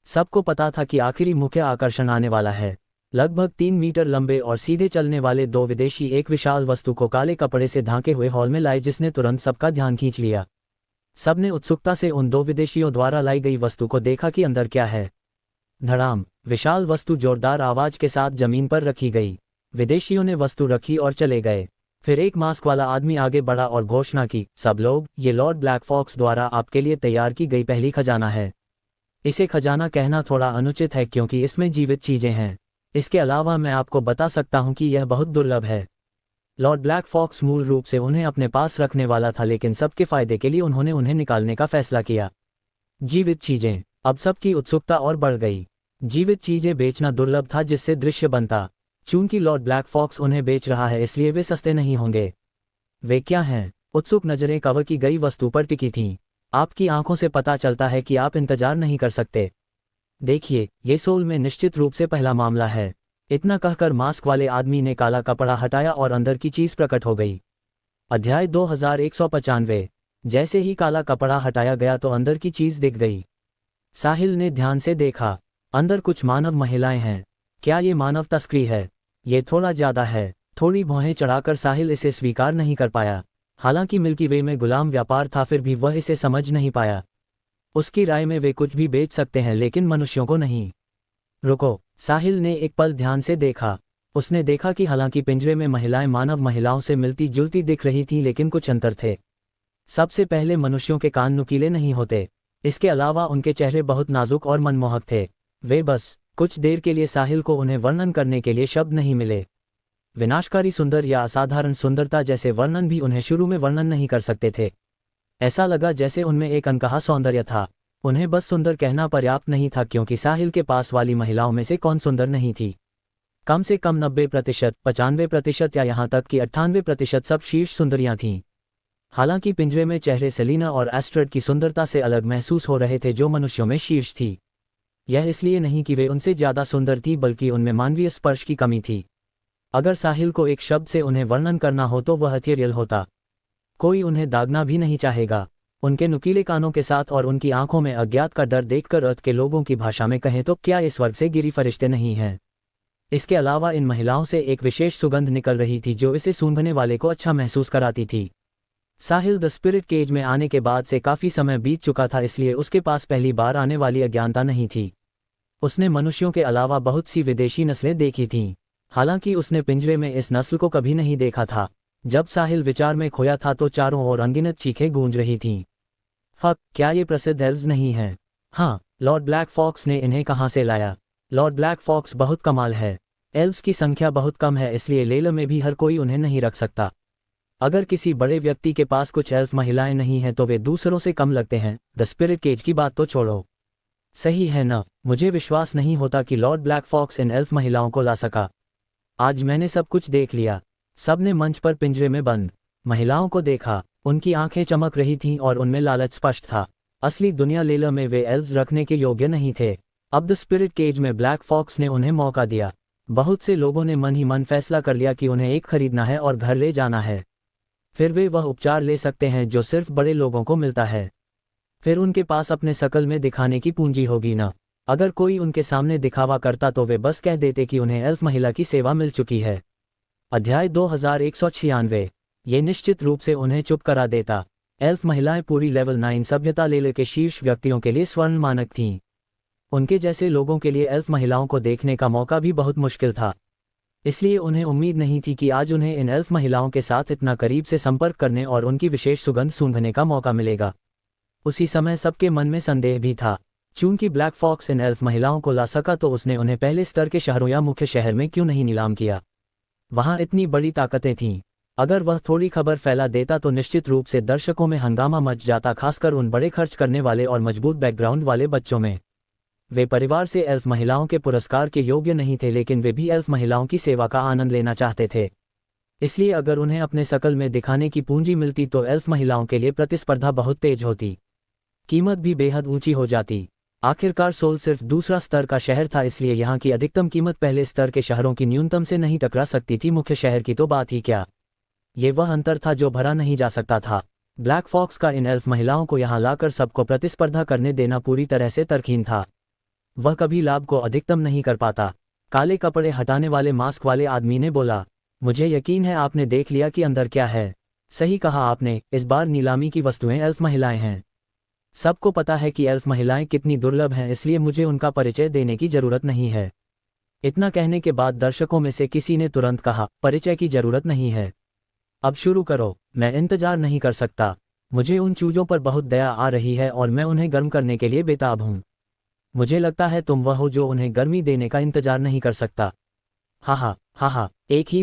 Speaker 2: सबको पता था कि आखिरी मुख्य आकर्षण आने वाला है। लगभग 3 मीटर लंबे और सीधे चलने वाले 2 विदेशी एक विशाल वस्तु को काले कपड़े से ढांके हुए हॉल में लाए, जिसने तुरंत सबका ध्यान खींच लिया। सबने उत्सुकता से उन 2 विदेशियों द्वारा लाई गई वस्तु को देखा कि अंदर क्या है। धड़ाम, विशाल वस्तु जोरदार आवाज के साथ जमीन पर रखी गई। विदेशियों ने वस्तु रखी और चले गए। फिर एक मास्क वाला आदमी आगे बढ़ा और घोषणा की, सब लोग, ये लॉर्ड ब्लैक फॉक्स द्वारा आपके लिए तैयार की गई पहली खजाना है। इसे खजाना कहना थोड़ा अनुचित है क्योंकि इसमें जीवित चीजें हैं। इसके अलावा मैं आपको बता सकता हूं कि यह बहुत दुर्लभ है। लॉर्ड ब्लैक फॉक्स मूल रूप से उन्हें अपने पास रखने वाला था, लेकिन सबके फायदे के लिए उन्होंने उन्हें निकालने का फैसला किया। जीवित चीजें, अब सबकी उत्सुकता और बढ़ गई। जीवित चीजें बेचना दुर्लभ था, जिससे दृश्य बनता। चूंकि लॉर्ड ब्लैक फॉक्स उन्हें बेच रहा है, इसलिए वे सस्ते नहीं होंगे। वे क्या हैं? उत्सुक नजरें कवर की गई वस्तु पर टिकी थीं। आपकी आंखों से पता चलता है कि आप इंतजार नहीं कर सकते। देखिए, ये सोल में निश्चित रूप से पहला मामला है। इतना कहकर मास्क वाले आदमी ने काला कपड़ा हटाया और अंदर की चीज प्रकट हो गई। अध्याय 2195। जैसे ही काला कपड़ा हटाया गया तो अंदर की चीज दिख गई। साहिल ने ध्यान से देखा। अंदर कुछ मानव महिलाएं हैं। क्या ये मानव तस्करी है? ये थोड़ा ज्यादा है। थोड़ी भौहें चढ़ाकर साहिल इसे स्वीकार नहीं कर पाया। हालांकि मिल्की वे में गुलाम व्यापार था, फिर भी वह इसे समझ नहीं पाया। उसकी राय में वे कुछ भी बेच सकते हैं, लेकिन मनुष्यों को नहीं। रुको, साहिल ने एक पल ध्यान से देखा। उसने देखा कि हालांकि पिंजरे में महिलाएं मानव महिलाओं से मिलती जुलती दिख रही थीं, लेकिन कुछ अंतर थे। सबसे पहले, मनुष्यों के कान नुकीले नहीं होते। इसके अलावा उनके चेहरे बहुत नाजुक और मनमोहक थे। वे बस कुछ देर के लिए साहिल को उन्हें वर्णन करने के लिए शब्द नहीं मिले। विनाशकारी सुंदर या असाधारण सुंदरता जैसे वर्णन भी उन्हें शुरू में वर्णन नहीं कर सकते थे। ऐसा लगा जैसे उनमें एक अनकहा सौंदर्य था। उन्हें बस सुंदर कहना पर्याप्त नहीं था, क्योंकि साहिल के पास वाली महिलाओं में से कौन सुंदर नहीं थी। कम से कम 90%, 95% या यहाँ तक कि 98% सब शीर्ष सुंदरियां थीं। हालांकि पिंजरे में चेहरे सेलिना और एस्ट्रेड की सुंदरता से अलग महसूस हो रहे थे, जो मनुष्यों में शीर्ष थी। यह इसलिए नहीं कि वे उनसे ज़्यादा सुंदर थी, बल्कि उनमें मानवीय स्पर्श की कमी थी। अगर साहिल को एक शब्द से उन्हें वर्णन करना हो तो वह एथियरियल होता। कोई उन्हें दागना भी नहीं चाहेगा। उनके नुकीले कानों के साथ और उनकी आंखों में अज्ञात का डर देखकर अर्थ के लोगों की भाषा में कहें तो क्या इस वर्ग से गिरी फरिश्ते नहीं हैं। इसके अलावा इन महिलाओं से एक विशेष सुगंध निकल रही थी जो इसे सूंघने वाले को अच्छा महसूस कराती थी। साहिल द स्पिरिट केज में आने के बाद से काफ़ी समय बीत चुका था, इसलिए उसके पास पहली बार आने वाली अज्ञानता नहीं थी। उसने मनुष्यों के अलावा बहुत सी विदेशी नस्लें देखी थीं। हालांकि उसने पिंजरे में इस नस्ल को कभी नहीं देखा था। जब साहिल विचार में खोया था तो चारों ओर अनगिनत चीखें गूंज रही थीं। फक, क्या ये प्रसिद्ध एल्व्स नहीं हैं? हाँ, लॉर्ड ब्लैक फॉक्स ने इन्हें कहाँ से लाया? लॉर्ड ब्लैक फॉक्स बहुत कमाल है। एल्व्स की संख्या बहुत कम है, इसलिए लेलम में भी हर कोई उन्हें नहीं रख सकता। अगर किसी बड़े व्यक्ति के पास कुछ एल्फ महिलाएं नहीं हैं तो वे दूसरों से कम लगते हैं। द स्पिरिट केज की बात तो छोड़ो। सही है ना? मुझे विश्वास नहीं होता कि लॉर्ड ब्लैक फॉक्स इन एल्फ महिलाओं को ला सका। आज मैंने सब कुछ देख लिया। सबने मंच पर पिंजरे में बंद महिलाओं को देखा। उनकी आंखें चमक रही थीं और उनमें लालच स्पष्ट था। असली दुनिया लेला में वे एल्व्स रखने के योग्य नहीं थे। अब द स्पिरिट केज में ब्लैक फॉक्स ने उन्हें मौका दिया। बहुत से लोगों ने मन ही मन फैसला कर लिया कि उन्हें एक खरीदना है और घर ले जाना है। फिर वे वह उपचार ले सकते हैं जो सिर्फ बड़े लोगों को मिलता है। फिर उनके पास अपने शकल में दिखाने की पूंजी होगी ना। अगर कोई उनके सामने दिखावा करता तो वे बस कह देते कि उन्हें एल्फ महिला की सेवा मिल चुकी है। अध्याय 2196। ये निश्चित रूप से उन्हें चुप करा देता। एल्फ महिलाएं पूरी लेवल 9 सभ्यता लेले के शीर्ष व्यक्तियों के लिए स्वर्ण मानक थीं। उनके जैसे लोगों के लिए एल्फ महिलाओं को देखने का मौका भी बहुत मुश्किल था। इसलिए उन्हें उम्मीद नहीं थी कि आज उन्हें इन एल्फ महिलाओं के साथ इतना करीब से संपर्क करने और उनकी विशेष सुगंध सूंघने का मौका मिलेगा। उसी समय सबके मन में संदेह भी था। चूंकि ब्लैक फॉक्स इन एल्फ महिलाओं को ला सका तो उसने उन्हें पहले स्तर के शहरों या मुख्य शहर में क्यों नहीं नीलाम किया? वहां इतनी बड़ी ताकतें थीं। अगर वह थोड़ी खबर फैला देता तो निश्चित रूप से दर्शकों में हंगामा मच जाता, खासकर उन बड़े खर्च करने वाले और मजबूत बैकग्राउंड वाले बच्चों में। वे परिवार से एल्फ महिलाओं के पुरस्कार के योग्य नहीं थे, लेकिन वे भी एल्फ महिलाओं की सेवा का आनंद लेना चाहते थे। इसलिए अगर उन्हें अपने शकल में दिखाने की पूंजी मिलती तो एल्फ महिलाओं के लिए प्रतिस्पर्धा बहुत तेज होती। कीमत भी बेहद ऊंची हो जाती। आखिरकार सोल सिर्फ दूसरा स्तर का शहर था, इसलिए यहाँ की अधिकतम कीमत पहले स्तर के शहरों की न्यूनतम से नहीं टकरा सकती थी। मुख्य शहर की तो बात ही क्या। ये वह अंतर था जो भरा नहीं जा सकता था। ब्लैक फॉक्स का इन एल्फ महिलाओं को यहाँ लाकर सबको प्रतिस्पर्धा करने देना पूरी तरह से तरकीन था। वह कभी लाभ को अधिकतम नहीं कर पाता। काले कपड़े हटाने वाले मास्क वाले आदमी ने बोला, मुझे यकीन है आपने देख लिया कि अंदर क्या है। सही कहा आपने, इस बार नीलामी की वस्तुएं एल्फ महिलाएं हैं। सबको पता है कि एल्फ महिलाएं कितनी दुर्लभ हैं, इसलिए मुझे उनका परिचय देने की जरूरत नहीं है। इतना कहने के बाद दर्शकों में से किसी ने तुरंत कहा, परिचय की जरूरत नहीं है। अब शुरू करो, मैं इंतजार नहीं कर सकता। मुझे उन चूजों पर बहुत दया आ रही है और मैं उन्हें गर्म करने के लिए बेताब हूँ। मुझे लगता है तुम वह हो जो उन्हें गर्मी देने का इंतजार नहीं कर सकता। हा, एक ही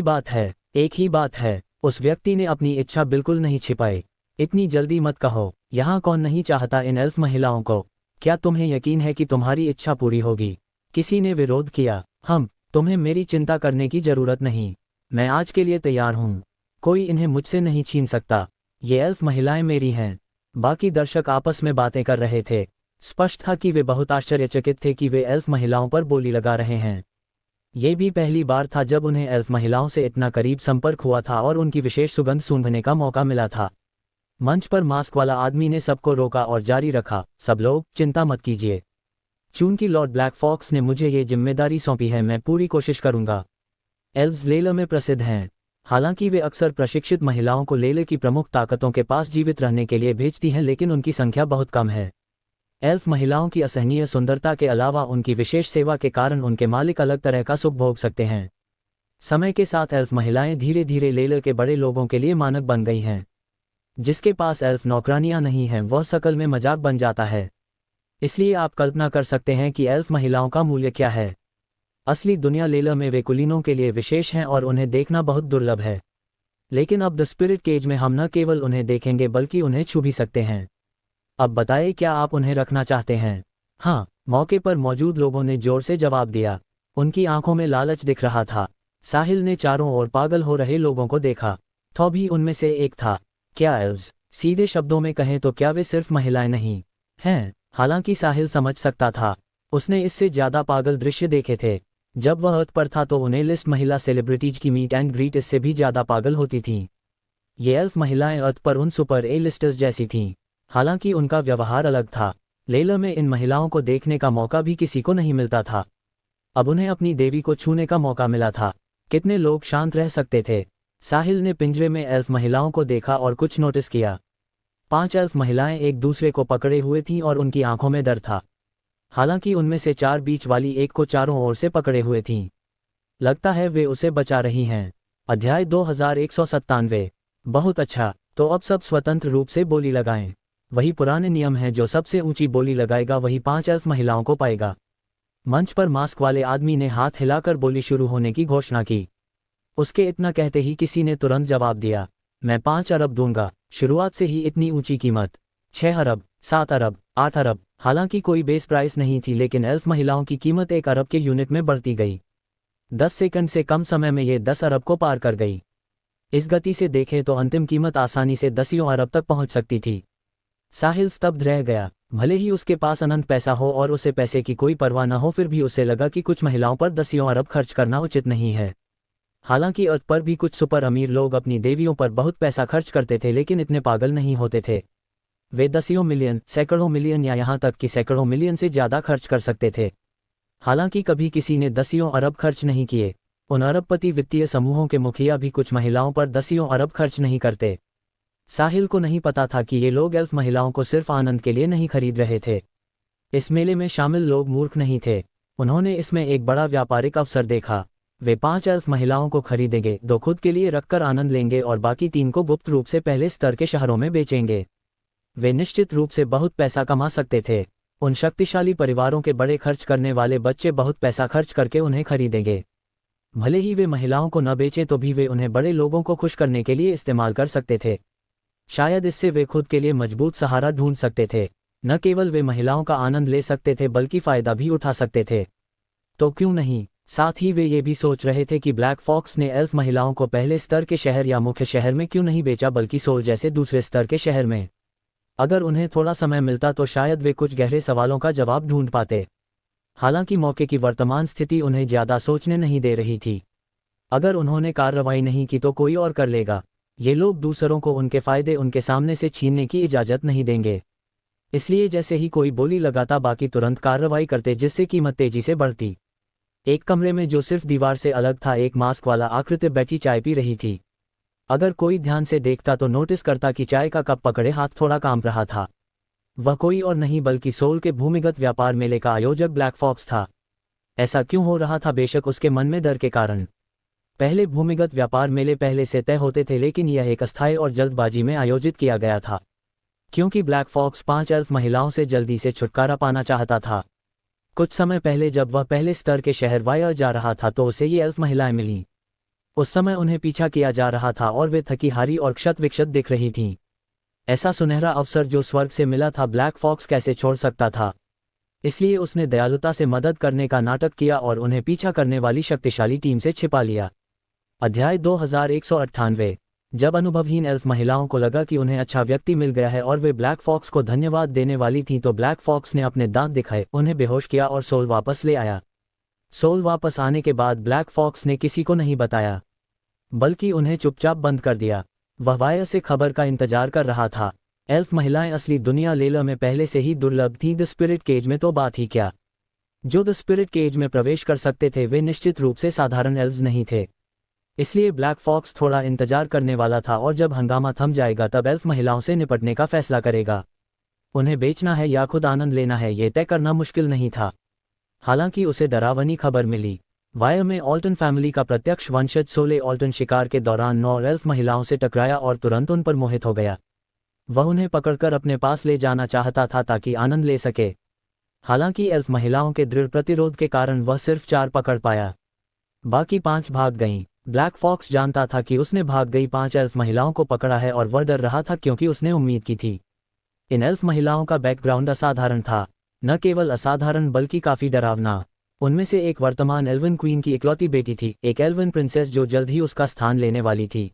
Speaker 2: बात है। उस व्यक्ति ने अपनी इच्छा बिल्कुल नहीं छिपाई। इतनी जल्दी मत कहो। यहाँ कौन नहीं चाहता इन एल्फ महिलाओं को? क्या तुम्हें यकीन है कि तुम्हारी इच्छा पूरी होगी? किसी ने विरोध किया। तुम्हें मेरी चिंता करने की जरूरत नहीं। मैं आज के लिए तैयार हूँ। कोई इन्हें मुझसे नहीं छीन सकता। ये एल्फ महिलाएं मेरी हैं। बाकी दर्शक आपस में बातें कर रहे थे। स्पष्ट था कि वे बहुत आश्चर्यचकित थे कि वे एल्फ महिलाओं पर बोली लगा रहे हैं। ये भी पहली बार था जब उन्हें एल्फ महिलाओं से इतना करीब संपर्क हुआ था और उनकी विशेष सुगंध सूंघने का मौका मिला था। मंच पर मास्क वाला आदमी ने सबको रोका और जारी रखा, सब लोग चिंता मत कीजिए। चूंकि लॉर्ड ब्लैक फॉक्स ने मुझे ये जिम्मेदारी सौंपी है, मैं पूरी कोशिश करूंगा। एल्व्स लेलर में प्रसिद्ध हैं। हालांकि वे अक्सर प्रशिक्षित महिलाओं को लेलर की प्रमुख ताकतों के पास जीवित रहने के लिए भेजती हैं, लेकिन उनकी संख्या बहुत कम है। एल्फ महिलाओं की असहनीय सुंदरता के अलावा उनकी विशेष सेवा के कारण उनके मालिक अलग तरह का सुख भोग सकते हैं। समय के साथ एल्फ महिलाएं धीरे धीरे लेलर के बड़े लोगों के लिए मानक बन गई हैं। जिसके पास एल्फ नौकरानियां नहीं हैं वह शकल में मजाक बन जाता है। इसलिए आप कल्पना कर सकते हैं कि एल्फ महिलाओं का मूल्य क्या है। असली दुनिया लेलर में वे कुलीनों के लिए विशेष हैं और उन्हें देखना बहुत दुर्लभ है। लेकिन अब द स्पिरिट केज में हम न केवल उन्हें देखेंगे बल्कि उन्हें छू भी सकते हैं। अब बताइए, क्या आप उन्हें रखना चाहते हैं? हाँ, मौके पर मौजूद लोगों ने जोर से जवाब दिया। उनकी आंखों में लालच दिख रहा था। साहिल ने चारों ओर पागल हो रहे लोगों को देखा। थॉ भी उनमें से एक था। क्या एल्व्स? सीधे शब्दों में कहें तो क्या वे सिर्फ महिलाएं नहीं हैं? हालांकि साहिल समझ सकता था। उसने इससे ज्यादा पागल दृश्य देखे थे। जब वह अर्थ पर था तो उन्हें लिस्ट महिला सेलिब्रिटीज की मीट एंड ग्रीट इससे भी ज्यादा पागल होती थीं। ये एल्फ महिलाएं अर्थ पर उन सुपर ए लिस्टर्स जैसी थीं। हालांकि उनका व्यवहार अलग था। लेलर में इन महिलाओं को देखने का मौका भी किसी को नहीं मिलता था। अब उन्हें अपनी देवी को छूने का मौका मिला था। कितने लोग शांत रह सकते थे? साहिल ने पिंजरे में एल्फ महिलाओं को देखा और कुछ नोटिस किया। 5 एल्फ महिलाएं एक दूसरे को पकड़े हुए थीं और उनकी आंखों में डर था। हालांकि उनमें से 4 बीच वाली एक को चारों ओर से पकड़े हुए थीं। लगता है वे उसे बचा रही हैं। अध्याय 2197। बहुत अच्छा, तो अब सब स्वतंत्र रूप से बोली लगाएं। वही पुराने नियम हैं, जो सबसे ऊंची बोली लगाएगा वही 5 एल्फ महिलाओं को पाएगा। मंच पर मास्क वाले आदमी ने हाथ हिलाकर बोली शुरू होने की घोषणा की। उसके इतना कहते ही किसी ने तुरंत जवाब दिया, मैं 5 अरब दूंगा। शुरुआत से ही इतनी ऊंची कीमत? 6 अरब, 7 अरब, 8 अरब। हालांकि कोई बेस प्राइस नहीं थी, लेकिन एल्फ महिलाओं की कीमत 1 अरब के यूनिट में बढ़ती गई। 10 सेकंड से कम समय में ये 10 अरब को पार कर गई। इस गति से देखें तो अंतिम कीमत आसानी से 10 अरब तक पहुंच सकती थी। साहिल स्तब्ध रह गया। भले ही उसके पास अनंत पैसा हो और उसे पैसे की कोई परवाह न हो, फिर भी उसे लगा कि कुछ महिलाओं पर 10 अरब खर्च करना उचित नहीं है। हालांकि अर्थ पर भी कुछ सुपर अमीर लोग अपनी देवियों पर बहुत पैसा खर्च करते थे, लेकिन इतने पागल नहीं होते थे। वे 10 मिलियन, सैकड़ों मिलियन या यहाँ तक कि सैकड़ों मिलियन से ज़्यादा खर्च कर सकते थे। हालांकि कभी किसी ने 10 अरब खर्च नहीं किए। उन अरबपति वित्तीय समूहों के मुखिया भी कुछ महिलाओं पर 10 अरब खर्च नहीं करते। साहिल को नहीं पता था कि ये लोग एल्फ महिलाओं को सिर्फ आनंद के लिए नहीं खरीद रहे थे। इस मेले में शामिल लोग मूर्ख नहीं थे। उन्होंने इसमें एक बड़ा व्यापारिक अवसर देखा। वे 5 एल्फ महिलाओं को खरीदेंगे, 2 खुद के लिए रखकर आनंद लेंगे और बाकी 3 को गुप्त रूप से पहले स्तर के शहरों में बेचेंगे। वे निश्चित रूप से बहुत पैसा कमा सकते थे। उन शक्तिशाली परिवारों के बड़े खर्च करने वाले बच्चे बहुत पैसा खर्च करके उन्हें खरीदेंगे। भले ही वे महिलाओं को न बेचें तो भी वे उन्हें बड़े लोगों को खुश करने के लिए इस्तेमाल कर सकते थे। शायद इससे वे खुद के लिए मजबूत सहारा ढूंढ सकते थे। न केवल वे महिलाओं का आनंद ले सकते थे बल्कि फ़ायदा भी उठा सकते थे। तो क्यों नहीं? साथ ही वे ये भी सोच रहे थे कि ब्लैक फॉक्स ने एल्फ महिलाओं को पहले स्तर के शहर या मुख्य शहर में क्यों नहीं बेचा, बल्कि सोल जैसे दूसरे स्तर के शहर में। अगर उन्हें थोड़ा समय मिलता तो शायद वे कुछ गहरे सवालों का जवाब ढूंढ पाते। हालांकि मौके की वर्तमान स्थिति उन्हें ज़्यादा सोचने नहीं दे रही थी। अगर उन्होंने कार्रवाई नहीं की तो कोई और कर लेगा। ये लोग दूसरों को उनके फ़ायदे उनके सामने से छीनने की इजाज़त नहीं देंगे। इसलिए जैसे ही कोई बोली लगाता बाकी तुरंत कार्रवाई करते, जिससे कीमत तेजी से बढ़ती। एक कमरे में जो सिर्फ दीवार से अलग था, एक मास्क वाला आकृति बैठी चाय पी रही थी। अगर कोई ध्यान से देखता तो नोटिस करता कि चाय का कप पकड़े हाथ थोड़ा कांप रहा था। वह कोई और नहीं बल्कि सोल के भूमिगत व्यापार मेले का आयोजक ब्लैक फॉक्स था। ऐसा क्यों हो रहा था? बेशक उसके मन में डर के कारण। पहले भूमिगत व्यापार मेले पहले से तय होते थे, लेकिन यह एक अस्थायी और जल्दबाजी में आयोजित किया गया था, क्योंकि ब्लैक फॉक्स 5 एल्फ महिलाओं से जल्दी से छुटकारा पाना चाहता था। कुछ समय पहले जब वह पहले स्तर के शहर वायर जा रहा था तो उसे ये एल्फ महिलाएं मिलीं। उस समय उन्हें पीछा किया जा रहा था और वे थकी हारी और क्षत विक्षत दिख रही थीं। ऐसा सुनहरा अवसर जो स्वर्ग से मिला था, ब्लैक फॉक्स कैसे छोड़ सकता था? इसलिए उसने दयालुता से मदद करने का नाटक किया और उन्हें पीछा करने वाली शक्तिशाली टीम से छिपा लिया। अध्याय 2198। जब अनुभवहीन एल्फ महिलाओं को लगा कि उन्हें अच्छा व्यक्ति मिल गया है और वे ब्लैक फॉक्स को धन्यवाद देने वाली थीं, तो ब्लैक फॉक्स ने अपने दांत दिखाए, उन्हें बेहोश किया और सोल वापस ले आया। सोल वापस आने के बाद ब्लैक फॉक्स ने किसी को नहीं बताया, बल्कि उन्हें चुपचाप बंद कर दिया। वह वायर से खबर का इंतजार कर रहा था। एल्फ महिलाएं असली दुनिया लेलर में पहले से ही दुर्लभ थीं, द स्पिरिट केज में तो बात ही क्या। जो द स्पिरिट केज में प्रवेश कर सकते थे वे निश्चित रूप से साधारण एल्व्स नहीं थे। इसलिए ब्लैक फॉक्स थोड़ा इंतजार करने वाला था और जब हंगामा थम जाएगा तब एल्फ महिलाओं से निपटने का फैसला करेगा। उन्हें बेचना है या खुद आनंद लेना है ये तय करना मुश्किल नहीं था। हालांकि उसे डरावनी खबर मिली। वायर में ऑल्टन फैमिली का प्रत्यक्ष वंशज सोले ऑल्टन शिकार के दौरान 9 एल्फ महिलाओं से टकराया और तुरंत उन पर मोहित हो गया। वह उन्हें पकड़कर अपने पास ले जाना चाहता था ताकि आनंद ले सके। हालांकि एल्फ महिलाओं के दृढ़ प्रतिरोध के कारण वह सिर्फ 4 पकड़ पाया। बाकी 5 भाग गईं। ब्लैक फॉक्स जानता था कि उसने भाग गई 5 एल्फ महिलाओं को पकड़ा है और वह डर रहा था क्योंकि उसने उम्मीद की थी। इन एल्फ महिलाओं का बैकग्राउंड असाधारण था, न केवल असाधारण बल्कि काफी डरावना। उनमें से एक वर्तमान एल्वन क्वीन की इकलौती बेटी थी, एक एल्वन प्रिंसेस जो जल्द ही उसका स्थान लेने वाली थी।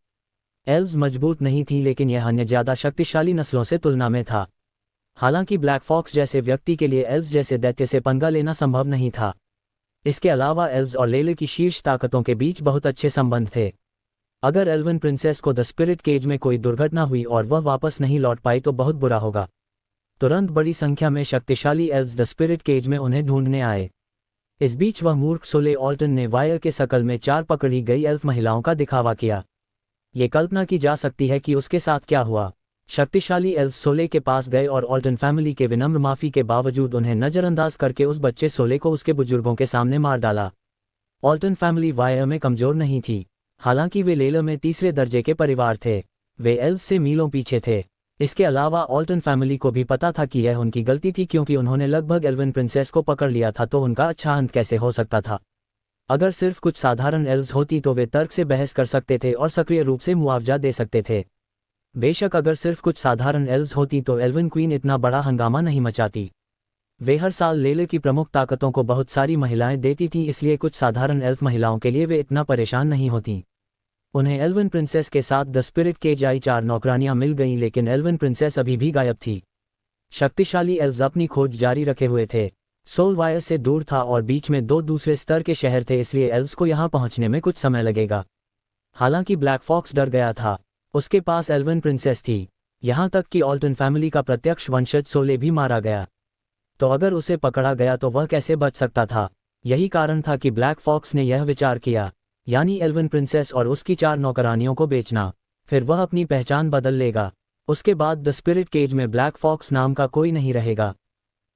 Speaker 2: एल्व्स मजबूत नहीं थी लेकिन यह अन्य ज्यादा शक्तिशाली नस्लों से तुलना में था। हालांकि ब्लैक फॉक्स जैसे व्यक्ति के लिए एल्व्स जैसे दैत्य से पंगा लेना संभव नहीं था। इसके अलावा एल्व्स और लेले की शीर्ष ताकतों के बीच बहुत अच्छे संबंध थे। अगर एल्वन प्रिंसेस को द स्पिरिट केज में कोई दुर्घटना हुई और वह वापस नहीं लौट पाई तो बहुत बुरा होगा। तुरंत बड़ी संख्या में शक्तिशाली एल्व्स द स्पिरिट केज में उन्हें ढूंढने आए। इस बीच वह मूर्ख सोले ऑल्टन ने वायर के शकल में 4 पकड़ी गई एल्फ महिलाओं का दिखावा किया। ये कल्पना की जा सकती है कि उसके साथ क्या हुआ। शक्तिशाली एल्फ सोले के पास गए और ऑल्टन फैमिली के विनम्र माफी के बावजूद उन्हें नजरअंदाज करके उस बच्चे सोले को उसके बुजुर्गों के सामने मार डाला। ऑल्टन फैमिली वायर में कमजोर नहीं थी, हालांकि वे लेले में तीसरे दर्जे के परिवार थे। वे एल्फ से मीलों पीछे थे। इसके अलावा ऑल्टन फैमिली को भी पता था कि यह उनकी गलती थी क्योंकि उन्होंने लगभग एल्वन प्रिंसेस को पकड़ लिया था, तो उनका अच्छा अंत कैसे हो सकता था। अगर सिर्फ कुछ साधारण एल्व्स होती तो वे तर्क से बहस कर सकते थे और सक्रिय रूप से मुआवजा दे सकते थे। बेशक अगर सिर्फ कुछ साधारण एल्व्स होती तो एल्वन क्वीन इतना बड़ा हंगामा नहीं मचाती। वे हर साल लेले की प्रमुख ताकतों को बहुत सारी महिलाएं देती थीं, इसलिए कुछ साधारण एल्फ महिलाओं के लिए वे इतना परेशान नहीं होती। उन्हें एल्वन प्रिंसेस के साथ द स्पिरिट केज आई 4 नौकरानियां मिल गईं, लेकिन एल्वन प्रिंसेस अभी भी गायब थी। शक्तिशाली एल्व्स अपनी खोज जारी रखे हुए थे। सोल वायर से दूर था और बीच में 2 दूसरे स्तर के शहर थे, इसलिए एल्व्स को यहां पहुंचने में कुछ समय लगेगा। हालांकि ब्लैक फॉक्स डर गया था। उसके पास एल्वन प्रिंसेस थी, यहां तक कि ऑल्टन फैमिली का प्रत्यक्ष वंशज सोले भी मारा गया। तो अगर उसे पकड़ा गया तो वह कैसे बच सकता था। यही कारण था कि ब्लैक फॉक्स ने यह विचार किया, यानी एल्वन प्रिंसेस और उसकी 4 नौकरानियों को बेचना। फिर वह अपनी पहचान बदल लेगा। उसके बाद द स्पिरिट केज में ब्लैक फॉक्स नाम का कोई नहीं रहेगा।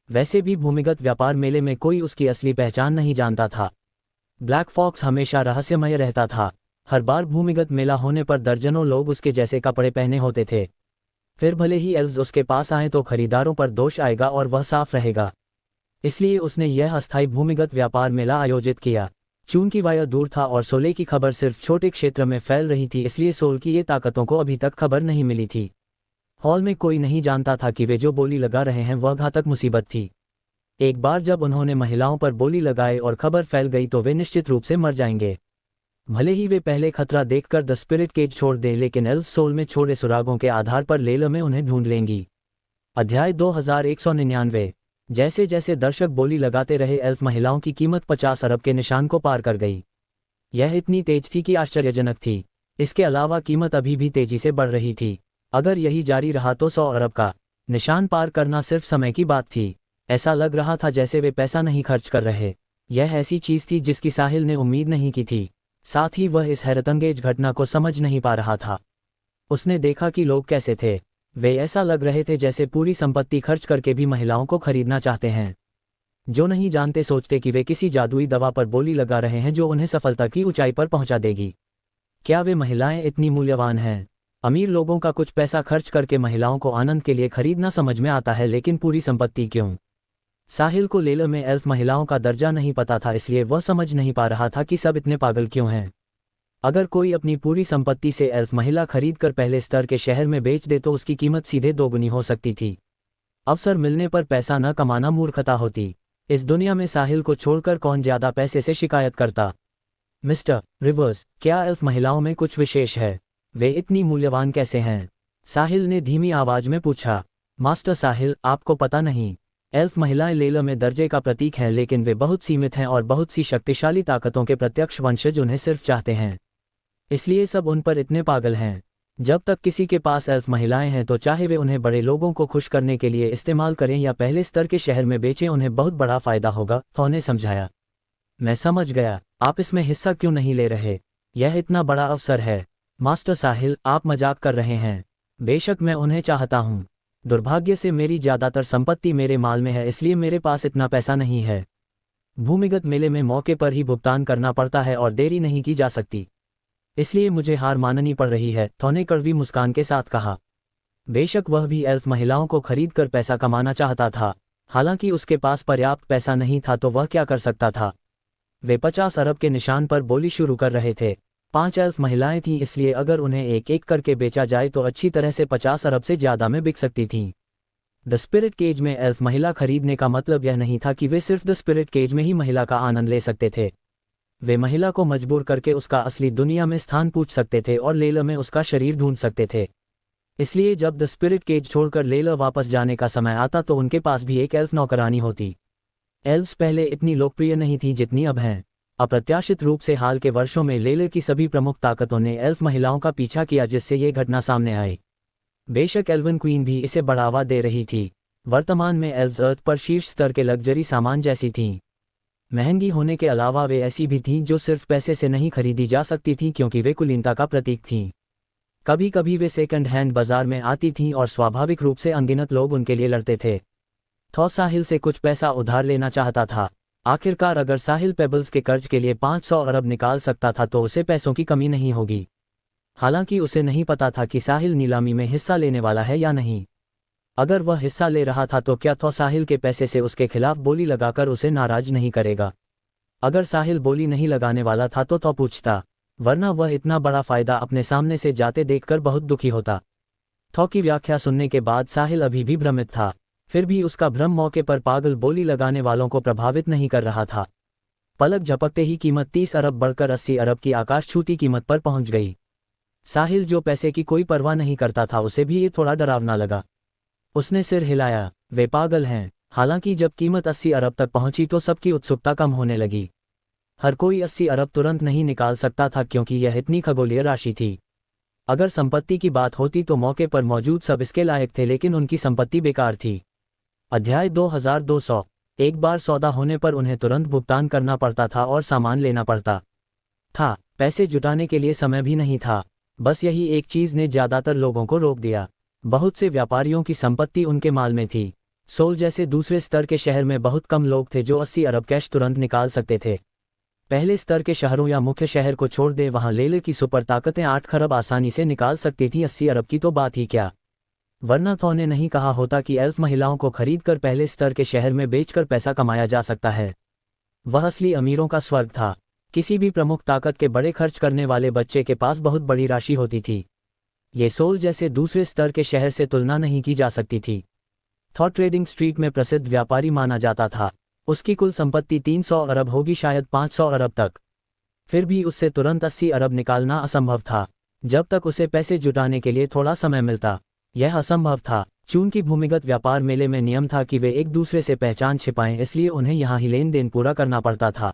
Speaker 2: वैसे भी भूमिगत व्यापार मेले में कोई उसकी असली पहचान नहीं जानता था। ब्लैक फॉक्स हमेशा रहस्यमय रहता था। हर बार भूमिगत मेला होने पर दर्जनों लोग उसके जैसे कपड़े पहने होते थे। फिर भले ही एल्व्स उसके पास आए तो खरीदारों पर दोष आएगा और वह साफ रहेगा। इसलिए उसने यह अस्थायी भूमिगत व्यापार मेला आयोजित किया। चूंकि वायर दूर था और सोले की खबर सिर्फ छोटे क्षेत्र में फैल रही थी, इसलिए सोल की ये ताकतों को अभी तक खबर नहीं मिली थी। हॉल में कोई नहीं जानता था कि वे जो बोली लगा रहे हैं वह घातक मुसीबत थी। एक बार जब उन्होंने महिलाओं पर बोली लगाए और खबर फैल गई तो वे निश्चित रूप से मर जाएंगे। भले ही वे पहले खतरा देखकर द स्पिरिट केज छोड़ दें, लेकिन एल्फ सोल में छोड़े सुरागों के आधार पर लेले में उन्हें ढूंढ लेंगी। अध्याय 2199। जैसे जैसे दर्शक बोली लगाते रहे, एल्फ महिलाओं की कीमत 50 अरब के निशान को पार कर गई। यह इतनी तेज थी कि आश्चर्यजनक थी। इसके अलावा कीमत अभी भी तेजी से बढ़ रही थी। अगर यही जारी रहा तो 100 अरब का निशान पार करना सिर्फ समय की बात थी। ऐसा लग रहा था जैसे वे पैसा नहीं खर्च कर रहे। यह ऐसी चीज थी जिसकी साहिल ने उम्मीद नहीं की थी। साथ ही वह इस हैरतअंगेज घटना को समझ नहीं पा रहा था। उसने देखा कि लोग कैसे थे। वे ऐसा लग रहे थे जैसे पूरी संपत्ति खर्च करके भी महिलाओं को खरीदना चाहते हैं। जो नहीं जानते सोचते कि वे किसी जादुई दवा पर बोली लगा रहे हैं जो उन्हें सफलता की ऊंचाई पर पहुंचा देगी। क्या वे महिलाएं इतनी मूल्यवान हैं? अमीर लोगों का कुछ पैसा खर्च करके महिलाओं को आनंद के लिए खरीदना समझ में आता है, लेकिन पूरी संपत्ति क्यों? साहिल को लेले में एल्फ महिलाओं का दर्जा नहीं पता था, इसलिए वह समझ नहीं पा रहा था कि सब इतने पागल क्यों हैं। अगर कोई अपनी पूरी संपत्ति से एल्फ महिला खरीदकर पहले स्तर के शहर में बेच दे तो उसकी कीमत सीधे दोगुनी हो सकती थी। अवसर मिलने पर पैसा न कमाना मूर्खता होती। इस दुनिया में साहिल को छोड़कर कौन ज्यादा पैसे से शिकायत करता? मिस्टर रिवर्स, क्या एल्फ महिलाओं में कुछ विशेष है? वे इतनी मूल्यवान कैसे हैं? साहिल ने धीमी आवाज में पूछा। मास्टर साहिल, आपको पता नहीं, एल्फ महिलाएं लेले में दर्जे का प्रतीक हैं, लेकिन वे बहुत सीमित हैं और बहुत सी शक्तिशाली ताकतों के प्रत्यक्ष वंशज उन्हें सिर्फ चाहते हैं। इसलिए सब उन पर इतने पागल हैं। जब तक किसी के पास एल्फ महिलाएं हैं तो चाहे वे उन्हें बड़े लोगों को खुश करने के लिए इस्तेमाल करें या पहले स्तर के शहर में बेचें, उन्हें बहुत बड़ा फायदा होगा, थॉ ने समझाया। मैं समझ गया, आप इसमें हिस्सा क्यों नहीं ले रहे? यह इतना बड़ा अवसर है। मास्टर साहिल, आप मजाक कर रहे हैं। बेशक मैं उन्हें चाहता हूँ। दुर्भाग्य से मेरी ज़्यादातर संपत्ति मेरे माल में है, इसलिए मेरे पास इतना पैसा नहीं है। भूमिगत मेले में मौके पर ही भुगतान करना पड़ता है और देरी नहीं की जा सकती, इसलिए मुझे हार माननी पड़ रही है, थॉ ने कड़वी मुस्कान के साथ कहा। बेशक वह भी एल्फ महिलाओं को खरीद कर पैसा कमाना चाहता था, हालांकि उसके पास पर्याप्त पैसा नहीं था तो वह क्या कर सकता था। वे 50 अरब के निशान पर बोली शुरू कर रहे थे। 5 एल्फ महिलाएं थीं, इसलिए अगर उन्हें एक एक करके बेचा जाए तो अच्छी तरह से 50 अरब से ज़्यादा में बिक सकती थीं। द स्पिरिट केज में एल्फ महिला खरीदने का मतलब यह नहीं था कि वे सिर्फ द स्पिरिट केज में ही महिला का आनंद ले सकते थे। वे महिला को मजबूर करके उसका असली दुनिया में स्थान पूछ सकते थे और लेला में उसका शरीर ढूंढ सकते थे। इसलिए जब द स्पिरिट केज छोड़कर लेला वापस जाने का समय आता तो उनके पास भी एक एल्फ नौकरानी होती। एल्फ्स पहले इतनी लोकप्रिय नहीं थी जितनी अब हैं। अप्रत्याशित रूप से हाल के वर्षों में लेले की सभी प्रमुख ताकतों ने एल्फ महिलाओं का पीछा किया, जिससे ये घटना सामने आई। बेशक एल्वन क्वीन भी इसे बढ़ावा दे रही थी। वर्तमान में एल्व्स अर्थ पर शीर्ष स्तर के लग्जरी सामान जैसी थीं। महंगी होने के अलावा वे ऐसी भी थीं जो सिर्फ पैसे से नहीं खरीदी जा सकती थीं, क्योंकि वे कुलीनता का प्रतीक थीं। कभी कभी वे सेकंड हैंड बाजार में आती थीं और स्वाभाविक रूप से अनगिनत लोग उनके लिए लड़ते थे। थॉ साहिल से कुछ पैसा उधार लेना चाहता था। आखिरकार अगर साहिल पेबल्स के कर्ज के लिए 500 अरब निकाल सकता था तो उसे पैसों की कमी नहीं होगी। हालांकि उसे नहीं पता था कि साहिल नीलामी में हिस्सा लेने वाला है या नहीं। अगर वह हिस्सा ले रहा था तो क्या थॉ साहिल के पैसे से उसके खिलाफ बोली लगाकर उसे नाराज नहीं करेगा? अगर साहिल बोली नहीं लगाने वाला था तो थॉ पूछता, वरना वह इतना बड़ा फायदा अपने सामने से जाते देखकर बहुत दुखी होता। थॉ की व्याख्या सुनने के बाद साहिल अभी भी भ्रमित था, फिर भी उसका भ्रम मौके पर पागल बोली लगाने वालों को प्रभावित नहीं कर रहा था। पलक झपकते ही कीमत 30 अरब बढ़कर 80 अरब की आकाश छूती कीमत पर पहुंच गई। साहिल, जो पैसे की कोई परवाह नहीं करता था, उसे भी ये थोड़ा डरावना लगा। उसने सिर हिलाया, वे पागल हैं। हालांकि जब कीमत 80 अरब तक पहुंची तो सबकी उत्सुकता कम होने लगी। हर कोई 80 अरब तुरंत नहीं निकाल सकता था, क्योंकि यह इतनी खगोलीय राशि थी। अगर संपत्ति की बात होती तो मौके पर मौजूद सब इसके लायक थे, लेकिन उनकी संपत्ति बेकार थी। अध्याय 2200। एक बार सौदा होने पर उन्हें तुरंत भुगतान करना पड़ता था और सामान लेना पड़ता था। पैसे जुटाने के लिए समय भी नहीं था। बस यही एक चीज़ ने ज़्यादातर लोगों को रोक दिया। बहुत से व्यापारियों की संपत्ति उनके माल में थी। सोल जैसे दूसरे स्तर के शहर में बहुत कम लोग थे जो 80 अरब कैश तुरंत निकाल सकते थे। पहले स्तर के शहरों या मुख्य शहर को छोड़ दे, वहाँ लेले की सुपर ताकतें 8 खरब आसानी से निकाल सकती थी। 80 अरब की तो बात ही क्या। वरना थॉ ने नहीं कहा होता कि एल्फ महिलाओं को खरीदकर पहले स्तर के शहर में बेचकर पैसा कमाया जा सकता है। वह असली अमीरों का स्वर्ग था। किसी भी प्रमुख ताकत के बड़े खर्च करने वाले बच्चे के पास बहुत बड़ी राशि होती थी। ये सोल जैसे दूसरे स्तर के शहर से तुलना नहीं की जा सकती थी। थॉ ट्रेडिंग स्ट्रीट में प्रसिद्ध व्यापारी माना जाता था। उसकी कुल संपत्ति 300 अरब होगी, शायद 500 अरब तक। फिर भी उससे तुरंत 80 अरब निकालना असंभव था, जब तक उसे पैसे जुटाने के लिए थोड़ा समय मिलता। यह असंभव था, चूंकि भूमिगत व्यापार मेले में नियम था कि वे एक दूसरे से पहचान छिपाएं, इसलिए उन्हें यहाँ ही लेन देन पूरा करना पड़ता था।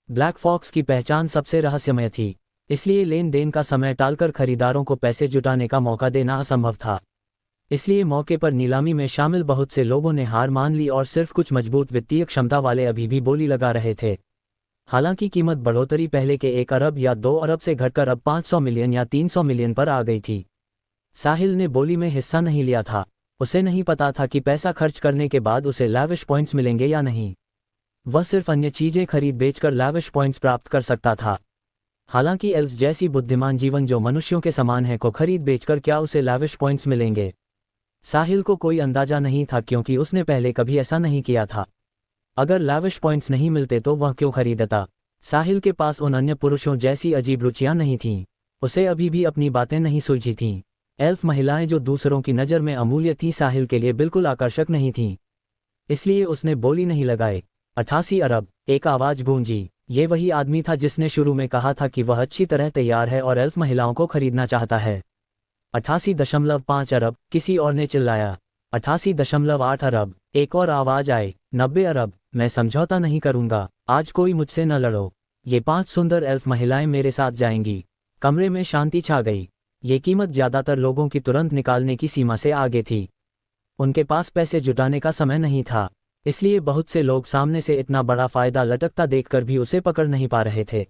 Speaker 2: ब्लैक फॉक्स की पहचान सबसे रहस्यमय थी, इसलिए लेन देन का समय टालकर खरीदारों को पैसे जुटाने का मौका देना असंभव था। इसलिए मौके पर नीलामी में शामिल बहुत से लोगों ने हार मान ली और सिर्फ कुछ मजबूत वित्तीय क्षमता वाले अभी भी बोली लगा रहे थे। हालांकि कीमत बढ़ोतरी पहले के 1 अरब या 2 अरब से घटकर अब 500 मिलियन या 300 मिलियन पर आ गई थी। साहिल ने बोली में हिस्सा नहीं लिया था। उसे नहीं पता था कि पैसा खर्च करने के बाद उसे लैविश पॉइंट्स मिलेंगे या नहीं। वह सिर्फ अन्य चीजें खरीद बेचकर लैविश पॉइंट्स प्राप्त कर सकता था। हालांकि एल्व्स जैसी बुद्धिमान जीवन जो मनुष्यों के समान है को खरीद बेचकर क्या उसे लैविश पॉइंट्स मिलेंगे? साहिल को कोई अंदाजा नहीं था, क्योंकि उसने पहले कभी ऐसा नहीं किया था। अगर लैविश पॉइंट्स नहीं मिलते तो वह क्यों खरीदता? साहिल के पास उन अन्य पुरुषों जैसी अजीब रुचियां नहीं थीं। उसे अभी भी अपनी बातें नहीं सुलझी थीं। एल्फ महिलाएं जो दूसरों की नज़र में अमूल्य थीं, साहिल के लिए बिल्कुल आकर्षक नहीं थीं। इसलिए उसने बोली नहीं लगाई। 88 अरब, एक आवाज़ गूंजी। ये वही आदमी था जिसने शुरू में कहा था कि वह अच्छी तरह तैयार है और एल्फ महिलाओं को खरीदना चाहता है। 88.5 अरब, किसी और ने चिल्लाया। 88.8 अरब, एक और आवाज़ आई। 90 अरब, मैं समझौता नहीं करूंगा, आज कोई मुझसे न लड़ो। ये 5 सुंदर एल्फ महिलाएं मेरे साथ जाएंगी। कमरे में शांति छा गई। ये कीमत ज़्यादातर लोगों की तुरंत निकालने की सीमा से आगे थी। उनके पास पैसे जुटाने का समय नहीं था, इसलिए बहुत से लोग सामने से इतना बड़ा फायदा लटकता देखकर भी उसे पकड़ नहीं पा रहे थे।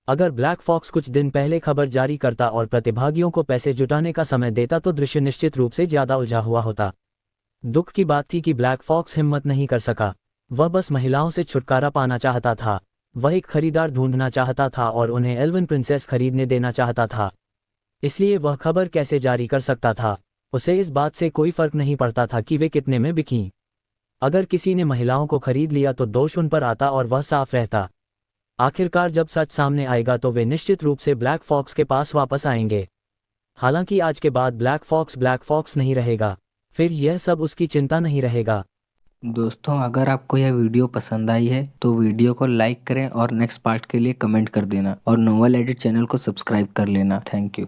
Speaker 2: अगर ब्लैक फॉक्स कुछ दिन पहले खबर जारी करता और प्रतिभागियों को पैसे जुटाने का समय देता तो दृश्य निश्चित रूप से ज़्यादा उलझा हुआ होता। दुख की बात थी कि ब्लैक फॉक्स हिम्मत नहीं कर सका। वह बस महिलाओं से छुटकारा पाना चाहता था। वह एक खरीदार ढूंढना चाहता था और उन्हें एल्विन प्रिंसेस खरीदने देना चाहता था। इसलिए वह खबर कैसे जारी कर सकता था? उसे इस बात से कोई फर्क नहीं पड़ता था कि वे कितने में बिकीं। अगर किसी ने महिलाओं को खरीद लिया तो दोष उन पर आता और वह साफ रहता। आखिरकार जब सच सामने आएगा तो वे निश्चित रूप से ब्लैक फॉक्स के पास वापस आएंगे। हालांकि आज के बाद ब्लैक फॉक्स नहीं रहेगा। फिर यह सब उसकी चिंता नहीं रहेगा।
Speaker 1: दोस्तों, अगर आपको यह वीडियो पसंद आई है तो वीडियो को लाइक करें और नेक्स्ट पार्ट के लिए कमेंट कर देना और नोवेल एडिट चैनल को सब्सक्राइब कर लेना। Thank you.